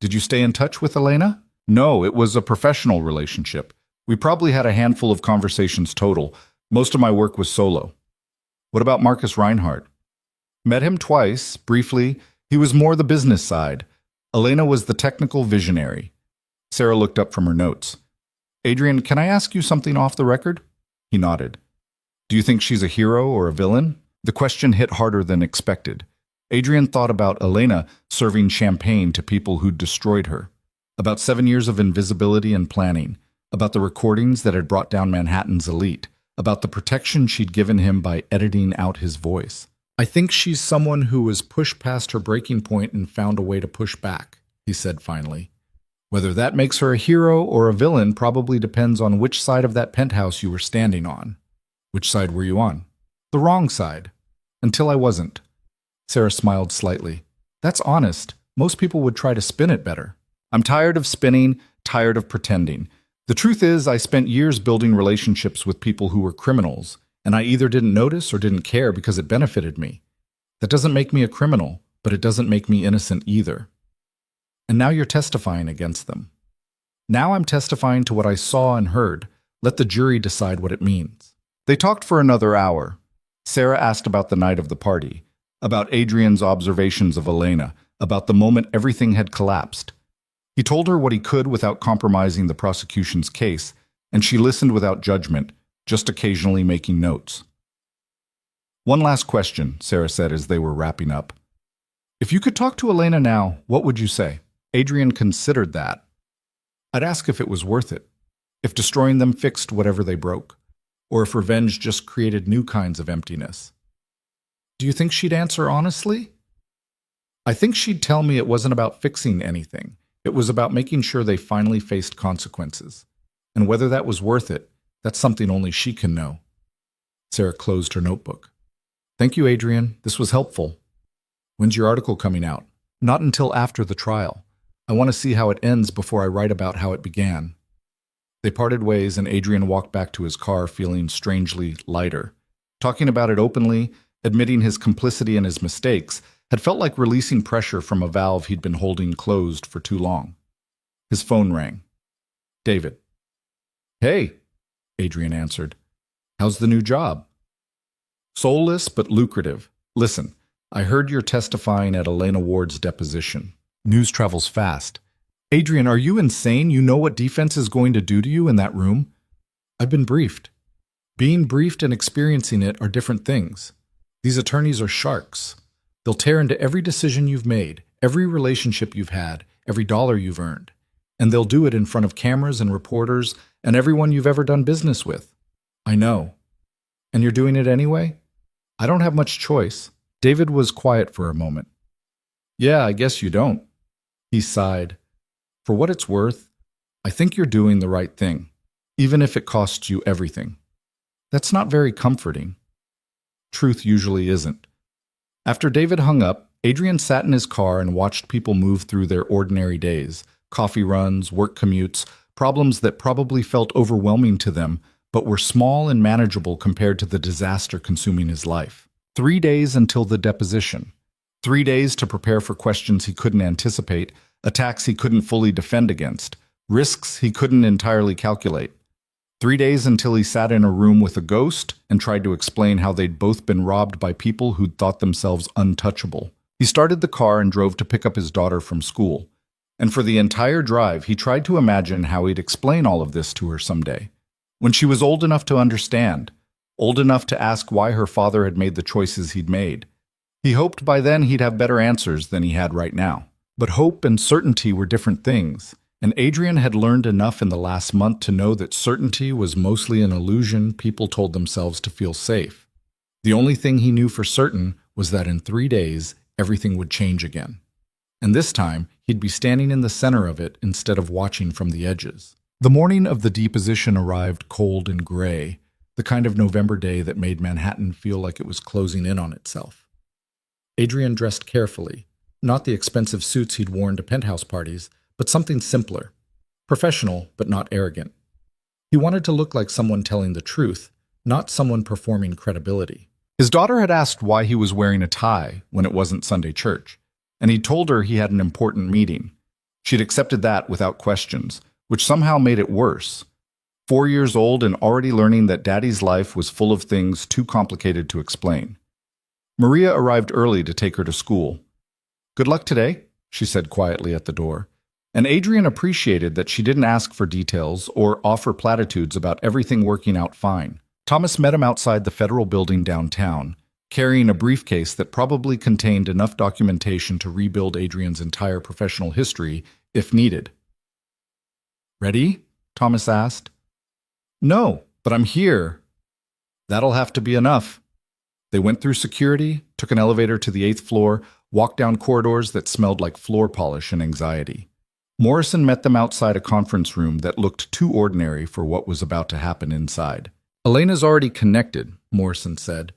"Did you stay in touch with Elena?" "No, it was a professional relationship. We probably had a handful of conversations total. Most of my work was solo." "What about Marcus Reinhardt?" "Met him twice, briefly. He was more the business side. Elena was the technical visionary." Sarah looked up from her notes. "Adrian, can I ask you something off the record?" He nodded. "Do you think she's a hero or a villain?" The question hit harder than expected. Adrian thought about Elena serving champagne to people who'd destroyed her, about 7 years of invisibility and planning, about the recordings that had brought down Manhattan's elite, about the protection she'd given him by editing out his voice. "I think she's someone who was pushed past her breaking point and found a way to push back," he said finally. "Whether that makes her a hero or a villain probably depends on which side of that penthouse you were standing on." "Which side were you on?" "The wrong side. Until I wasn't." Sarah smiled slightly. "That's honest. Most people would try to spin it better." "I'm tired of spinning, tired of pretending. The truth is, I spent years building relationships with people who were criminals, and I either didn't notice or didn't care because it benefited me. That doesn't make me a criminal, but it doesn't make me innocent either. And now you're testifying against them." "Now I'm testifying to what I saw and heard. Let the jury decide what it means." They talked for another hour. Sarah asked about the night of the party, about Adrian's observations of Elena, about the moment everything had collapsed. He told her what he could without compromising the prosecution's case, and she listened without judgment, just occasionally making notes. "One last question," Sarah said as they were wrapping up. "If you could talk to Elena now, what would you say?" Adrian considered that. "I'd ask if it was worth it, if destroying them fixed whatever they broke, or if revenge just created new kinds of emptiness." "Do you think she'd answer honestly?" "I think she'd tell me it wasn't about fixing anything. It was about making sure they finally faced consequences. And whether that was worth it, that's something only she can know." Sarah closed her notebook. "Thank you, Adrian. This was helpful. When's your article coming out?" "Not until after the trial. I want to see how it ends before I write about how it began." They parted ways, and Adrian walked back to his car feeling strangely lighter. Talking about it openly, admitting his complicity and his mistakes, had felt like releasing pressure from a valve he'd been holding closed for too long. His phone rang. "David." "Hey," Adrian answered. "How's the new job?" "Soulless but lucrative. Listen, I heard you're testifying at Elena Ward's deposition. News travels fast. Adrian, are you insane? You know what defense is going to do to you in that room? I've been briefed. Being briefed and experiencing it are different things. These attorneys are sharks. They'll tear into every decision you've made, every relationship you've had, every dollar you've earned. And they'll do it in front of cameras and reporters and everyone you've ever done business with. I know. And you're doing it anyway? I don't have much choice. David was quiet for a moment. Yeah, I guess you don't. He sighed. For what it's worth, I think you're doing the right thing, even if it costs you everything. That's not very comforting. Truth usually isn't. After David hung up, Adrian sat in his car and watched people move through their ordinary days, coffee runs, work commutes, problems that probably felt overwhelming to them, but were small and manageable compared to the disaster consuming his life. 3 days until the deposition. 3 days to prepare for questions he couldn't anticipate, attacks he couldn't fully defend against, risks he couldn't entirely calculate. 3 days until he sat in a room with a ghost and tried to explain how they'd both been robbed by people who'd thought themselves untouchable. He started the car and drove to pick up his daughter from school. And for the entire drive, he tried to imagine how he'd explain all of this to her someday. When she was old enough to understand, old enough to ask why her father had made the choices he'd made. He hoped by then he'd have better answers than he had right now. But hope and certainty were different things, and Adrian had learned enough in the last month to know that certainty was mostly an illusion people told themselves to feel safe. The only thing he knew for certain was that in 3 days, everything would change again. And this time, he'd be standing in the center of it instead of watching from the edges. The morning of the deposition arrived cold and gray, the kind of November day that made Manhattan feel like it was closing in on itself. Adrian dressed carefully, not the expensive suits he'd worn to penthouse parties, but something simpler, professional but not arrogant. He wanted to look like someone telling the truth, not someone performing credibility. His daughter had asked why he was wearing a tie when it wasn't Sunday church, and he told her he had an important meeting. She'd accepted that without questions, which somehow made it worse. 4 years old and already learning that Daddy's life was full of things too complicated to explain. Maria arrived early to take her to school. "Good luck today," she said quietly at the door. And Adrian appreciated that she didn't ask for details or offer platitudes about everything working out fine. Thomas met him outside the federal building downtown, carrying a briefcase that probably contained enough documentation to rebuild Adrian's entire professional history if needed. "Ready?" Thomas asked. "No, but I'm here." "That'll have to be enough." They went through security, took an elevator to the 8th floor, walked down corridors that smelled like floor polish and anxiety. Morrison met them outside a conference room that looked too ordinary for what was about to happen inside. "Elena's already connected," Morrison said.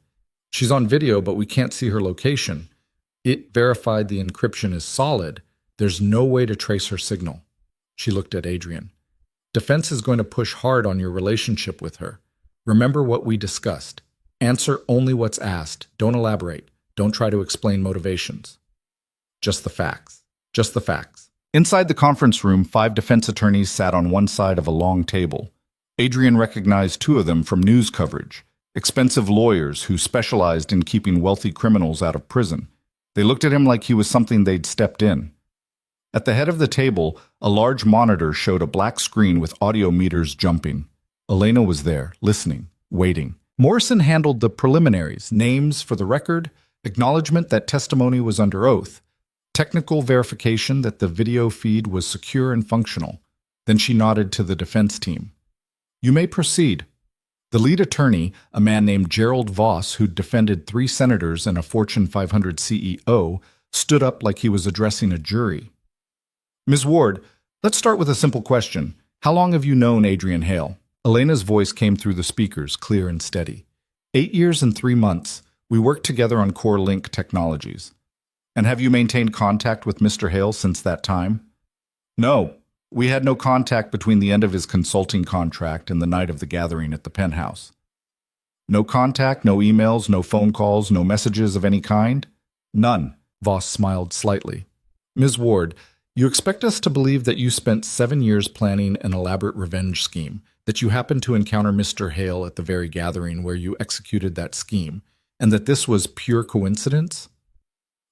"She's on video, but we can't see her location. It verified the encryption is solid. There's no way to trace her signal." She looked at Adrian. "Defense is going to push hard on your relationship with her. Remember what we discussed. Answer only what's asked. Don't elaborate. Don't try to explain motivations. Just the facts. Just the facts." Inside the conference room, 5 defense attorneys sat on one side of a long table. Adrian recognized 2 of them from news coverage, expensive lawyers who specialized in keeping wealthy criminals out of prison. They looked at him like he was something they'd stepped in. At the head of the table, a large monitor showed a black screen with audio meters jumping. Elena was there, listening, waiting. Morrison handled the preliminaries, names for the record, acknowledgement that testimony was under oath, technical verification that the video feed was secure and functional. Then she nodded to the defense team. "You may proceed." The lead attorney, a man named Gerald Voss, who'd defended 3 senators and a Fortune 500 CEO, stood up like he was addressing a jury. "Ms. Ward, let's start with a simple question. How long have you known Adrian Hale?" Elena's voice came through the speakers, clear and steady. 8 years and 3 months. We worked together on Core Link Technologies." "And have you maintained contact with Mr. Hale since that time?" "No. We had no contact between the end of his consulting contract and the night of the gathering at the penthouse." "No contact, no emails, no phone calls, no messages of any kind?" "None." Voss smiled slightly. "Ms. Ward, you expect us to believe that you spent 7 years planning an elaborate revenge scheme, that you happened to encounter Mr. Hale at the very gathering where you executed that scheme, and that this was pure coincidence?"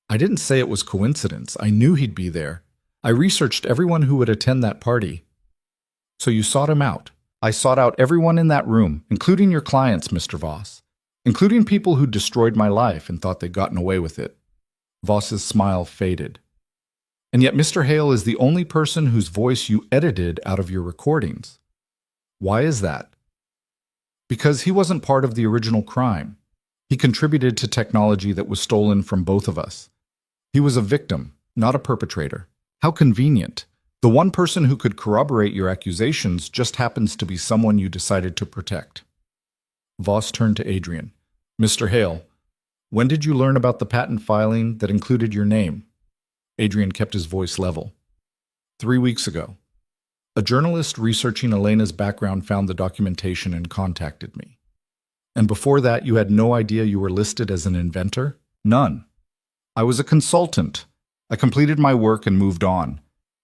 "I didn't say it was coincidence. I knew he'd be there. I researched everyone who would attend that party." "So you sought him out. I sought out everyone in that room, including your clients, Mr. Voss, including people who destroyed my life and thought they'd gotten away with it. Voss's smile faded. And yet Mr. Hale is the only person whose voice you edited out of your recordings. Why is that? Because he wasn't part of the original crime. He contributed to technology that was stolen from both of us. He was a victim, not a perpetrator. How convenient. The one person who could corroborate your accusations just happens to be someone you decided to protect. Voss turned to Adrian. Mr. Hale, when did you learn about the patent filing that included your name? Adrian kept his voice level. 3 weeks ago. A journalist researching Elena's background found the documentation and contacted me. And before that, you had no idea you were listed as an inventor? None. I was a consultant. I completed my work and moved on.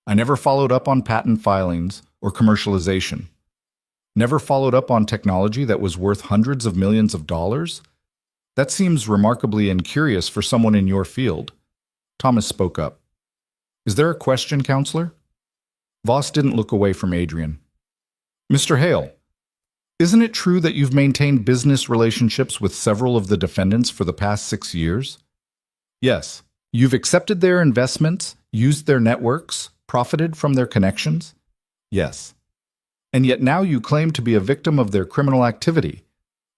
I never followed up on patent filings or commercialization. Never followed up on technology that was worth hundreds of millions of dollars? That seems remarkably incurious for someone in your field. Thomas spoke up. Is there a question, counselor? Voss didn't look away from Adrian. Mr. Hale, isn't it true that you've maintained business relationships with several of the defendants for the past 6 years? Yes. You've accepted their investments, used their networks, profited from their connections? Yes. And yet now you claim to be a victim of their criminal activity.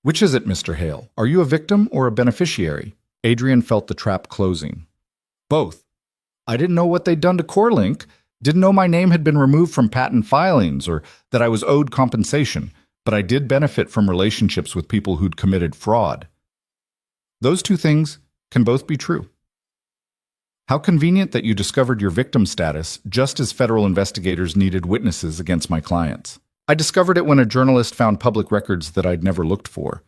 Which is it, Mr. Hale? Are you a victim or a beneficiary? Adrian felt the trap closing. Both. I didn't know what they'd done to CoreLink, didn't know my name had been removed from patent filings or that I was owed compensation, but I did benefit from relationships with people who'd committed fraud. Those two things can both be true. How convenient that you discovered your victim status just as federal investigators needed witnesses against my clients. I discovered it when a journalist found public records that I'd never looked for.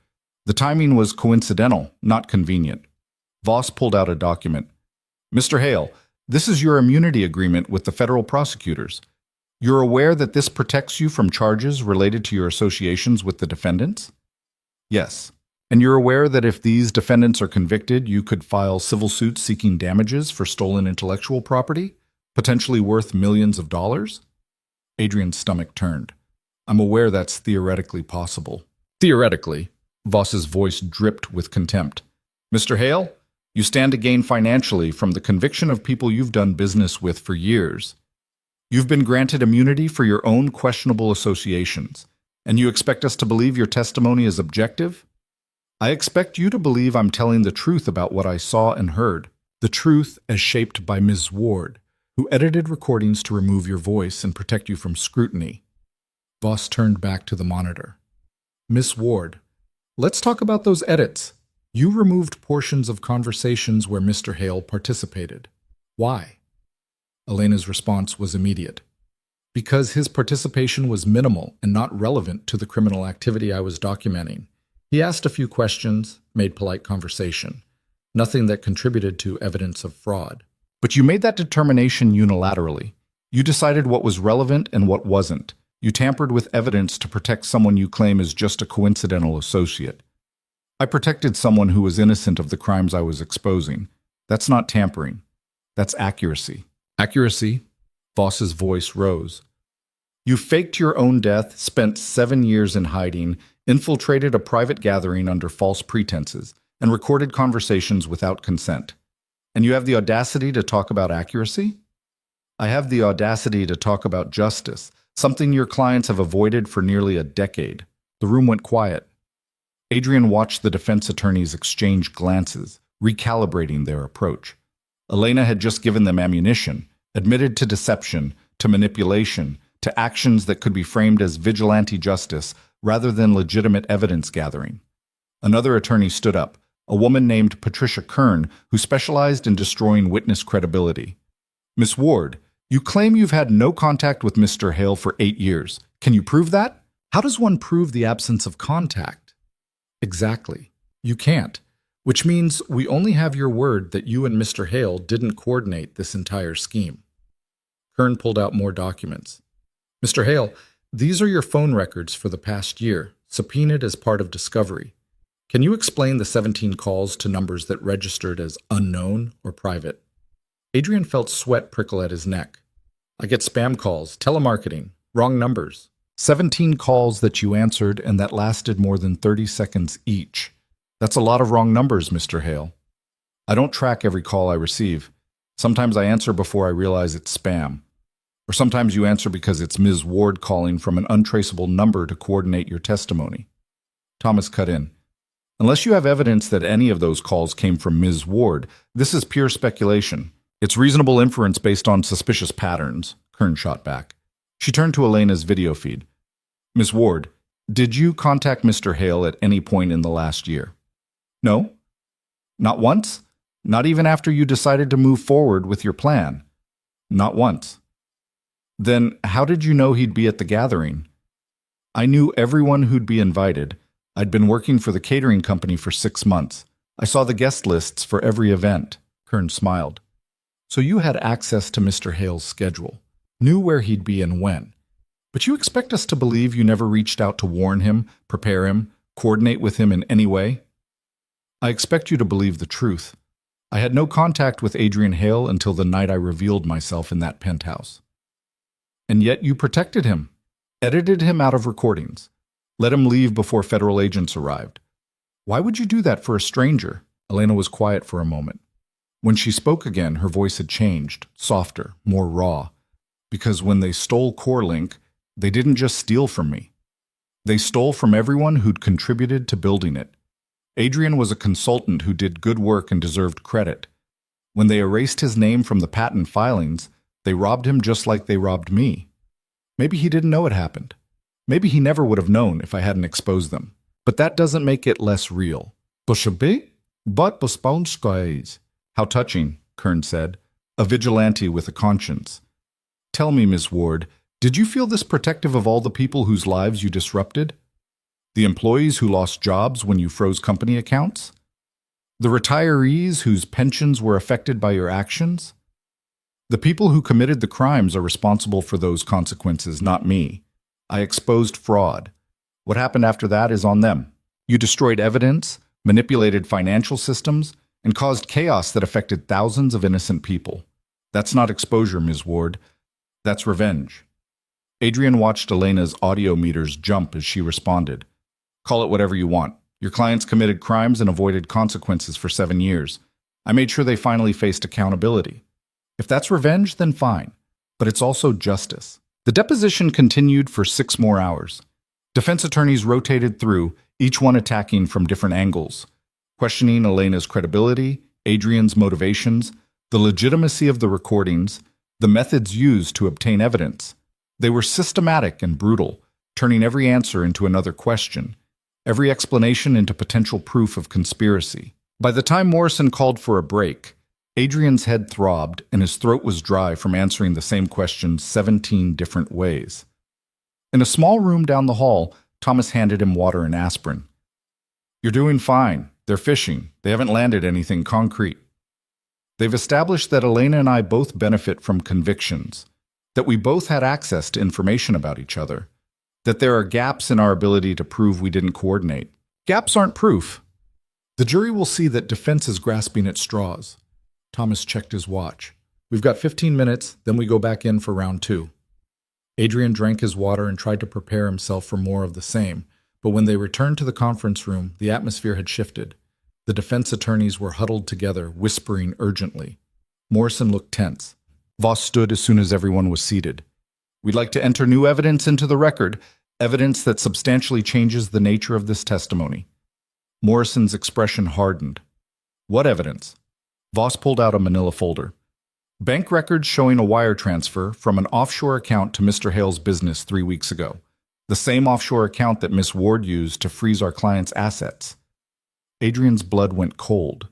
The timing was coincidental, not convenient. Voss pulled out a document. Mr. Hale, this is your immunity agreement with the federal prosecutors. You're aware that this protects you from charges related to your associations with the defendants? Yes. And you're aware that if these defendants are convicted, you could file civil suits seeking damages for stolen intellectual property, potentially worth millions of dollars? Adrian's stomach turned. I'm aware that's theoretically possible. Theoretically? Voss's voice dripped with contempt. Mr. Hale, you stand to gain financially from the conviction of people you've done business with for years. You've been granted immunity for your own questionable associations, and you expect us to believe your testimony is objective? I expect you to believe I'm telling the truth about what I saw and heard, the truth as shaped by Ms. Ward, who edited recordings to remove your voice and protect you from scrutiny. Voss turned back to the monitor. Miss Ward, let's talk about those edits. You removed portions of conversations where Mr. Hale participated. Why? Elena's response was immediate. Because his participation was minimal and not relevant to the criminal activity I was documenting. He asked a few questions, made polite conversation. Nothing that contributed to evidence of fraud. But you made that determination unilaterally. You decided what was relevant and what wasn't. You tampered with evidence to protect someone you claim is just a coincidental associate. I protected someone who was innocent of the crimes I was exposing. That's not tampering. That's accuracy. Accuracy? Voss's voice rose. You faked your own death, spent 7 years in hiding, infiltrated a private gathering under false pretenses, and recorded conversations without consent. And you have the audacity to talk about accuracy? I have the audacity to talk about justice, something your clients have avoided for nearly a decade. The room went quiet. Adrian watched the defense attorneys exchange glances, recalibrating their approach. Elena had just given them ammunition, admitted to deception, to manipulation, to actions that could be framed as vigilante justice rather than legitimate evidence gathering. Another attorney stood up, a woman named Patricia Kern, who specialized in destroying witness credibility. Miss Ward, you claim you've had no contact with Mr. Hale for 8 years. Can you prove that? How does one prove the absence of contact? Exactly. You can't. Which means we only have your word that you and Mr. Hale didn't coordinate this entire scheme. Kern pulled out more documents. Mr. Hale, these are your phone records for the past year, subpoenaed as part of discovery. Can you explain the 17 calls to numbers that registered as unknown or private? Adrian felt sweat prickle at his neck. I get spam calls, telemarketing, wrong numbers. 17 calls that you answered and that lasted more than 30 seconds each. That's a lot of wrong numbers, Mr. Hale. I don't track every call I receive. Sometimes I answer before I realize it's spam. Or sometimes you answer because it's Ms. Ward calling from an untraceable number to coordinate your testimony. Thomas cut in. Unless you have evidence that any of those calls came from Ms. Ward, this is pure speculation. It's reasonable inference based on suspicious patterns, Kern shot back. She turned to Elena's video feed. Ms. Ward, did you contact Mr. Hale at any point in the last year? No? Not once? Not even after you decided to move forward with your plan? Not once. Then how did you know he'd be at the gathering? I knew everyone who'd be invited. I'd been working for the catering company for 6 months. I saw the guest lists for every event. Kern smiled. So you had access to Mr. Hale's schedule, knew where he'd be and when. But you expect us to believe you never reached out to warn him, prepare him, coordinate with him in any way? I expect you to believe the truth. I had no contact with Adrian Hale until the night I revealed myself in that penthouse. And yet you protected him, edited him out of recordings, let him leave before federal agents arrived. Why would you do that for a stranger? Elena was quiet for a moment. When she spoke again, her voice had changed, softer, more raw. Because when they stole CoreLink, they didn't just steal from me. They stole from everyone who'd contributed to building it. Adrian was a consultant who did good work and deserved credit. When they erased his name from the patent filings, they robbed him just like they robbed me. Maybe he didn't know it happened. Maybe he never would have known if I hadn't exposed them. But that doesn't make it less real. But how touching, Kern said. A vigilante with a conscience. Tell me, Miss Ward, did you feel this protective of all the people whose lives you disrupted? The employees who lost jobs when you froze company accounts? The retirees whose pensions were affected by your actions? The people who committed the crimes are responsible for those consequences, not me. I exposed fraud. What happened after that is on them. You destroyed evidence, manipulated financial systems, and caused chaos that affected thousands of innocent people. That's not exposure, Ms. Ward. That's revenge. Adrian watched Elena's audio meters jump as she responded. Call it whatever you want. Your clients committed crimes and avoided consequences for 7 years. I made sure they finally faced accountability. If that's revenge, then fine. But it's also justice. The deposition continued for 6 more hours. Defense attorneys rotated through, each one attacking from different angles, questioning Elena's credibility, Adrian's motivations, the legitimacy of the recordings, the methods used to obtain evidence. They were systematic and brutal, turning every answer into another question, every explanation into potential proof of conspiracy. By the time Morrison called for a break, Adrian's head throbbed and his throat was dry from answering the same questions 17 different ways. In a small room down the hall, Thomas handed him water and aspirin. You're doing fine. They're fishing. They haven't landed anything concrete. They've established that Elena and I both benefit from convictions, that we both had access to information about each other, that there are gaps in our ability to prove we didn't coordinate. Gaps aren't proof. The jury will see that defense is grasping at straws. Thomas checked his watch. We've got 15 minutes, then we go back in for round 2. Adrian drank his water and tried to prepare himself for more of the same, but when they returned to the conference room, the atmosphere had shifted. The defense attorneys were huddled together, whispering urgently. Morrison looked tense. Voss stood as soon as everyone was seated. We'd like to enter new evidence into the record, evidence that substantially changes the nature of this testimony. Morrison's expression hardened. What evidence? Voss pulled out a manila folder. Bank records showing a wire transfer from an offshore account to Mr. Hale's business 3 weeks ago. The same offshore account that Miss Ward used to freeze our client's assets. Adrian's blood went cold.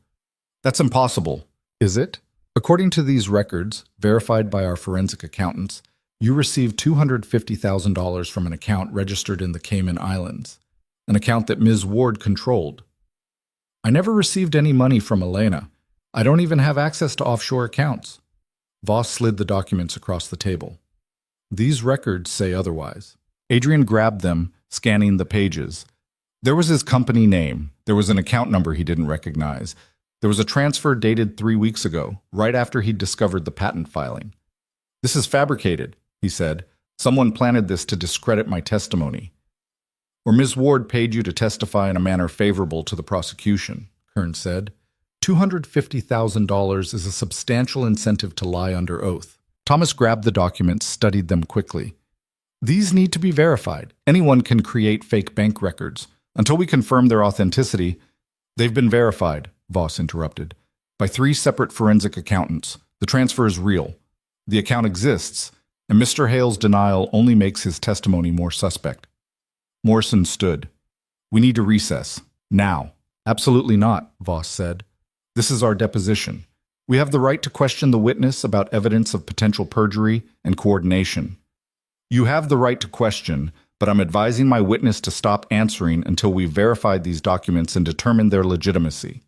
That's impossible, is it? According to these records, verified by our forensic accountants, you received $250,000 from an account registered in the Cayman Islands, an account that Ms. Ward controlled. I never received any money from Elena. I don't even have access to offshore accounts. Voss slid the documents across the table. These records say otherwise. Adrian grabbed them, scanning the pages. There was his company name. There was an account number he didn't recognize. There was a transfer dated 3 weeks ago, right after he'd discovered the patent filing. This is fabricated, he said. Someone planted this to discredit my testimony. Or Ms. Ward paid you to testify in a manner favorable to the prosecution, Kern said. $250,000 is a substantial incentive to lie under oath. Thomas grabbed the documents, studied them quickly. These need to be verified. Anyone can create fake bank records. Until we confirm their authenticity, they've been verified, Voss interrupted, by 3 separate forensic accountants. The transfer is real. The account exists, and Mr. Hale's denial only makes his testimony more suspect. Morrison stood. We need to recess. Now. Absolutely not, Voss said. This is our deposition. We have the right to question the witness about evidence of potential perjury and coordination. You have the right to question, but I'm advising my witness to stop answering until we've verified these documents and determined their legitimacy.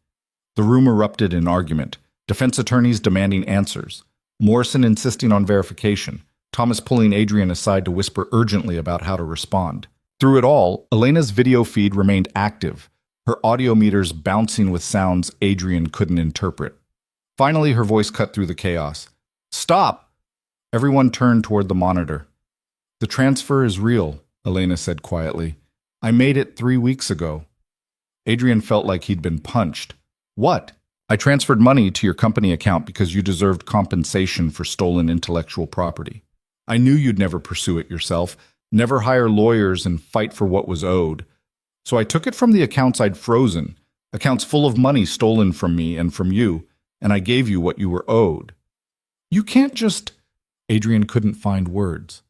The room erupted in argument, defense attorneys demanding answers, Morrison insisting on verification, Thomas pulling Adrian aside to whisper urgently about how to respond. Through it all, Elena's video feed remained active, her audio meters bouncing with sounds Adrian couldn't interpret. Finally, her voice cut through the chaos. Stop! Everyone turned toward the monitor. The transfer is real, Elena said quietly. I made it 3 weeks ago. Adrian felt like he'd been punched. What? I transferred money to your company account because you deserved compensation for stolen intellectual property. I knew you'd never pursue it yourself, never hire lawyers and fight for what was owed. So I took it from the accounts I'd frozen, accounts full of money stolen from me and from you, and I gave you what you were owed. You can't just... Adrian couldn't find words.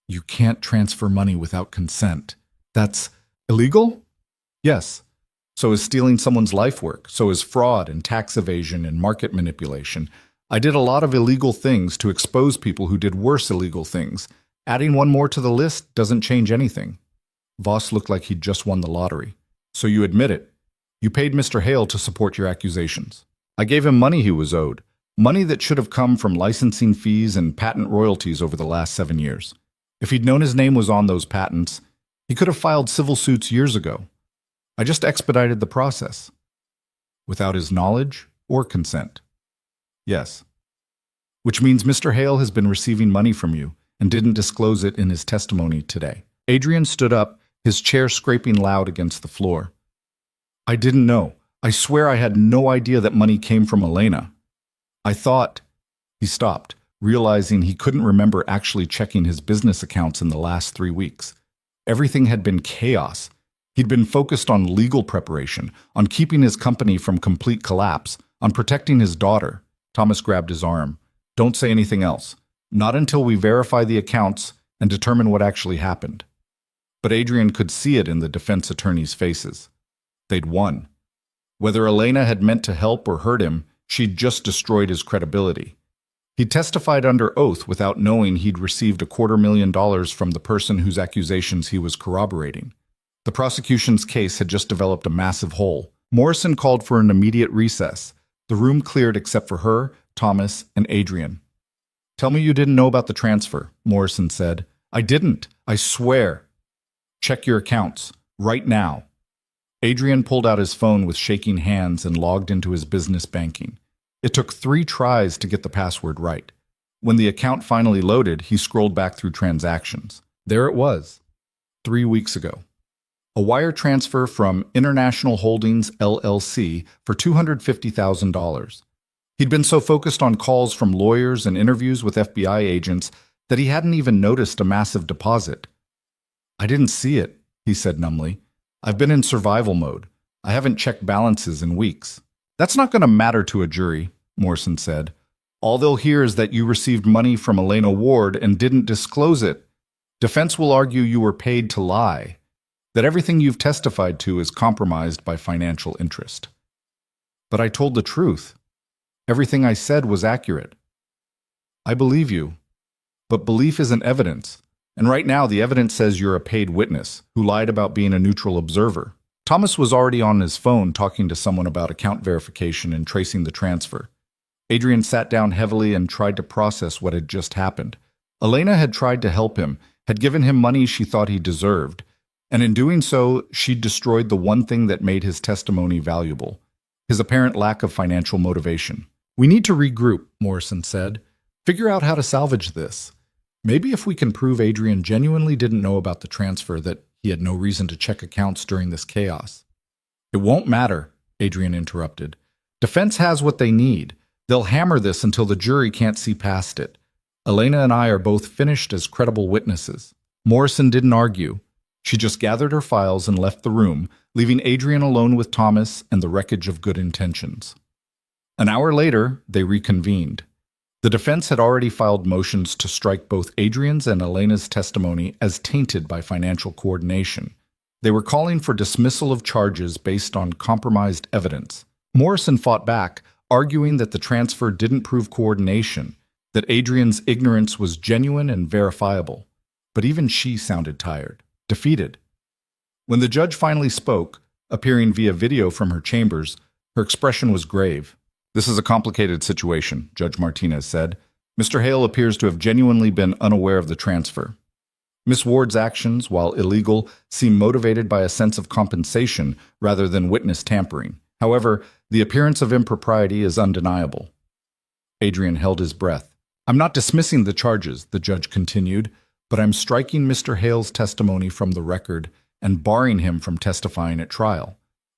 You can't transfer money without consent. That's illegal? Yes. So is stealing someone's life work. So is fraud and tax evasion and market manipulation. I did a lot of illegal things to expose people who did worse illegal things. Adding one more to the list doesn't change anything. Voss looked like he'd just won the lottery. So you admit it. You paid Mr. Hale to support your accusations. I gave him money he was owed. Money that should have come from licensing fees and patent royalties over the last 7 years. If he'd known his name was on those patents, he could have filed civil suits years ago. I just expedited the process. Without his knowledge or consent. Yes. Which means Mr. Hale has been receiving money from you and didn't disclose it in his testimony today. Adrian stood up, his chair scraping loud against the floor. I didn't know. I swear I had no idea that money came from Elena. I thought... He stopped, realizing he couldn't remember actually checking his business accounts in the last 3 weeks. Everything had been chaos. He'd been focused on legal preparation, on keeping his company from complete collapse, on protecting his daughter. Thomas grabbed his arm. Don't say anything else. Not until we verify the accounts and determine what actually happened. But Adrian could see it in the defense attorneys' faces. They'd won. Whether Elena had meant to help or hurt him, she'd just destroyed his credibility. He testified under oath without knowing he'd received $250,000 from the person whose accusations he was corroborating. The prosecution's case had just developed a massive hole. Morrison called for an immediate recess. The room cleared except for her, Thomas, and Adrian. Tell me you didn't know about the transfer, Morrison said. I didn't. I swear. Check your accounts. Right now. Adrian pulled out his phone with shaking hands and logged into his business banking. It took 3 tries to get the password right. When the account finally loaded, he scrolled back through transactions. There it was. 3 weeks ago. A wire transfer from International Holdings, LLC for $250,000. He'd been so focused on calls from lawyers and interviews with FBI agents that he hadn't even noticed a massive deposit. I didn't see it, he said numbly. I've been in survival mode. I haven't checked balances in weeks. That's not going to matter to a jury, Morrison said. All they'll hear is that you received money from Elena Ward and didn't disclose it. Defense will argue you were paid to lie, that everything you've testified to is compromised by financial interest. But I told the truth. Everything I said was accurate. I believe you. But belief isn't evidence. And right now, the evidence says you're a paid witness who lied about being a neutral observer. Thomas was already on his phone talking to someone about account verification and tracing the transfer. Adrian sat down heavily and tried to process what had just happened. Elena had tried to help him, had given him money she thought he deserved, and in doing so, she'd destroyed the one thing that made his testimony valuable, his apparent lack of financial motivation. We need to regroup, Morrison said. Figure out how to salvage this. Maybe if we can prove Adrian genuinely didn't know about the transfer, that he had no reason to check accounts during this chaos. It won't matter, Adrian interrupted. Defense has what they need. They'll hammer this until the jury can't see past it. Elena and I are both finished as credible witnesses. Morrison didn't argue. She just gathered her files and left the room, leaving Adrian alone with Thomas and the wreckage of good intentions. An hour later, they reconvened. The defense had already filed motions to strike both Adrian's and Elena's testimony as tainted by financial coordination. They were calling for dismissal of charges based on compromised evidence. Morrison fought back, arguing that the transfer didn't prove coordination, that Adrian's ignorance was genuine and verifiable. But even she sounded tired, defeated. When the judge finally spoke, appearing via video from her chambers, her expression was grave. "This is a complicated situation," Judge Martinez said. "Mr. Hale appears to have genuinely been unaware of the transfer. Miss Ward's actions, while illegal, seem motivated by a sense of compensation rather than witness tampering. However, the appearance of impropriety is undeniable." Adrian held his breath. "I'm not dismissing the charges," the judge continued, "but I'm striking Mr. Hale's testimony from the record and barring him from testifying at trial.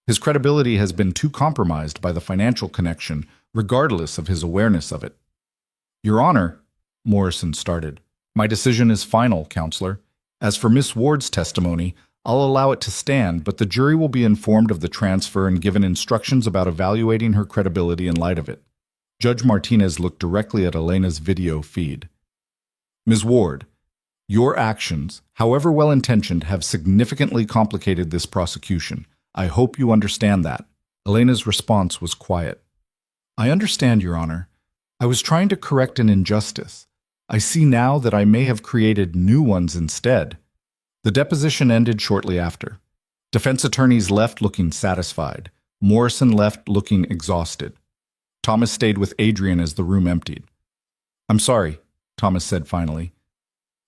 His credibility has been too compromised by the financial connection, regardless of his awareness of it." "Your Honor," Morrison started. "My decision is final, Counselor. As for Miss Ward's testimony, I'll allow it to stand, but the jury will be informed of the transfer and given instructions about evaluating her credibility in light of it." Judge Martinez looked directly at Elena's video feed. "Ms. Ward, your actions, however well-intentioned, have significantly complicated this prosecution. I hope you understand that." Elena's response was quiet. "I understand, Your Honor. I was trying to correct an injustice. I see now that I may have created new ones instead." The deposition ended shortly after. Defense attorneys left looking satisfied. Morrison left looking exhausted. Thomas stayed with Adrian as the room emptied. "I'm sorry," Thomas said finally.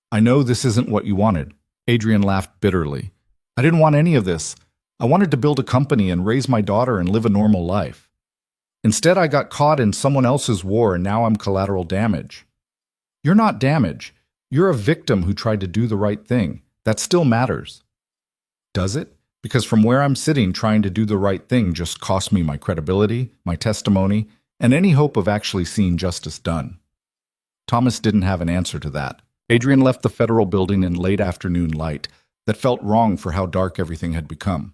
"I know this isn't what you wanted." Adrian laughed bitterly. "I didn't want any of this. I wanted to build a company and raise my daughter and live a normal life. Instead, I got caught in someone else's war and now I'm collateral damage." "You're not damage. You're a victim who tried to do the right thing. That still matters." "Does it? Because from where I'm sitting, trying to do the right thing just cost me my credibility, my testimony, and any hope of actually seeing justice done." Thomas didn't have an answer to that. Adrian left the federal building in late afternoon light that felt wrong for how dark everything had become.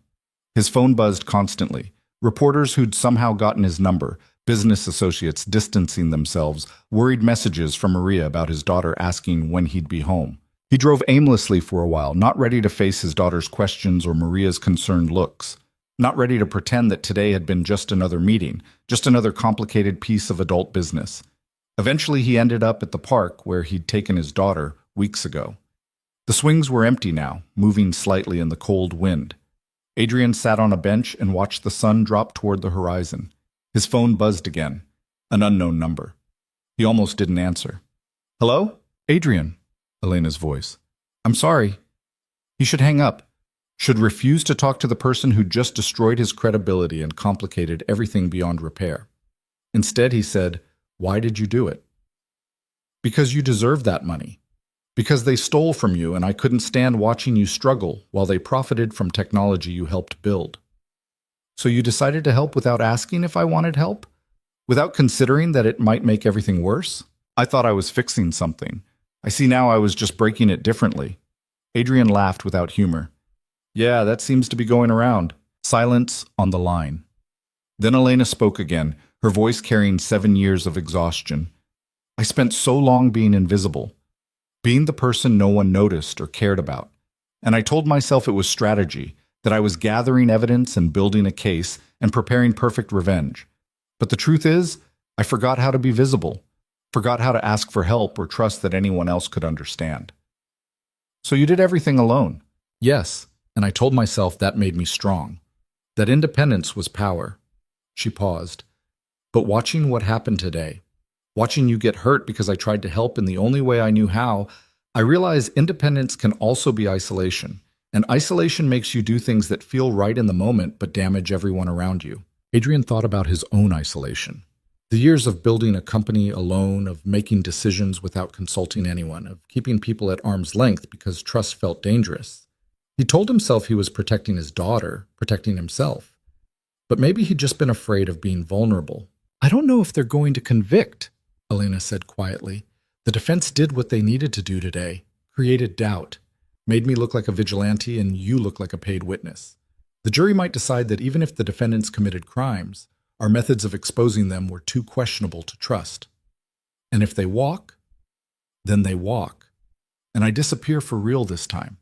His phone buzzed constantly. Reporters who'd somehow gotten his number, business associates distancing themselves, worried messages from Maria about his daughter asking when he'd be home. He drove aimlessly for a while, not ready to face his daughter's questions or Maria's concerned looks, not ready to pretend that today had been just another meeting, just another complicated piece of adult business. Eventually, he ended up at the park where he'd taken his daughter weeks ago. The swings were empty now, moving slightly in the cold wind. Adrian sat on a bench and watched the sun drop toward the horizon. His phone buzzed again, an unknown number. He almost didn't answer. "Hello? Adrian," Elena's voice. "I'm sorry." He should hang up, should refuse to talk to the person who just destroyed his credibility and complicated everything beyond repair. Instead, he said, "Why did you do it?" "Because you deserve that money. Because they stole from you and I couldn't stand watching you struggle while they profited from technology you helped build." "So you decided to help without asking if I wanted help? Without considering that it might make everything worse? I thought I was fixing something. I see now I was just breaking it differently." Adrian laughed without humor. "Yeah, that seems to be going around." Silence on the line. Then Elena spoke again, her voice carrying 7 years of exhaustion. "I spent so long being invisible, being the person no one noticed or cared about. And I told myself it was strategy, that I was gathering evidence and building a case and preparing perfect revenge. But the truth is, I forgot how to be visible, forgot how to ask for help or trust that anyone else could understand." "So you did everything alone?" "Yes, and I told myself that made me strong, that independence was power." She paused. "But watching what happened today, watching you get hurt because I tried to help in the only way I knew how, I realize independence can also be isolation. And isolation makes you do things that feel right in the moment but damage everyone around you." Adrian thought about his own isolation. The years of building a company alone, of making decisions without consulting anyone, of keeping people at arm's length because trust felt dangerous. He told himself he was protecting his daughter, protecting himself. But maybe he'd just been afraid of being vulnerable. I don't know if they're going to convict, Elena said quietly. The defense did what they needed to do today, created doubt, made me look like a vigilante and you look like a paid witness. The jury might decide that even if the defendants committed crimes, our methods of exposing them were too questionable to trust. And if they walk, then they walk. And I disappear for real this time.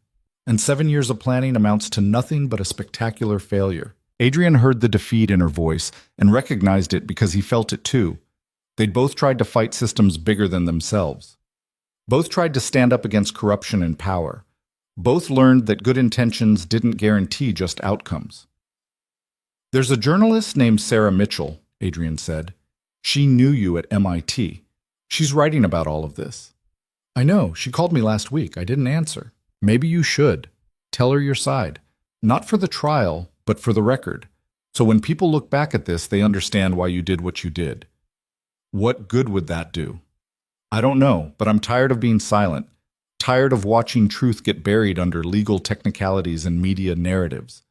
And 7 years of planning amounts to nothing but a spectacular failure. Adrian heard the defeat in her voice and recognized it because he felt it too. They'd both tried to fight systems bigger than themselves. Both tried to stand up against corruption and power. Both learned that good intentions didn't guarantee just outcomes. There's a journalist named Sarah Mitchell, Adrian said. She knew you at MIT. She's writing about all of this. I know, she called me last week. I didn't answer. Maybe you should. Tell her your side. Not for the trial, but for the record. So when people look back at this, they understand why you did what you did. What good would that do? I don't know, but I'm tired of being silent. Tired of watching truth get buried under legal technicalities and media narratives.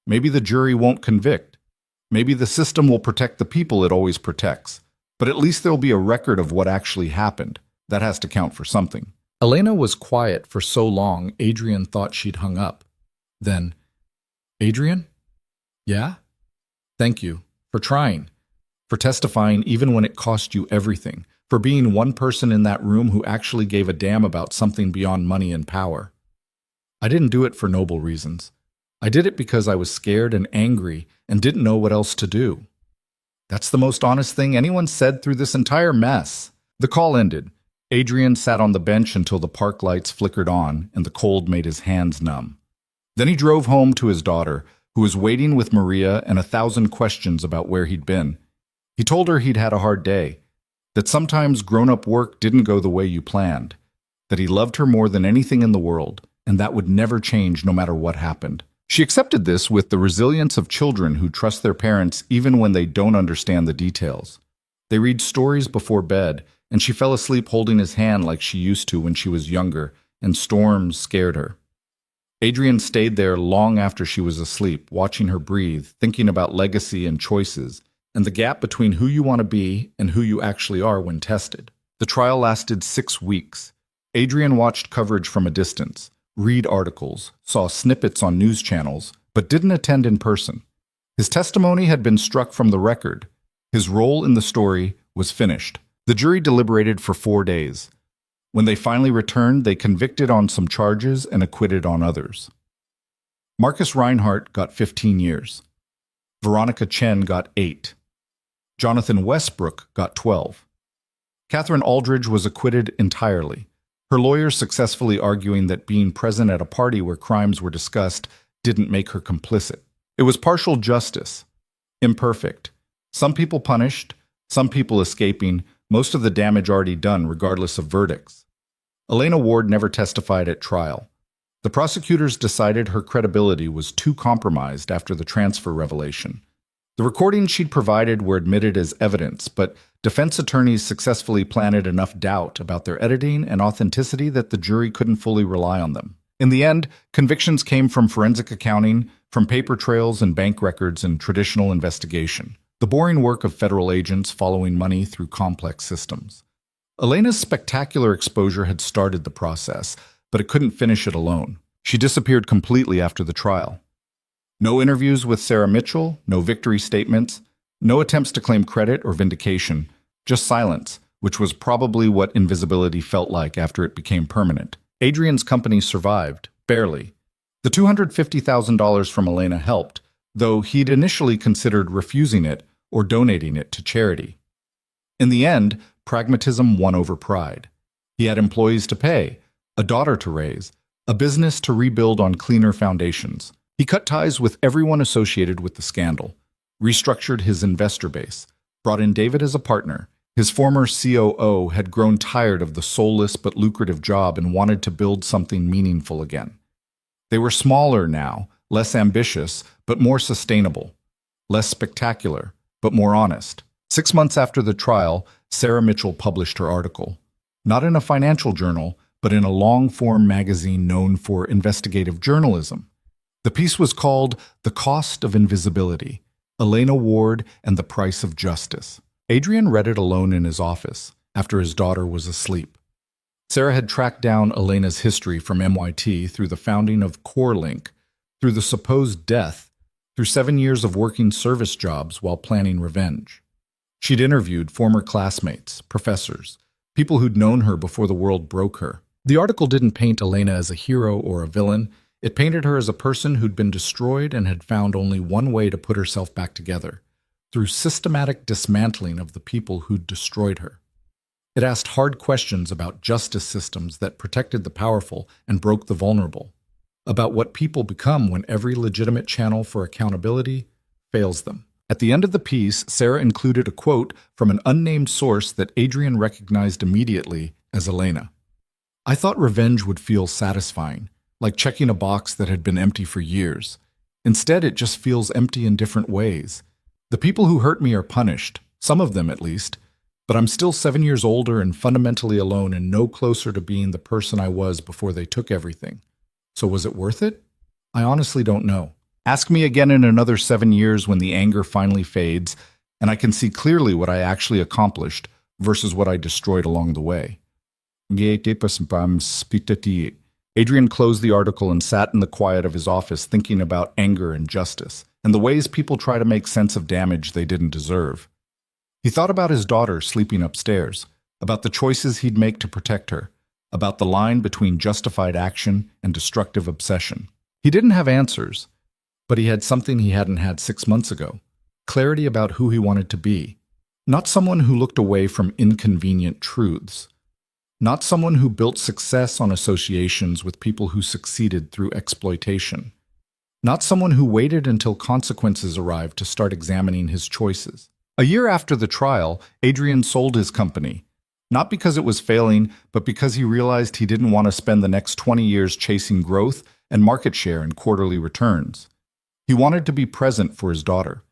Maybe the jury won't convict. Maybe the system will protect the people it always protects. But at least there'll be a record of what actually happened. That has to count for something. Elena was quiet for so long, Adrian thought she'd hung up. Then, Adrian? Yeah? Thank you. For trying. For testifying even when it cost you everything. For being one person in that room who actually gave a damn about something beyond money and power. I didn't do it for noble reasons. I did it because I was scared and angry and didn't know what else to do. That's the most honest thing anyone said through this entire mess. The call ended. Adrian sat on the bench until the park lights flickered on and the cold made his hands numb. Then he drove home to his daughter, who was waiting with Maria and 1,000 questions about where he'd been. He told her he'd had a hard day, that sometimes grown-up work didn't go the way you planned, that he loved her more than anything in the world, and that would never change no matter what happened. She accepted this with the resilience of children who trust their parents even when they don't understand the details. They read stories before bed, and she fell asleep holding his hand like she used to when she was younger, and storms scared her. Adrian stayed there long after she was asleep, watching her breathe, thinking about legacy and choices, and the gap between who you want to be and who you actually are when tested. The trial lasted 6 weeks. Adrian watched coverage from a distance, read articles, saw snippets on news channels, but didn't attend in person. His testimony had been struck from the record. His role in the story was finished. The jury deliberated for 4 days. When they finally returned, they convicted on some charges and acquitted on others. Marcus Reinhardt got 15 years. Veronica Chen got 8. Jonathan Westbrook got 12. Catherine Aldridge was acquitted entirely, her lawyers successfully arguing that being present at a party where crimes were discussed didn't make her complicit. It was partial justice, imperfect. Some people punished, some people escaping, most of the damage already done regardless of verdicts. Elena Ward never testified at trial. The prosecutors decided her credibility was too compromised after the transfer revelation. The recordings she'd provided were admitted as evidence, but defense attorneys successfully planted enough doubt about their editing and authenticity that the jury couldn't fully rely on them. In the end, convictions came from forensic accounting, from paper trails and bank records and traditional investigation, the boring work of federal agents following money through complex systems. Elena's spectacular exposure had started the process, but it couldn't finish it alone. She disappeared completely after the trial. No interviews with Sarah Mitchell, no victory statements, no attempts to claim credit or vindication, just silence, which was probably what invisibility felt like after it became permanent. Adrian's company survived, barely. The $250,000 from Elena helped, though he'd initially considered refusing it or donating it to charity. In the end, pragmatism won over pride. He had employees to pay, a daughter to raise, a business to rebuild on cleaner foundations. He cut ties with everyone associated with the scandal, restructured his investor base, brought in David as a partner. His former COO had grown tired of the soulless but lucrative job and wanted to build something meaningful again. They were smaller now, less ambitious, but more sustainable, less spectacular, but more honest. 6 months after the trial, Sarah Mitchell published her article. Not in a financial journal, but in a long-form magazine known for investigative journalism. The piece was called The Cost of Invisibility, Elena Ward and the Price of Justice. Adrian read it alone in his office, after his daughter was asleep. Sarah had tracked down Elena's history from MIT through the founding of CoreLink, through the supposed death, through 7 years of working service jobs while planning revenge. She'd interviewed former classmates, professors, people who'd known her before the world broke her. The article didn't paint Elena as a hero or a villain. It painted her as a person who'd been destroyed and had found only one way to put herself back together, through systematic dismantling of the people who'd destroyed her. It asked hard questions about justice systems that protected the powerful and broke the vulnerable, about what people become when every legitimate channel for accountability fails them. At the end of the piece, Sarah included a quote from an unnamed source that Adrian recognized immediately as Elena. "I thought revenge would feel satisfying, like checking a box that had been empty for years. Instead, it just feels empty in different ways. The people who hurt me are punished, some of them at least, but I'm still 7 years older and fundamentally alone and no closer to being the person I was before they took everything. So was it worth it? I honestly don't know. Ask me again in another 7 years when the anger finally fades, and I can see clearly what I actually accomplished versus what I destroyed along the way." Adrian closed the article and sat in the quiet of his office thinking about anger and justice, and the ways people try to make sense of damage they didn't deserve. He thought about his daughter sleeping upstairs, about the choices he'd make to protect her, about the line between justified action and destructive obsession. He didn't have answers, but he had something he hadn't had 6 months ago: clarity about who he wanted to be. Not someone who looked away from inconvenient truths. Not someone who built success on associations with people who succeeded through exploitation. Not someone who waited until consequences arrived to start examining his choices. A year after the trial, Adrian sold his company. Not because it was failing, but because he realized he didn't want to spend the next 20 years chasing growth and market share and quarterly returns. He wanted to be present for his daughter,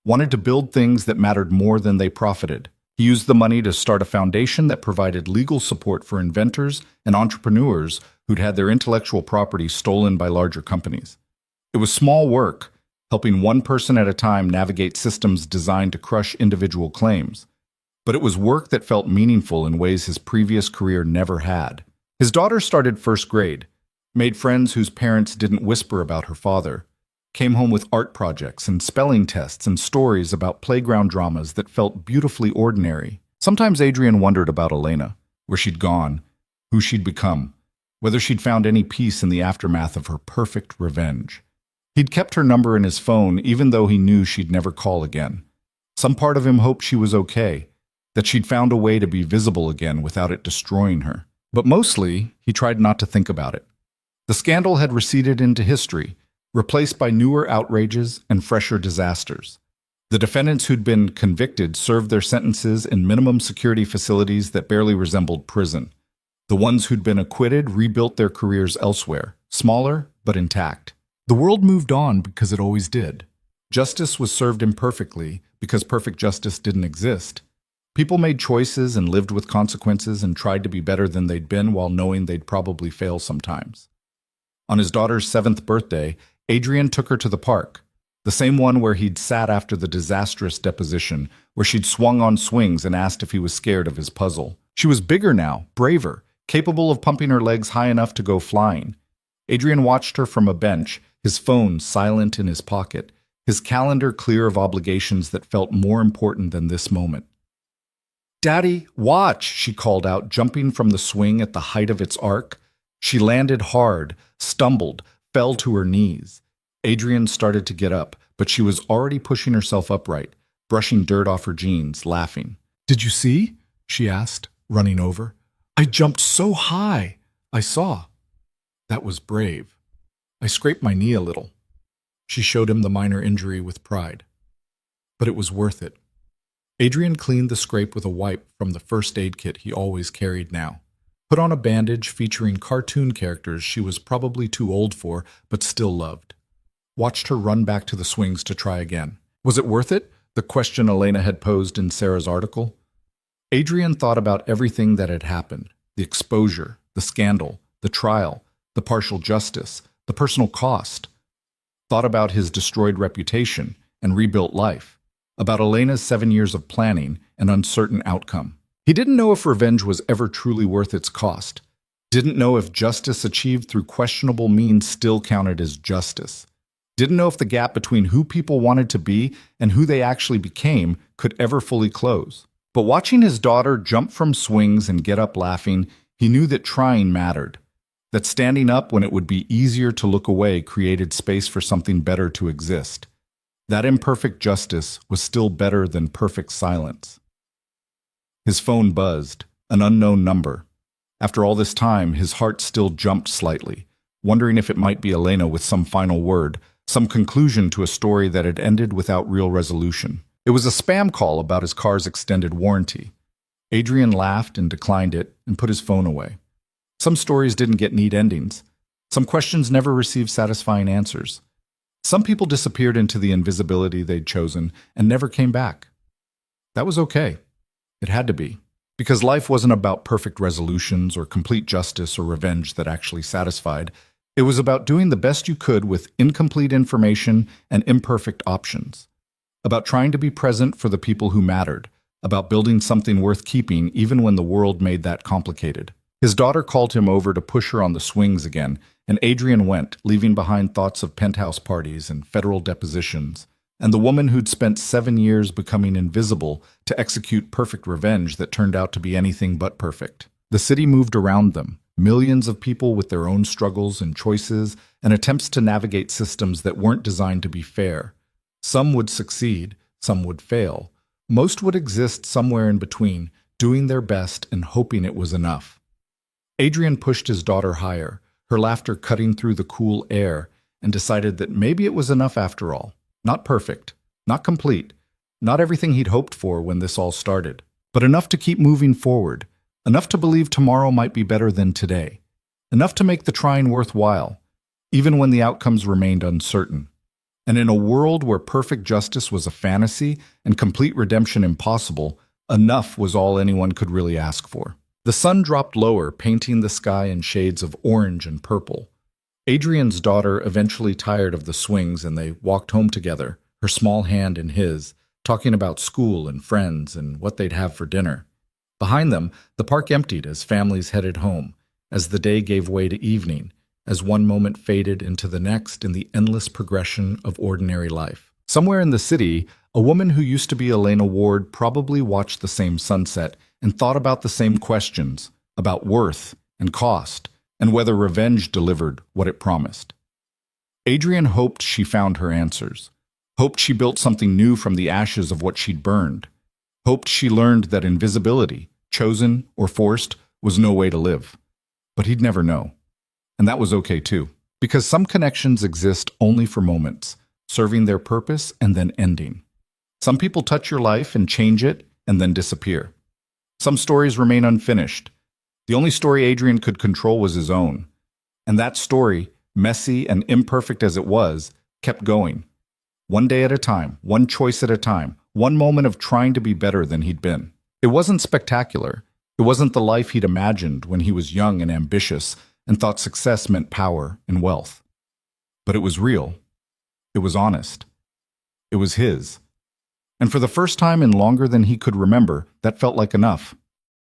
wanted to build things that mattered more than they profited. He used the money to start a foundation that provided legal support for inventors and entrepreneurs who'd had their intellectual property stolen by larger companies. It was small work, helping one person at a time navigate systems designed to crush individual claims. But it was work that felt meaningful in ways his previous career never had. His daughter started first grade, made friends whose parents didn't whisper about her father, came home with art projects and spelling tests and stories about playground dramas that felt beautifully ordinary. Sometimes Adrian wondered about Elena, where she'd gone, who she'd become, whether she'd found any peace in the aftermath of her perfect revenge. He'd kept her number in his phone even though he knew she'd never call again. Some part of him hoped she was okay, that she'd found a way to be visible again without it destroying her. But mostly, he tried not to think about it. The scandal had receded into history, replaced by newer outrages and fresher disasters. The defendants who'd been convicted served their sentences in minimum security facilities that barely resembled prison. The ones who'd been acquitted rebuilt their careers elsewhere, smaller but intact. The world moved on because it always did. Justice was served imperfectly because perfect justice didn't exist. People made choices and lived with consequences and tried to be better than they'd been while knowing they'd probably fail sometimes. On his daughter's 7th birthday, Adrian took her to the park, the same one where he'd sat after the disastrous deposition, where she'd swung on swings and asked if he was scared of his puzzle. She was bigger now, braver, capable of pumping her legs high enough to go flying. Adrian watched her from a bench, his phone silent in his pocket, his calendar clear of obligations that felt more important than this moment. "Daddy, watch!" she called out, jumping from the swing at the height of its arc. She landed hard, stumbled, fell to her knees. Adrian started to get up, but she was already pushing herself upright, brushing dirt off her jeans, laughing. "Did you see?" she asked, running over. "I jumped so high." "I saw." "That was brave." "I scraped my knee a little." She showed him the minor injury with pride. "But it was worth it." Adrian cleaned the scrape with a wipe from the first aid kit he always carried now. Put on a bandage featuring cartoon characters she was probably too old for, but still loved. Watched her run back to the swings to try again. "Was it worth it?" The question Elena had posed in Sarah's article? Adrian thought about everything that had happened: the exposure, the scandal, the trial, the partial justice, the personal cost. Thought about his destroyed reputation and rebuilt life, about Elena's 7 years of planning and uncertain outcome. He didn't know if revenge was ever truly worth its cost. Didn't know if justice achieved through questionable means still counted as justice. Didn't know if the gap between who people wanted to be and who they actually became could ever fully close. But watching his daughter jump from swings and get up laughing, he knew that trying mattered. That standing up when it would be easier to look away created space for something better to exist. That imperfect justice was still better than perfect silence. His phone buzzed, an unknown number. After all this time, his heart still jumped slightly, wondering if it might be Elena with some final word, some conclusion to a story that had ended without real resolution. It was a spam call about his car's extended warranty. Adrian laughed and declined it and put his phone away. Some stories didn't get neat endings. Some questions never received satisfying answers. Some people disappeared into the invisibility they'd chosen and never came back. That was okay. It had to be. Because life wasn't about perfect resolutions or complete justice or revenge that actually satisfied. It was about doing the best you could with incomplete information and imperfect options. About trying to be present for the people who mattered. About building something worth keeping even when the world made that complicated. His daughter called him over to push her on the swings again, and Adrian went, leaving behind thoughts of penthouse parties and federal depositions, and the woman who'd spent 7 years becoming invisible to execute perfect revenge that turned out to be anything but perfect. The city moved around them, millions of people with their own struggles and choices and attempts to navigate systems that weren't designed to be fair. Some would succeed, some would fail. Most would exist somewhere in between, doing their best and hoping it was enough. Adrian pushed his daughter higher, her laughter cutting through the cool air, and decided that maybe it was enough after all. Not perfect, not complete, not everything he'd hoped for when this all started, but enough to keep moving forward, enough to believe tomorrow might be better than today, enough to make the trying worthwhile, even when the outcomes remained uncertain. And in a world where perfect justice was a fantasy and complete redemption impossible, enough was all anyone could really ask for. The sun dropped lower, painting the sky in shades of orange and purple. Adrian's daughter eventually tired of the swings and they walked home together, her small hand in his, talking about school and friends and what they'd have for dinner. Behind them, the park emptied as families headed home, as the day gave way to evening, as one moment faded into the next in the endless progression of ordinary life. Somewhere in the city, a woman who used to be Elena Ward probably watched the same sunset and thought about the same questions, about worth and cost, and whether revenge delivered what it promised. Adrian hoped she found her answers, hoped she built something new from the ashes of what she'd burned, hoped she learned that invisibility, chosen or forced, was no way to live. But he'd never know. And that was okay too, because some connections exist only for moments, serving their purpose and then ending. Some people touch your life and change it and then disappear. Some stories remain unfinished. The only story Adrian could control was his own. And that story, messy and imperfect as it was, kept going. One day at a time, one choice at a time, one moment of trying to be better than he'd been. It wasn't spectacular. It wasn't the life he'd imagined when he was young and ambitious and thought success meant power and wealth. But it was real. It was honest. It was his. And for the first time in longer than he could remember, that felt like enough.